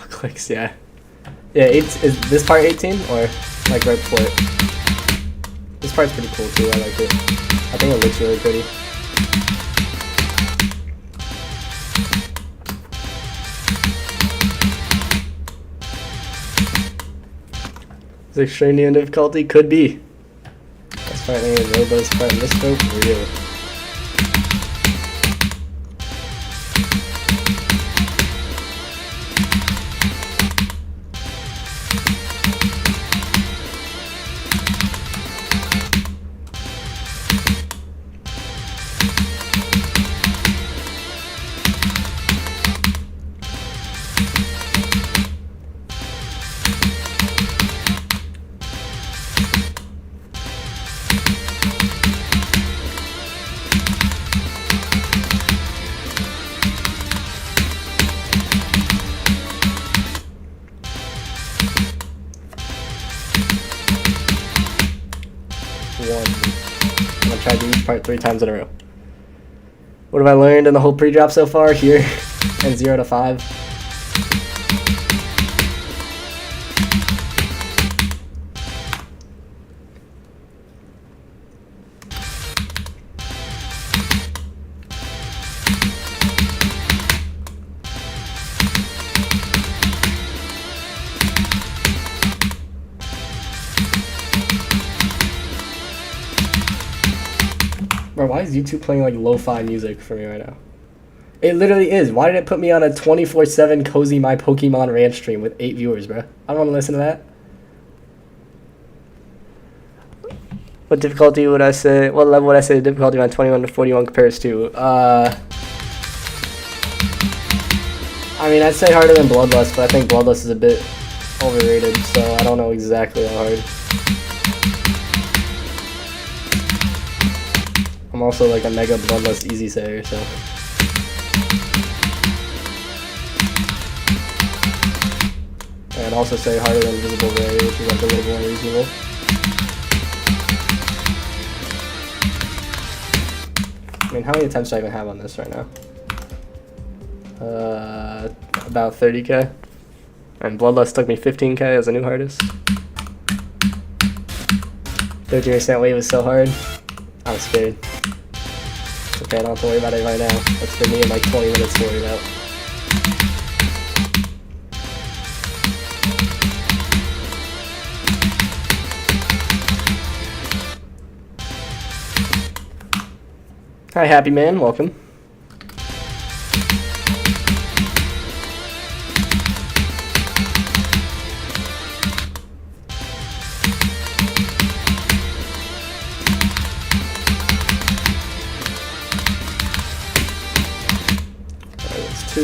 Clicks, yeah. Yeah, is this part 18 or like right before it? This part's pretty cool too, I like it. I think it looks really pretty. Is extremely in difficulty? Could be. That's part name is Robo's part in this scope, real. I'm gonna try to do each part 3 times in a row. What have I learned in the whole pre-drop so far here? And 0 to 5. Bro, why is YouTube playing like lo-fi music for me right now? It literally is. Why did it put me on a 24/7 cozy My Pokemon Ranch stream with 8 viewers, bro? I don't want to listen to that. What difficulty would I say? What level would I say the difficulty on 21 to 41 compares to? I mean, I'd say harder than Bloodlust, but I think Bloodlust is a bit overrated, so I don't know exactly how hard. I'm also like a mega Bloodlust easy sayer, so. I'd also say harder than Visible Ray, which is like a little more reasonable. I mean, how many attempts do I even have on this right now? About 30k. And Bloodlust took me 15k as a new hardest. 13% wave is so hard. I'm scared. It's okay, I don't have to worry about it right now. That's for me in like 20 minutes to worry about. Hi, Happy Man, welcome.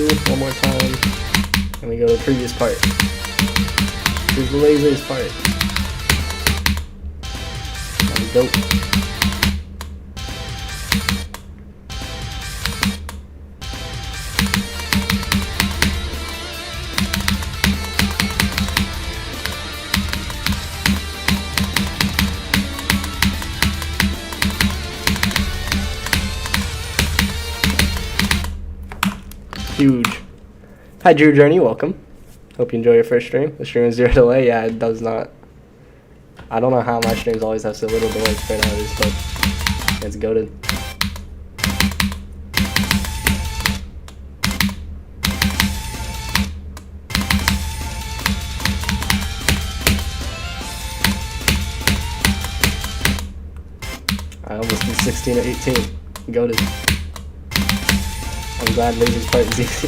2 one more time, and we go to the previous part. This is the laziest part. There we go. Huge. Hi Drew Journey, welcome. Hope you enjoy your first stream. The stream is 0 delay. Yeah, it does not. I don't know how my streams always have so little delay compared to others, but it's goated. I almost did 16 or 18. Goated. I'm glad Laser's part is easy.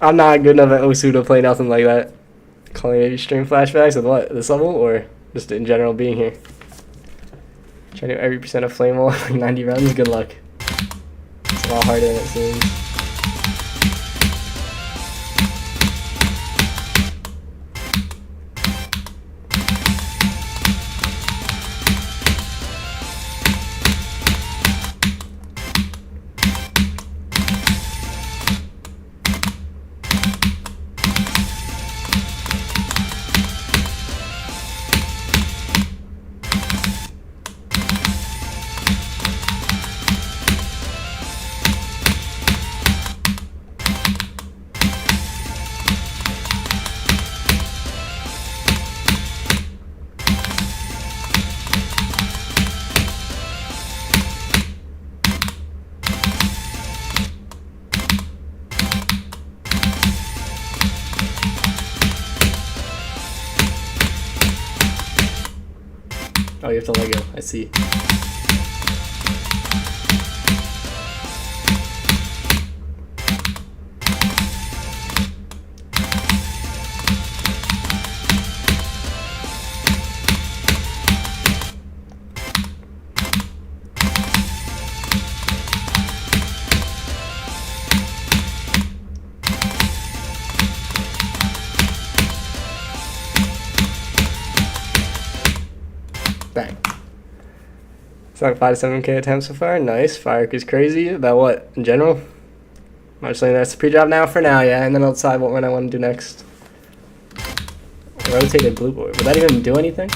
I'm not good enough at Osu to play nothing like that. Calling maybe stream flashbacks with what? This level or just in general being here? Try to do every percent of Flamewall like 90 rounds. Good luck. It's a lot harder than it seems. Oh, you have to let go. I see. Bang. It's like 5 to 7K attempts so far. Nice. Firework is crazy. About what? In general? I'm just saying that's the pre-drop now for now, yeah, and then I'll decide what I want to do next. Rotated blue board. Would that even do anything?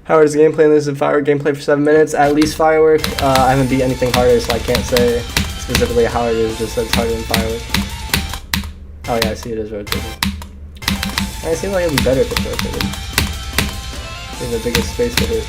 How hard is the gameplay? This is firework gameplay for 7 minutes. At least firework. I haven't beat anything harder, so I can't say specifically how hard it is, just that it's harder than firework. Oh yeah, I see it is rotated. It seems like it would be better if it's rotated. There's the biggest space to hit.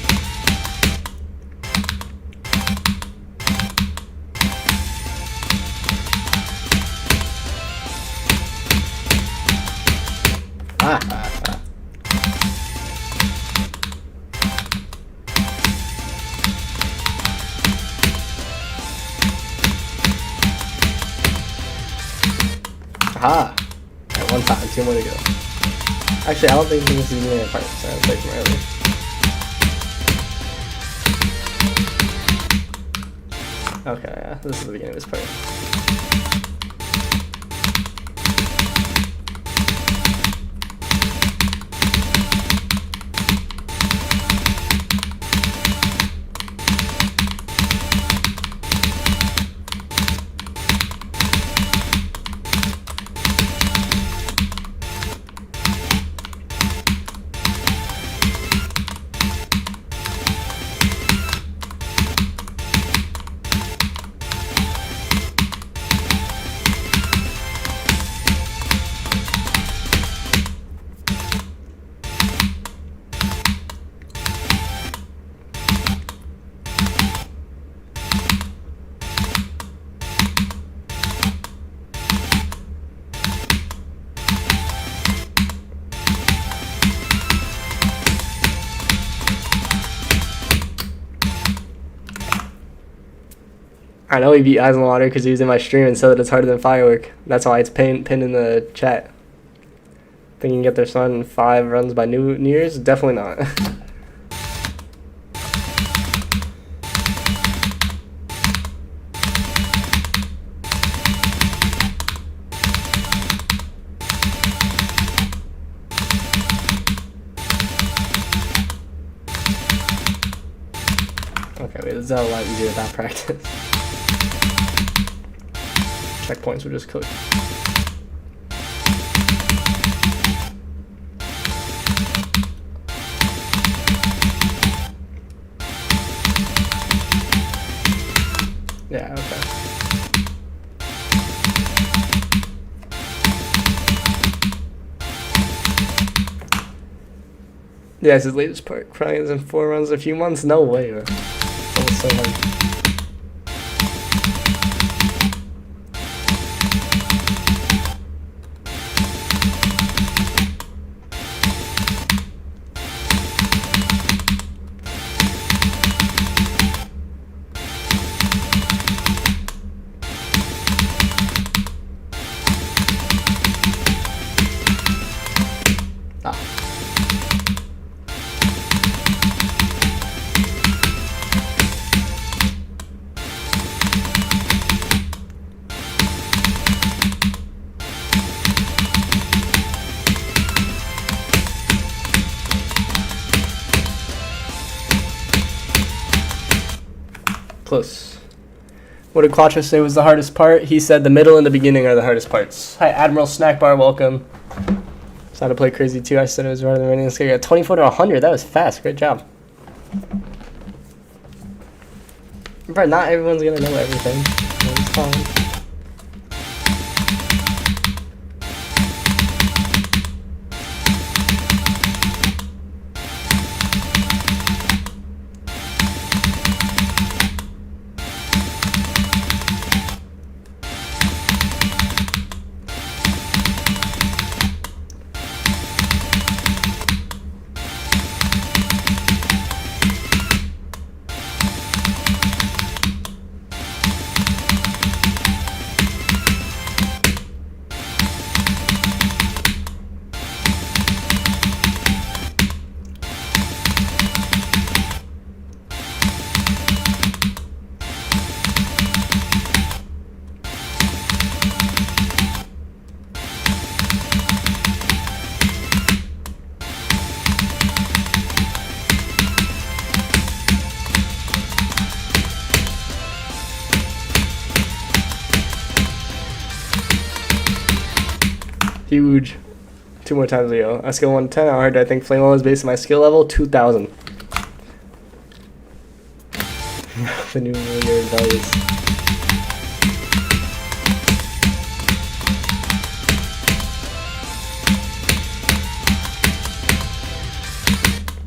Aha! At one time, 2 more to go. Actually, I don't think this is even a part, so I'll play from earlier. Okay, yeah, this is the beginning of this part. I know he beat Eyes on the Water because he was in my stream and said that it's harder than Firework. That's why it's pinned in the chat. Think you can get their son in 5 runs by New Year's? Definitely not. Okay, wait, this is a lot easier without practice. Checkpoints were just cooked. Yeah, okay. Yeah, it's his latest part. Crying is in 4 runs in a few months? No way, bro. That was so hard. Close. What did Quattro say was the hardest part? He said the middle and the beginning are the hardest parts. Hi, Admiral Snack Bar, welcome. Decided to play crazy too. I said it was harder than running this game. 24 to 100. That was fast. Great job. Bro, not everyone's gonna know everything. It's fine. Huge. 2 more times ago. I skill 110. How hard do I think Flamewall is based on my skill level? 2,000. The new year values.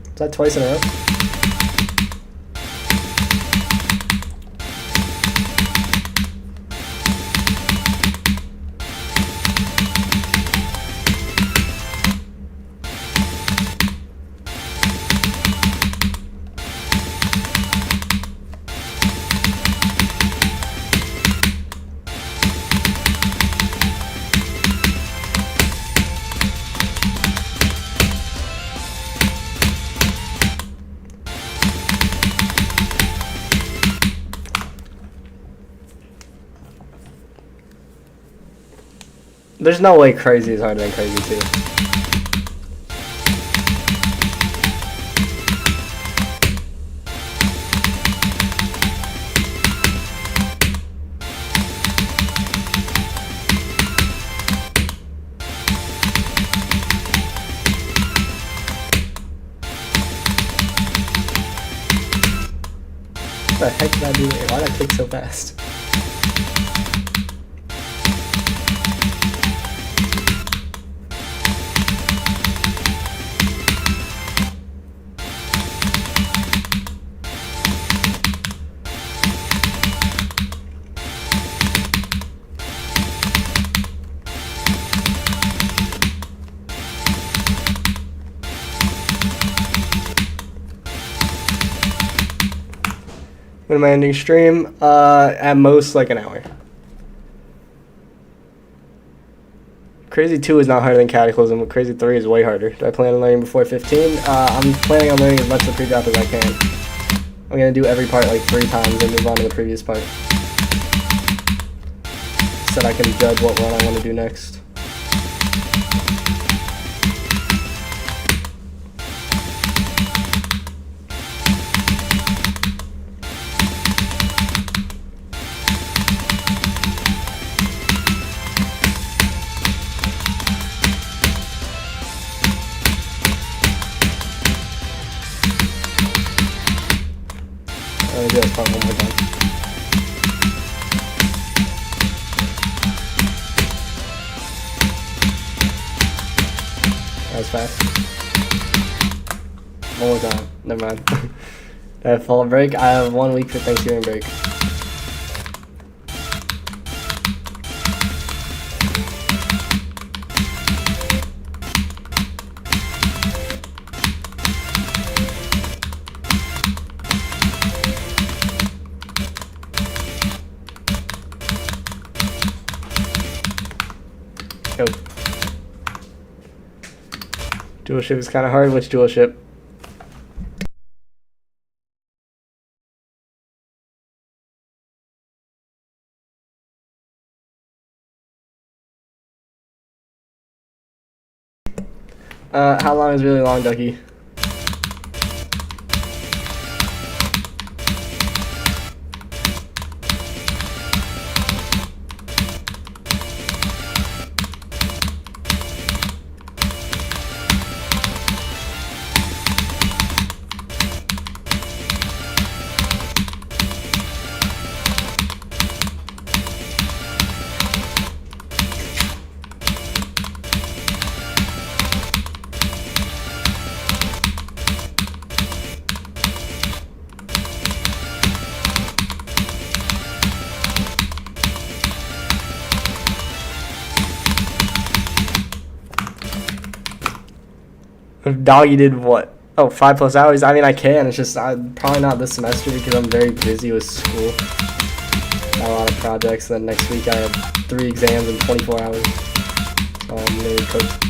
Is that twice in a row? There's no way crazy is harder than crazy 2. What the heck did I do there? Why did I kick so fast? When am I ending stream? At most like an hour. Crazy 2 is not harder than Cataclysm, but Crazy 3 is way harder. Do I plan on learning before 15? I'm planning on learning as much of the pre-drop as I can. I'm gonna do every part like 3 times and move on to the previous part, so that I can judge what run I want to do next. Let me do that part one more time. That was fast. One more time. Never mind. I have fall break. I have 1 week for Thanksgiving break. Go. Dual ship is kind of hard. Which dual ship? How long is really long, Ducky? If Doggy did what? Oh, 5+ hours? I mean, I can. It's just probably not this semester because I'm very busy with school. Got a lot of projects. Then next week I have 3 exams in 24 hours. So I'm really cooked.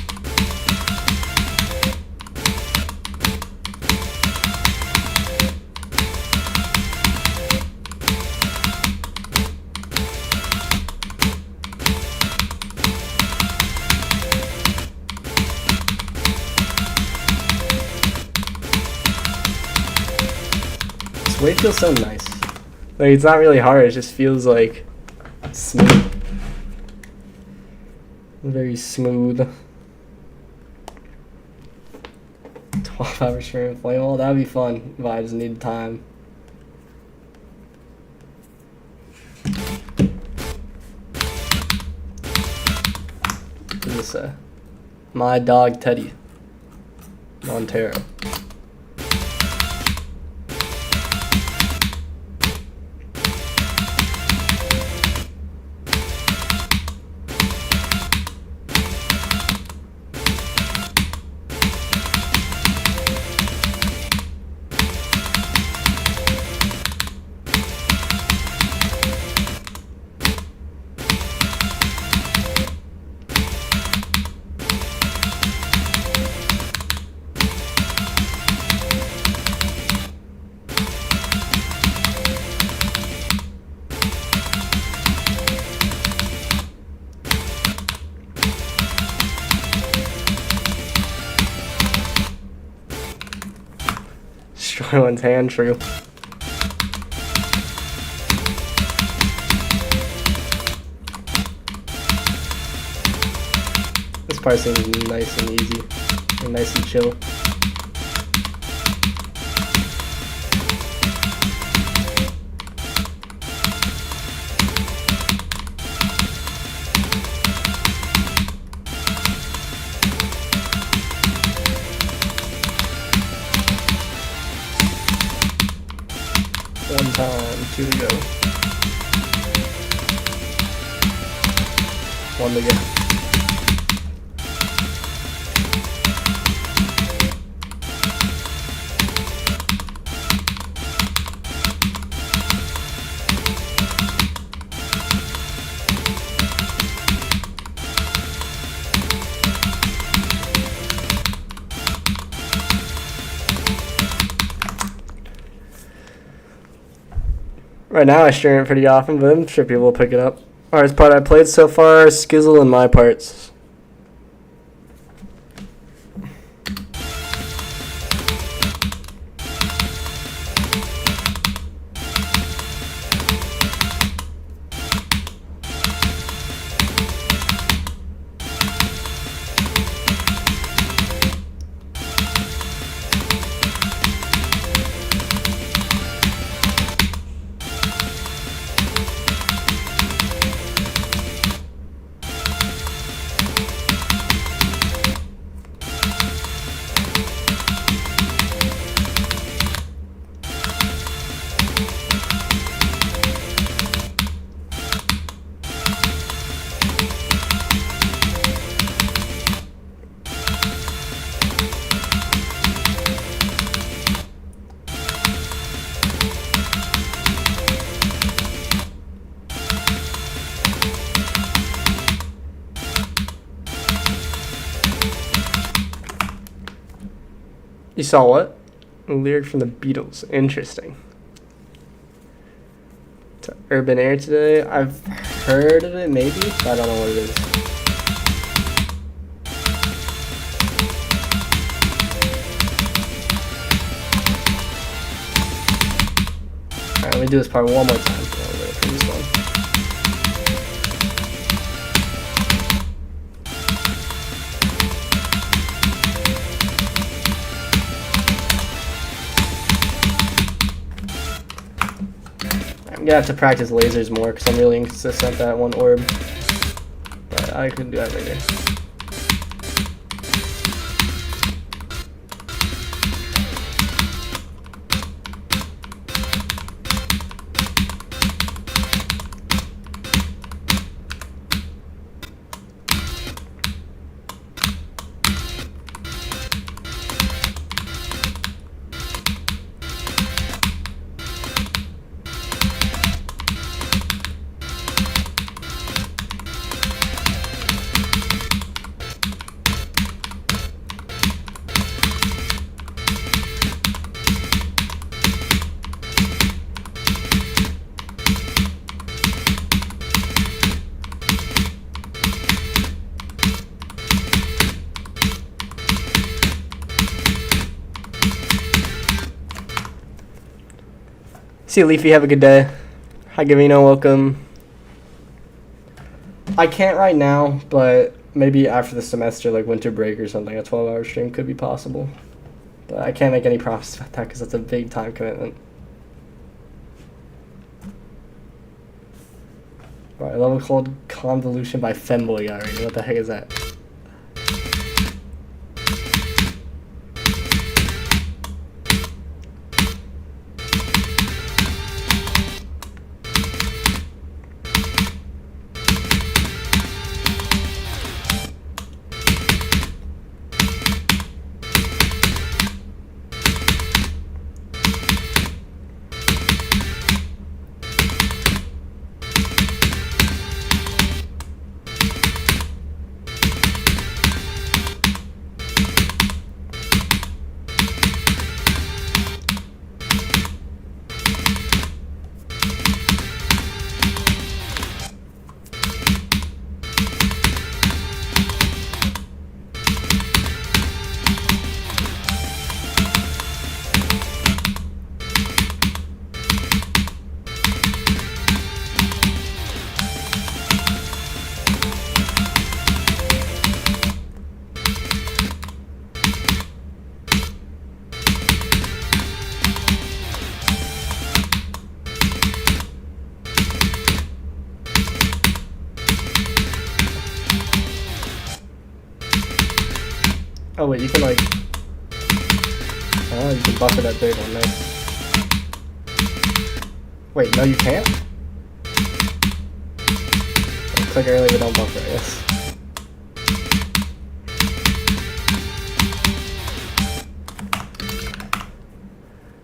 This weight feels so nice. Like, it's not really hard, it just feels like smooth. Very smooth. 12 hours stream Flamewall, that'd be fun, but I just need time. What does this say? My dog Teddy. Montero. destroy one's hand, true. This part seems nice and easy, and nice and chill. One time, 2 to go. 1 to go. Right now I stream it pretty often, but I'm sure people will pick it up. Hardest part I played so far is Skizzle and my parts. You saw what? A lyric from the Beatles. Interesting. To Urban Air today. I've heard of it, maybe, but I don't know what it is. Alright, let me do this part one more time. I'm gonna have to practice lasers more because I'm really inconsistent at that one orb. But I can do that later. See you, Leafy. Have a good day. Hi, Gavino. Welcome. I can't right now, but maybe after the semester, like winter break or something, a 12-hour stream could be possible. But I can't make any promises about that because that's a big time commitment. Alright, a level called Convolution by Femboy got already. What the heck is that? Oh wait, you can like... Oh, you can buffer that third one, nice. Wait, no you can't? Click early but don't buffer, I guess.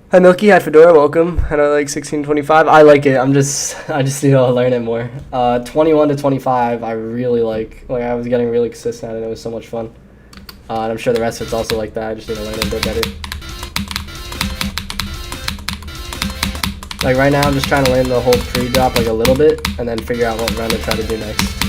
Hi Milky, hi Fedora, welcome. I know like 1625. I like it. I just need to learn it more. 21 to 25, I really like. Like I was getting really consistent at it. It was so much fun. And I'm sure the rest of it's also like that. I just need to learn it a bit better. Like right now, I'm just trying to learn the whole pre-drop like a little bit, and then figure out what run to try to do next.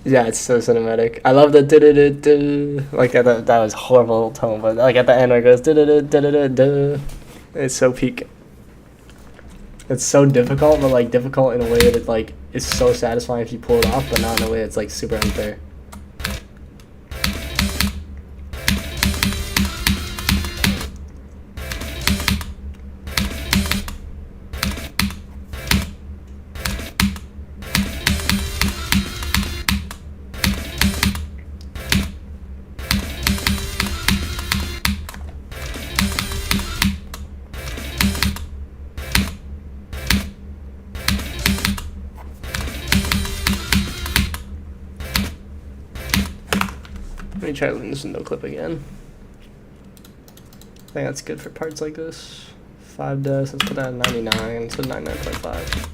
Yeah, it's so cinematic. I love the do-do-do-do. Like that was horrible tone, but like at the end where it goes do-do-do-do-do-do. It's so peak. It's so difficult, but like difficult in a way that it like is so satisfying if you pull it off, but not in a way that's like super unfair. Let me try to learn this window clip again. I think that's good for parts like this. 5 des, let's put that at 99, so 99.5.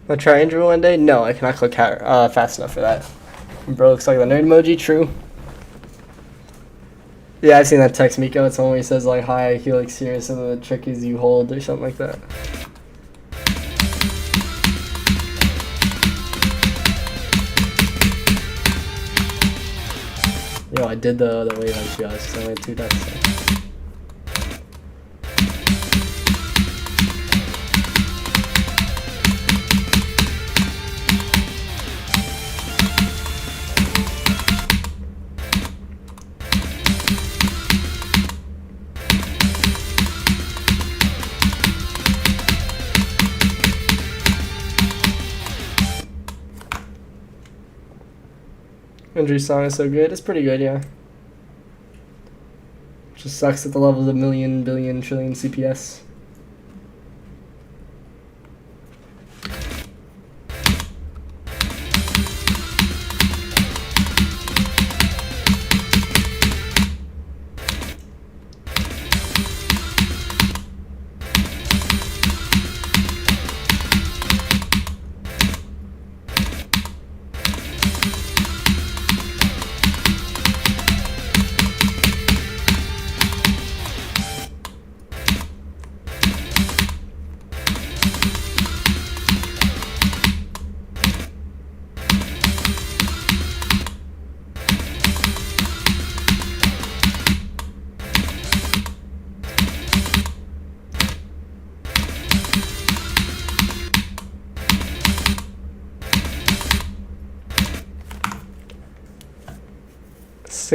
I'll try Andrew one day? No, I cannot click fast enough for that. Bro looks like the nerd emoji, true. Yeah, I've seen that text, Miko. It's the one where he says like, hi, he looks serious and the trick is you hold or something like that. Yo, I did the wave on you guys, so I only had 2 deaths. Andrew's song is so good. It's pretty good, yeah. Just sucks at the levels of million, billion, trillion CPS.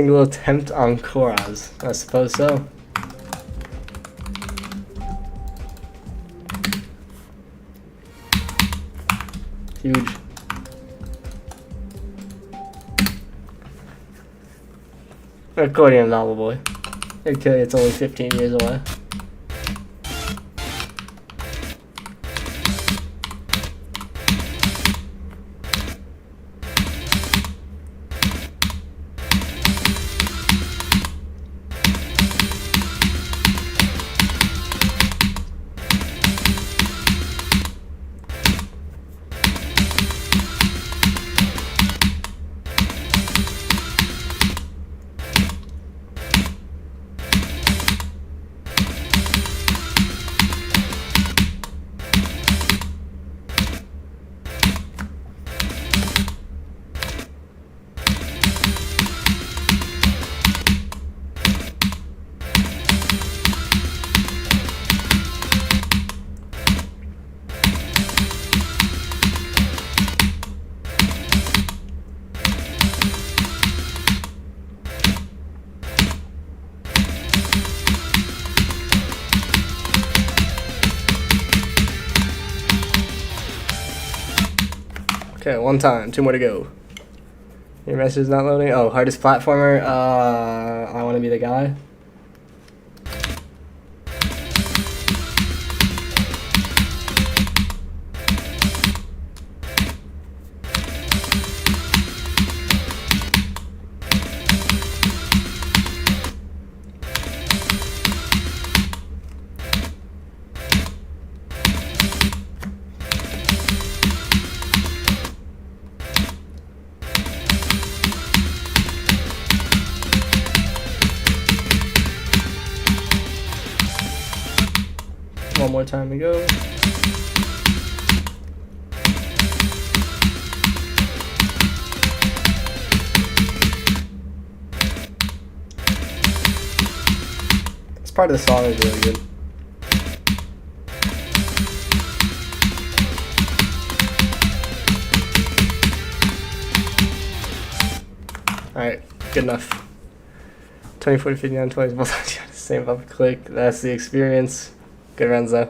single attempt on Koraz. I suppose so. Huge. Accordion novel boy. Okay, it's only 15 years away. Okay, one time, 2 more to go. Your message is not loading. Oh, hardest platformer. I want to be the guy. One more time to go. This part of the song is really good. Alright, good enough. 20, 40, 59, 20, both same up click. That's the experience. Good runs though.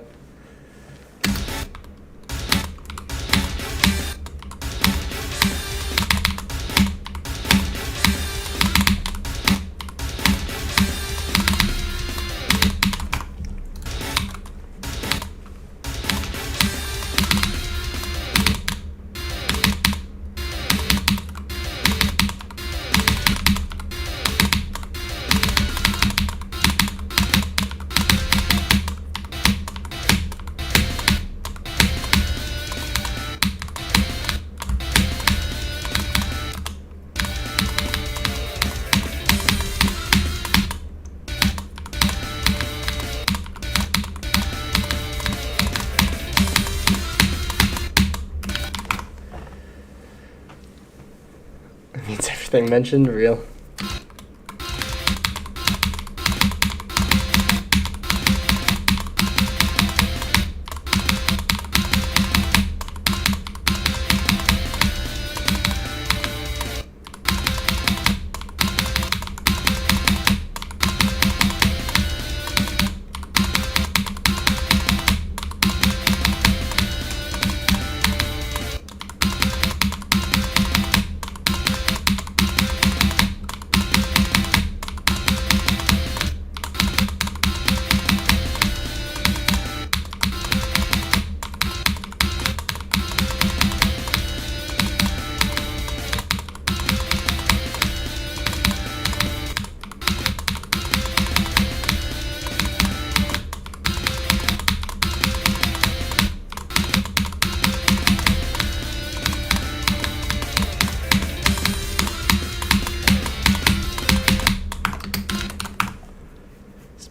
Means everything mentioned real.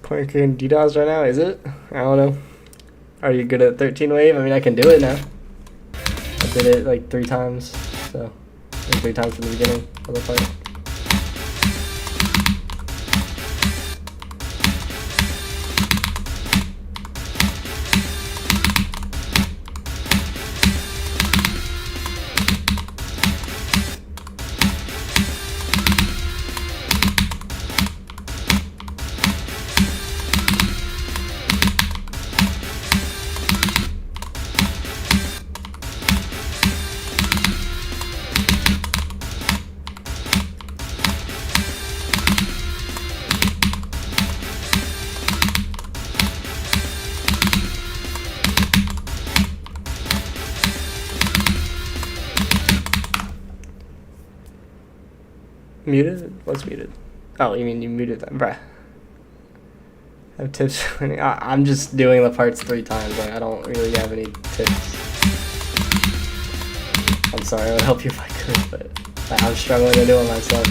Pointer and DDoS right now, is it? I don't know. Are you good at 13 wave? I mean, I can do it now. I did it like 3 times, so 3 times from the beginning of the fight. Muted? What's muted? Oh, you mean you muted them, bruh. I have tips. I'm just doing the parts 3 times. Like, I don't really have any tips. I'm sorry, I would help you if I could, but I'm struggling to do it myself.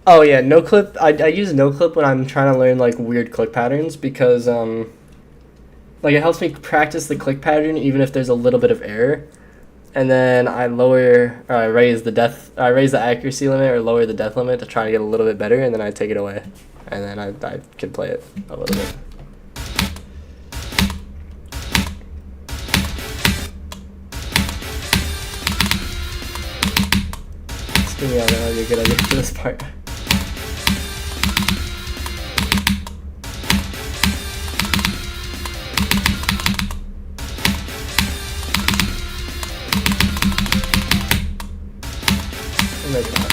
Oh yeah, no clip. I use no clip when I'm trying to learn like weird click patterns because like it helps me practice the click pattern even if there's a little bit of error, and then I raise the accuracy limit or lower the depth limit to try to get a little bit better, and then I take it away, and then I can play it a little bit. Yeah, that would be a good idea for this part. Maybe not.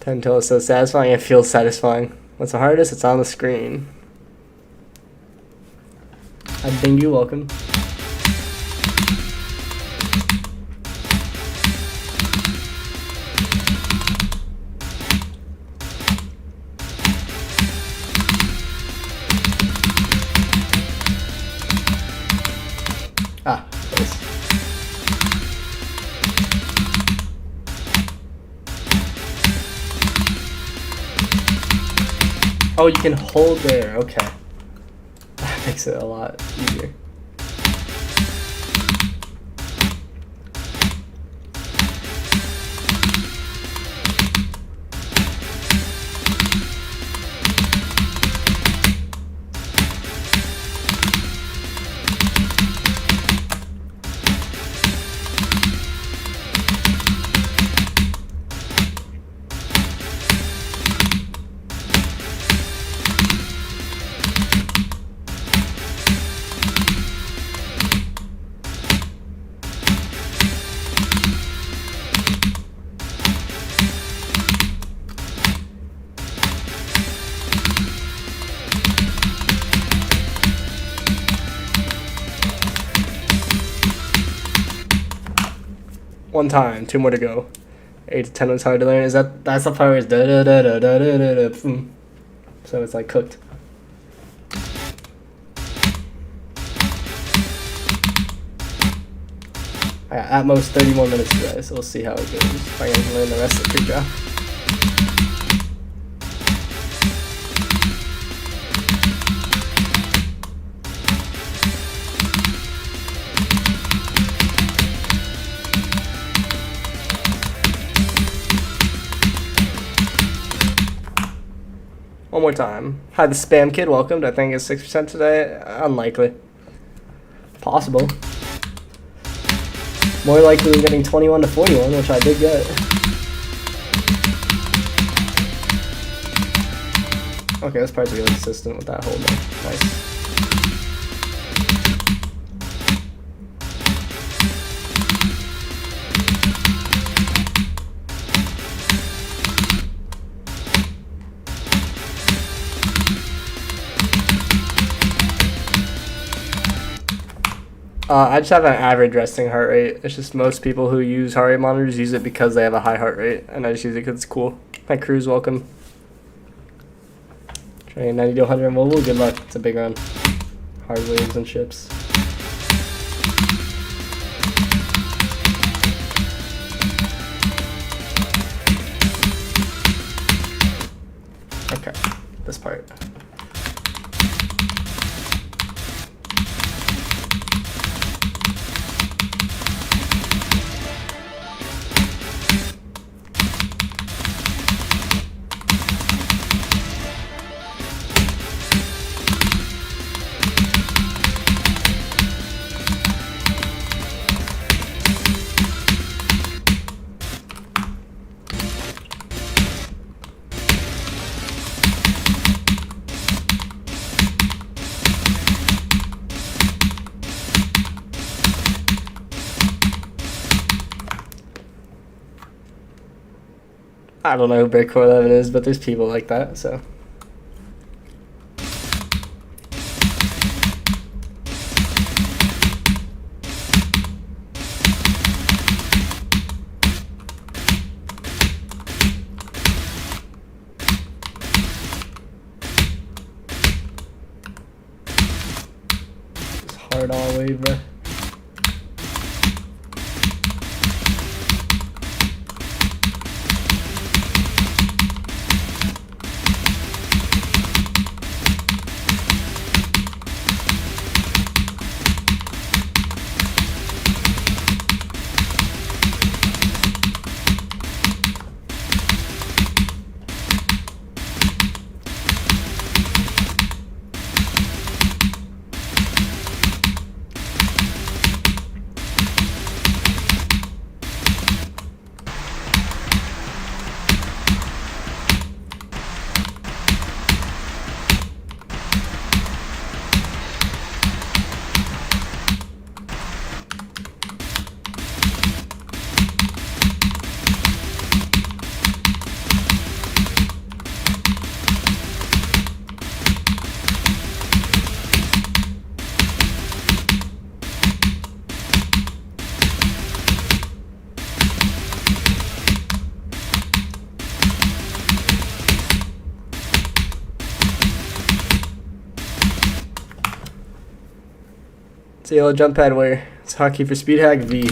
Until it's so satisfying, it feels satisfying. What's the hardest? It's on the screen. I think you're welcome. Ah, close. Oh, you can hold there. Okay. That makes it a lot easier. One time, 2 more to go. 8 to 10 was hard to learn. That's the part where it's da da da da da da da da boom. So it's like cooked. I got at most 30 more minutes today, so we'll see how it goes. If I can learn the rest of the pre-draft. One more time. Hi, the spam kid. Welcome. I think it's 6% today. Unlikely. Possible. More likely than getting 21 to 41, which I did get. Okay, this part's really consistent with that hold. Nice. I just have an average resting heart rate. It's just most people who use heart rate monitors use it because they have a high heart rate, and I just use it because it's cool. Hi, Cruz, welcome. Trying 90 to 100 mobile, good luck. It's a big run. Hard waves and ships. I don't know who Breakcore 11 is, but there's people like that, so. It's hard all the way, bro. It's a yellow jump pad where it's hotkey for speed hack V.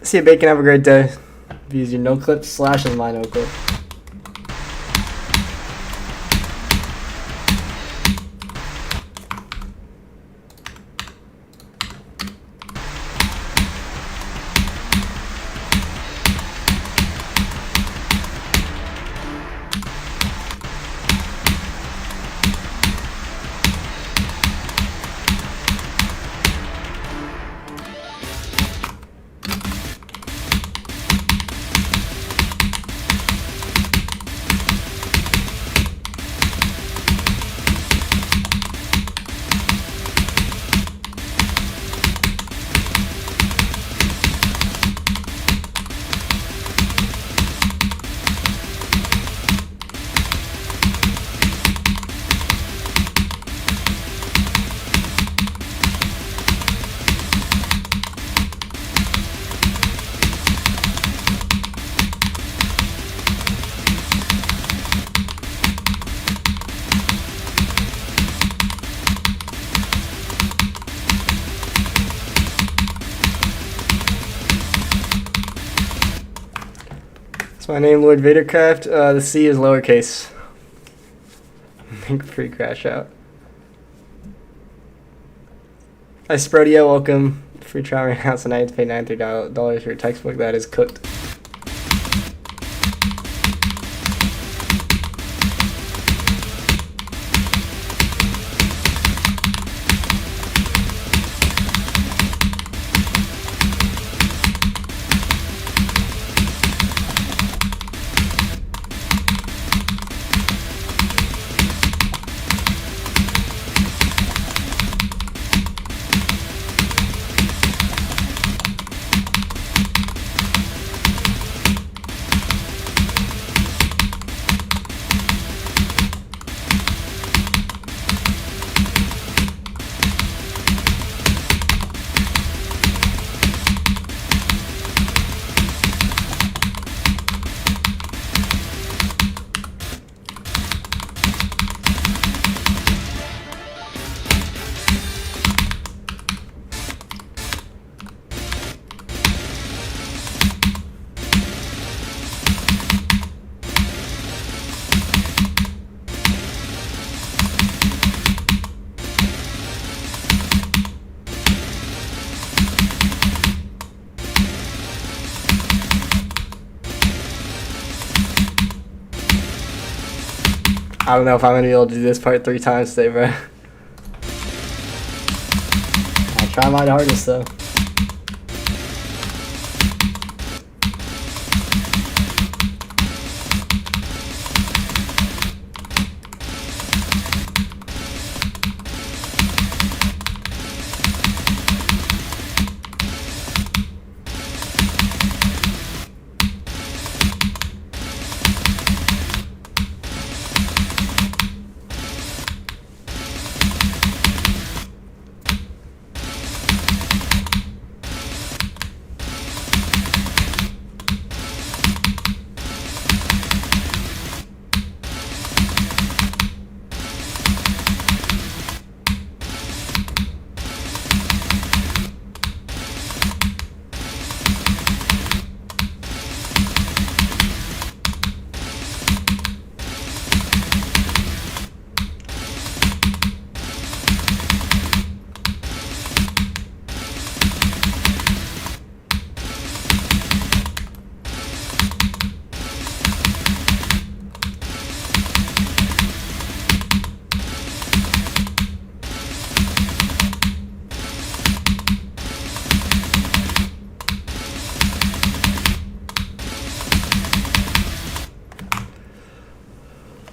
See you, Bacon. Have a great day. Use your no clip / as my no clip. That's my name, Lord Vadercraft. The C is lowercase. Make free crash out. Hi, Sprodia, welcome. Free trial right now, so now you have to pay $93 for your textbook. That is cooked. I don't know if I'm gonna be able to do this part 3 times today, bro. I'll try my hardest though.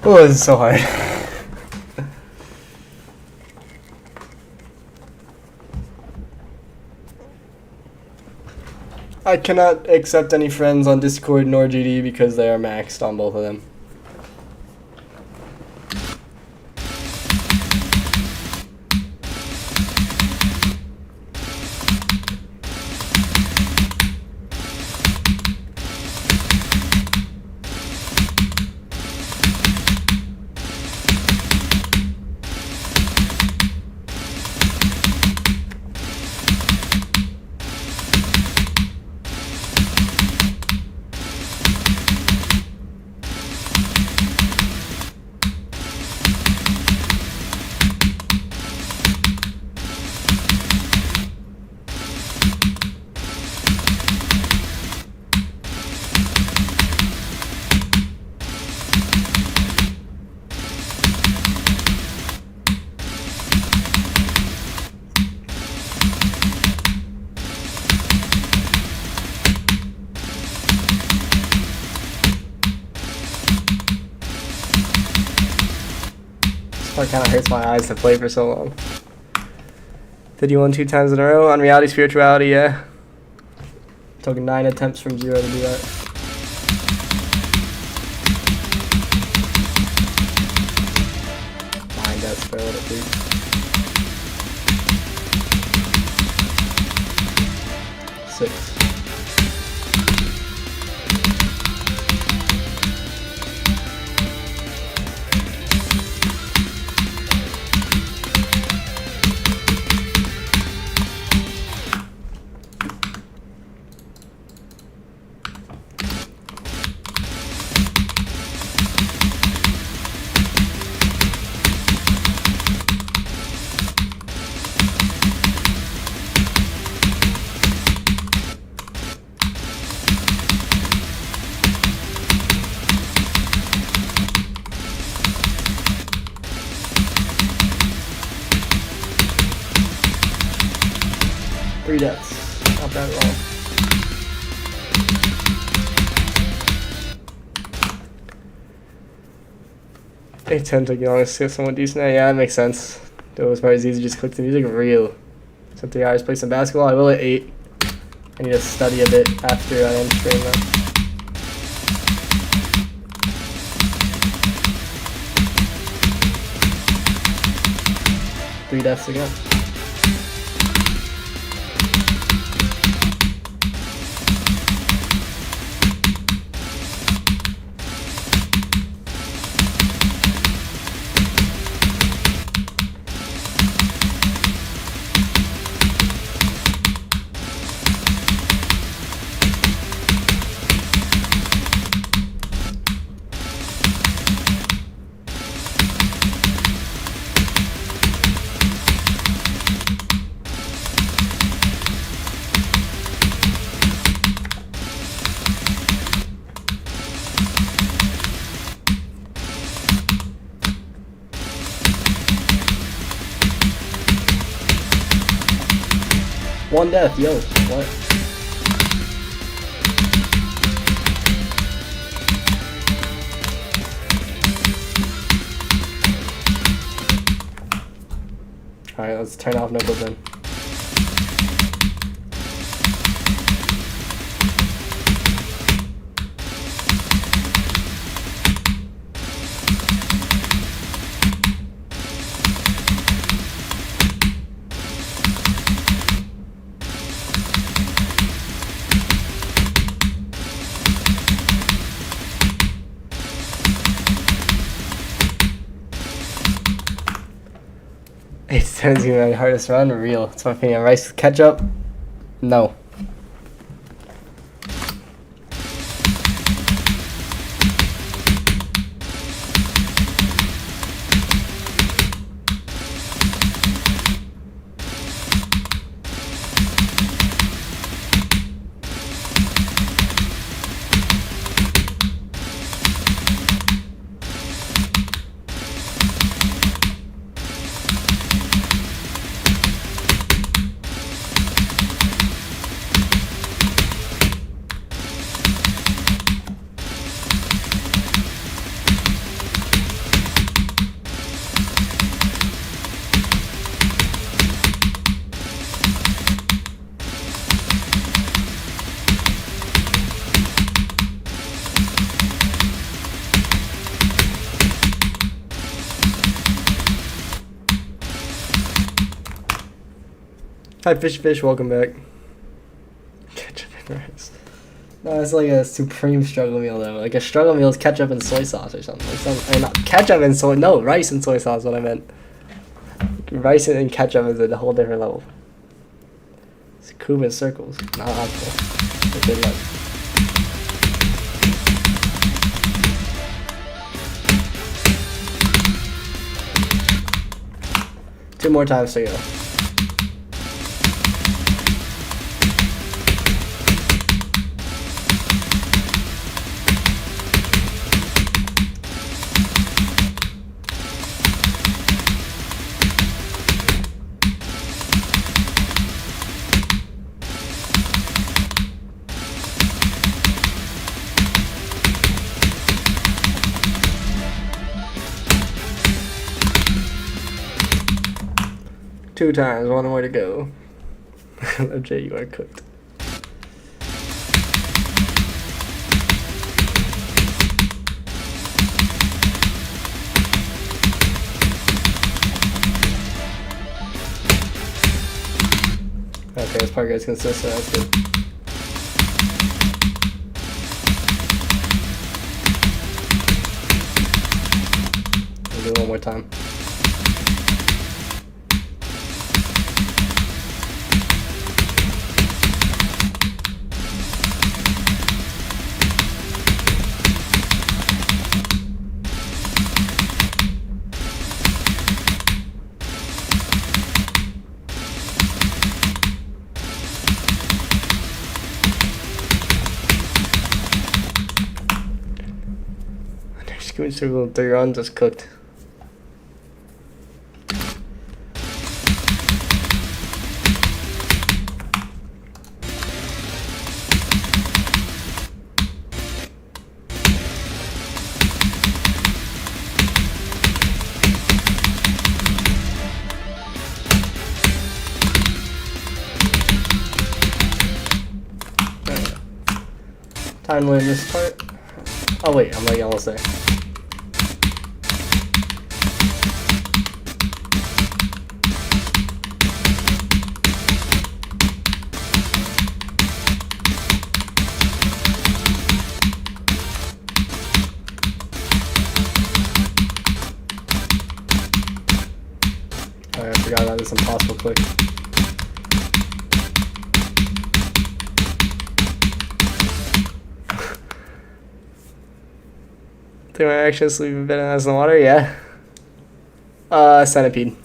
Oh, this is so hard. I cannot accept any friends on Discord nor GD because they are maxed on both of them. It kind of hurts my eyes to play for so long. Did you win 2 times in a row on reality spirituality? Yeah. Took 9 attempts from 0 to do that. Mind that spell it, please. 6. 3 deaths. Not bad at all. It tend to get someone decent. Yeah, that makes sense. It was probably easy to just click the music real. So 3 hours play some basketball. I will at 8. I need to study a bit after I end stream though. Three deaths again. One death, yo, what? Alright, let's turn off knuckles then. It's gonna be my hardest run. Real. It's my opinion. Rice with ketchup? No. Hi, Fish, welcome back. Ketchup and rice. No, it's like a supreme struggle meal though. Like a struggle meal is ketchup and soy sauce or something. Like not ketchup and soy. No, rice and soy sauce. What I meant. Rice and ketchup is at a whole different level. It's Cuban circles. Not optimal. Good luck. Two more times to go. Two times, one more to go. Jay, you are cooked. Okay, this part guy's consistent, that's good. We'll do it one more time. Scoot circle 3 runs just cooked. Time to learn this part. Oh wait, I'm like almost there. Oh, I forgot about this impossible click. Think I actually sleep in bed and has in the water? Yeah. Centipede.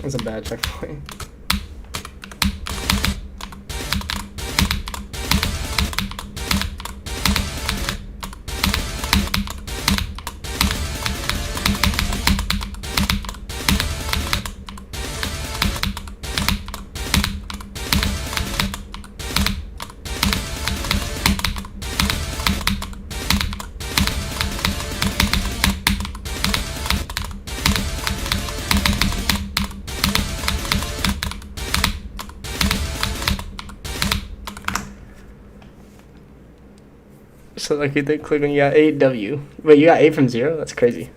That's a bad checkpoint. So like you did click when you got 8W. Wait, you got 8 from 0? That's crazy.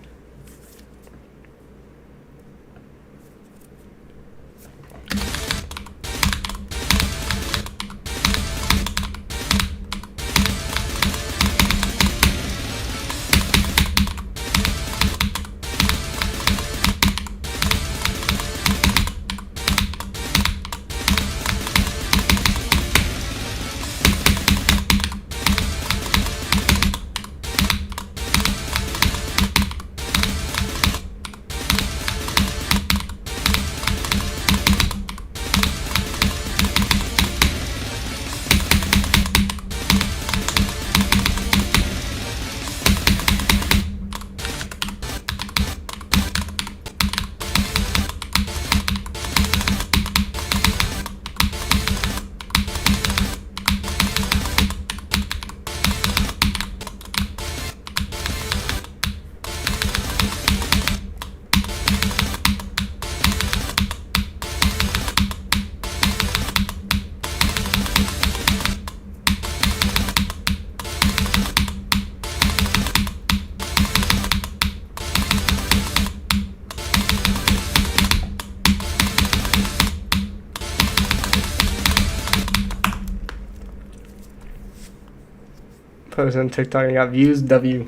Post on TikTok and got views, W.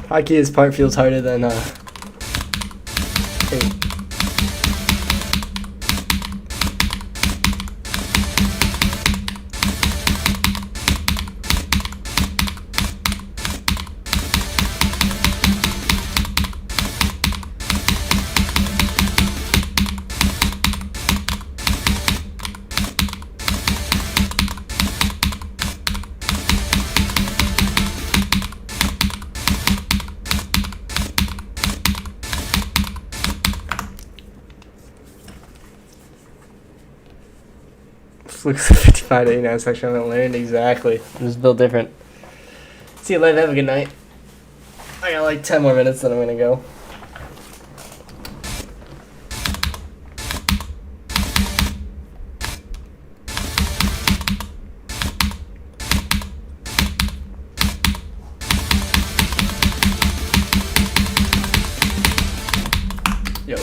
Hockey is part feels harder than hey. Fluke's the 55 to 89 section. I haven't learned exactly. I'm just built different. See you later. Have a good night. I got like 10 more minutes, then I'm gonna go. Yo.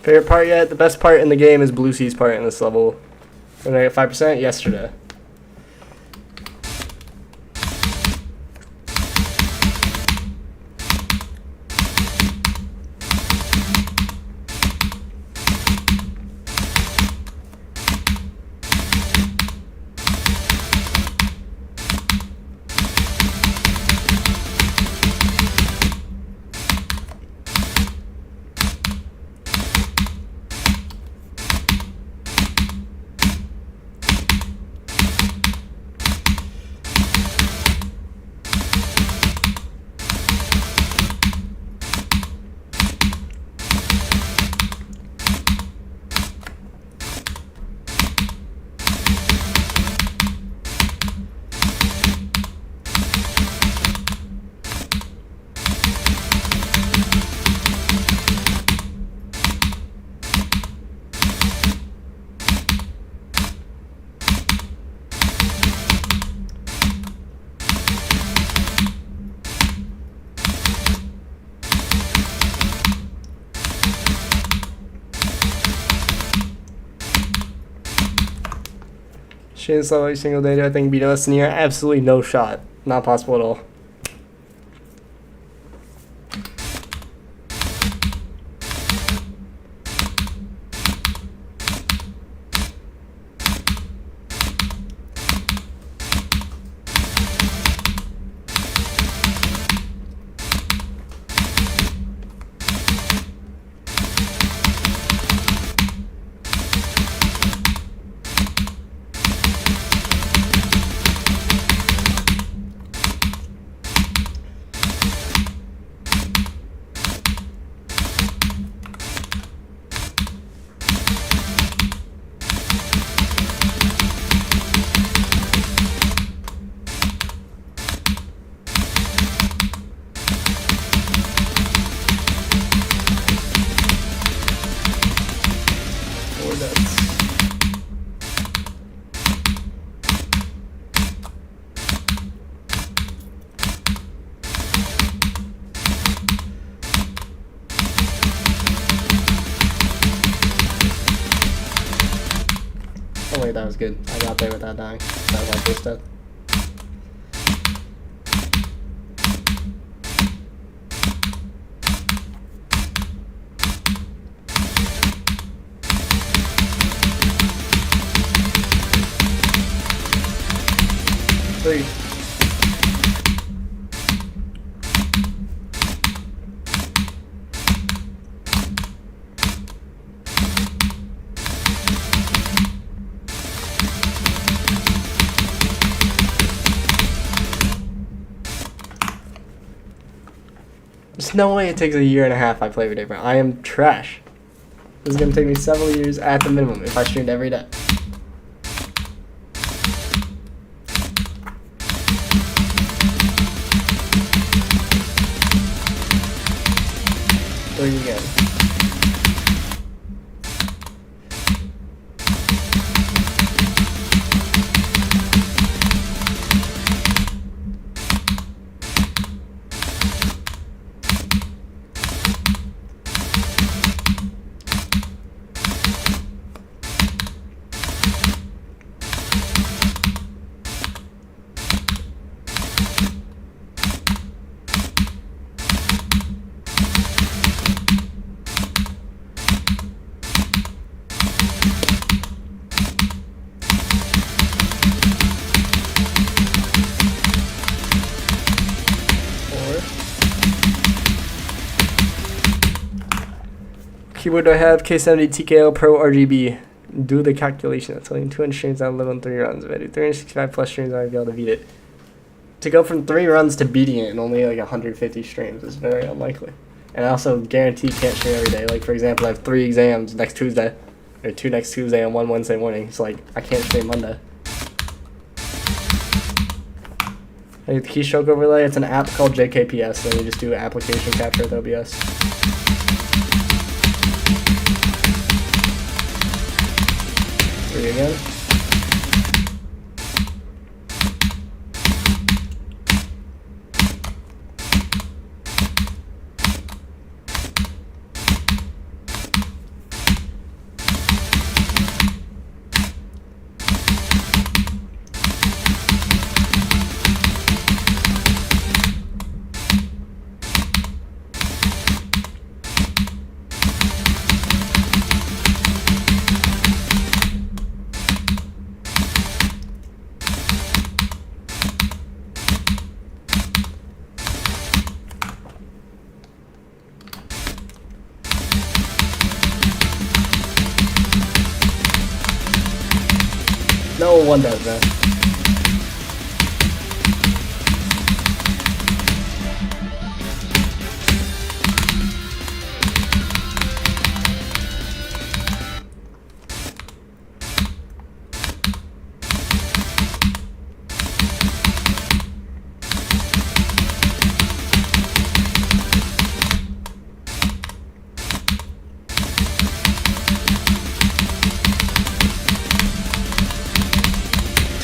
Favorite part yet? The best part in the game is Blue Sea's part in this level. When I got 5% yesterday. Shane slow every single day. Do I think beat us near? Absolutely no shot. Not possible at all. Oh wait, that was good. I got there without dying. That was my first step. Three. There's no way it takes a year and a half I play every day, bro. I am trash. This is gonna take me several years at the minimum if I streamed every day. Three again. keyboard do I have? K70 TKO Pro RGB. Do the calculation. That's only 200 streams I'll live on 3 runs. If I do 365 plus streams, I'll be able to beat it. To go from 3 runs to beating it in only like 150 streams is very unlikely. And I also guarantee can't stream every day. Like, for example, I have 3 exams next Tuesday. Or 2 next Tuesday and 1 Wednesday morning. So, like, I can't stream Monday. The keystroke overlay, it's an app called JKPS, and you just do application capture with OBS. Three again. No one does that.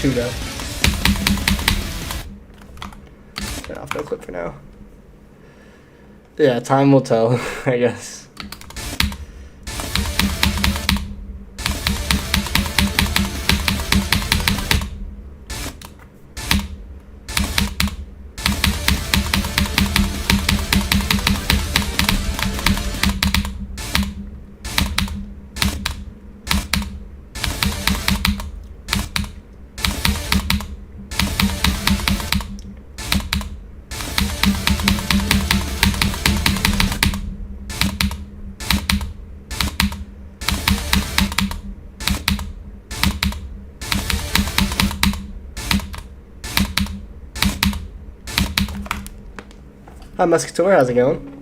Two go. Turn off no clip for now. Yeah, time will tell, I guess. Hi, Musketeer, how's it going?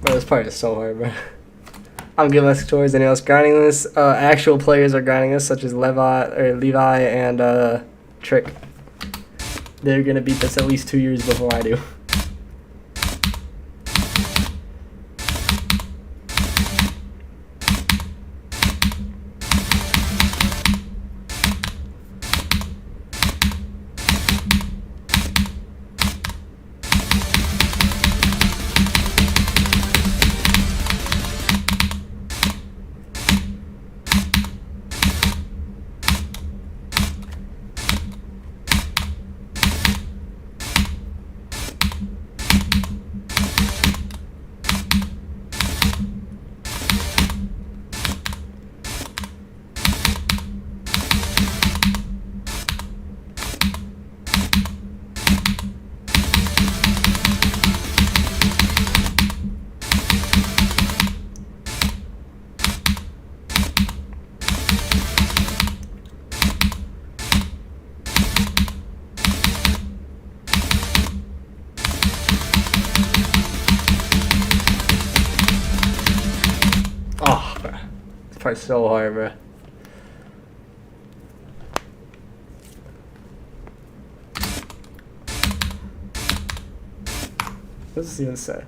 Bro, this part is so hard, bro. I'm good at towards anyone else grinding this. Actual players are grinding this, such as Levi and Trick. They're gonna beat this at least 2 years before I do. Oh, bro. This part's so hard, bro. What does this even say?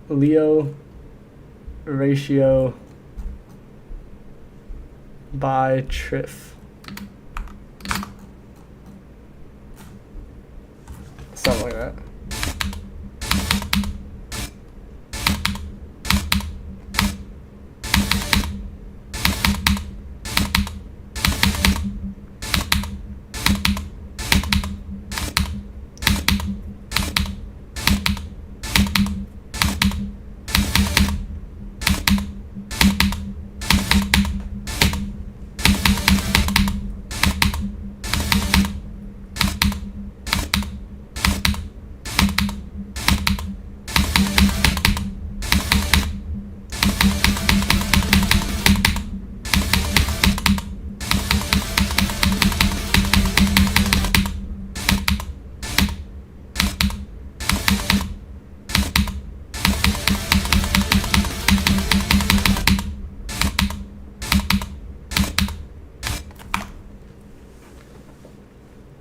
Leo ratio by Triff. Something like that.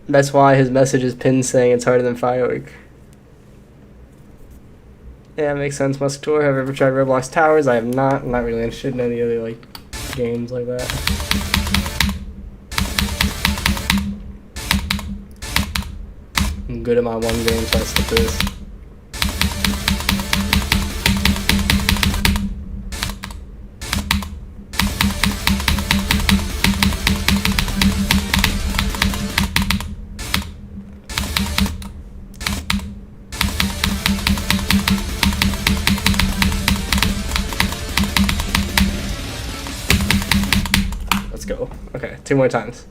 That's why his message is pinned saying it's harder than Firework. Yeah, it makes sense. Musketor. Have I ever tried Roblox Towers? I have not. I'm not really interested in any other like games like that. I'm good at my one game, so I stick to this. Let's go. Okay, 2 more times.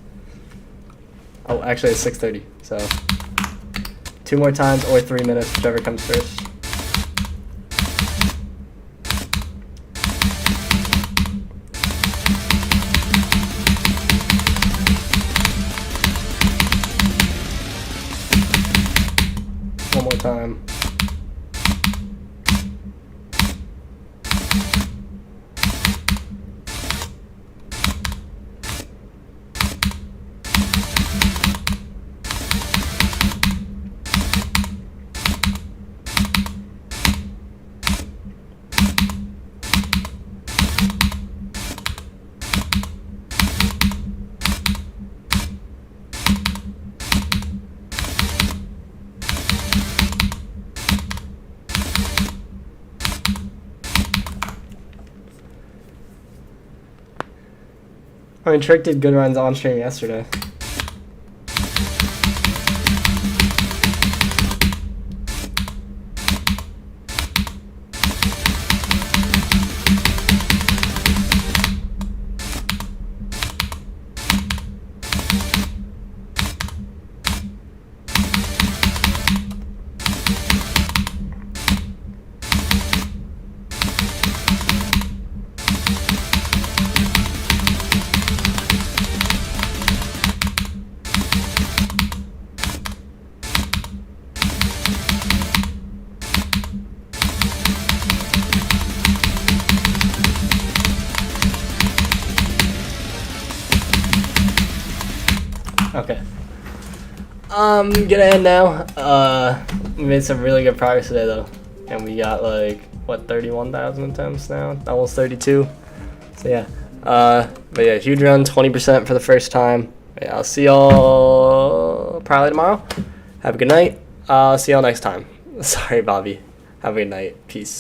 Oh, actually it's 6:30, so 2 more times or 3 minutes, whichever comes first. One more time. I mean, Trick did good runs on stream yesterday. Okay. Gonna end now. We made some really good progress today though. And we got like, what, 31,000 attempts now? Almost 32. So yeah. But yeah, huge run, 20% for the first time. Yeah, I'll see y'all probably tomorrow. Have a good night. I'll see y'all next time. Sorry, Bobby. Have a good night. Peace.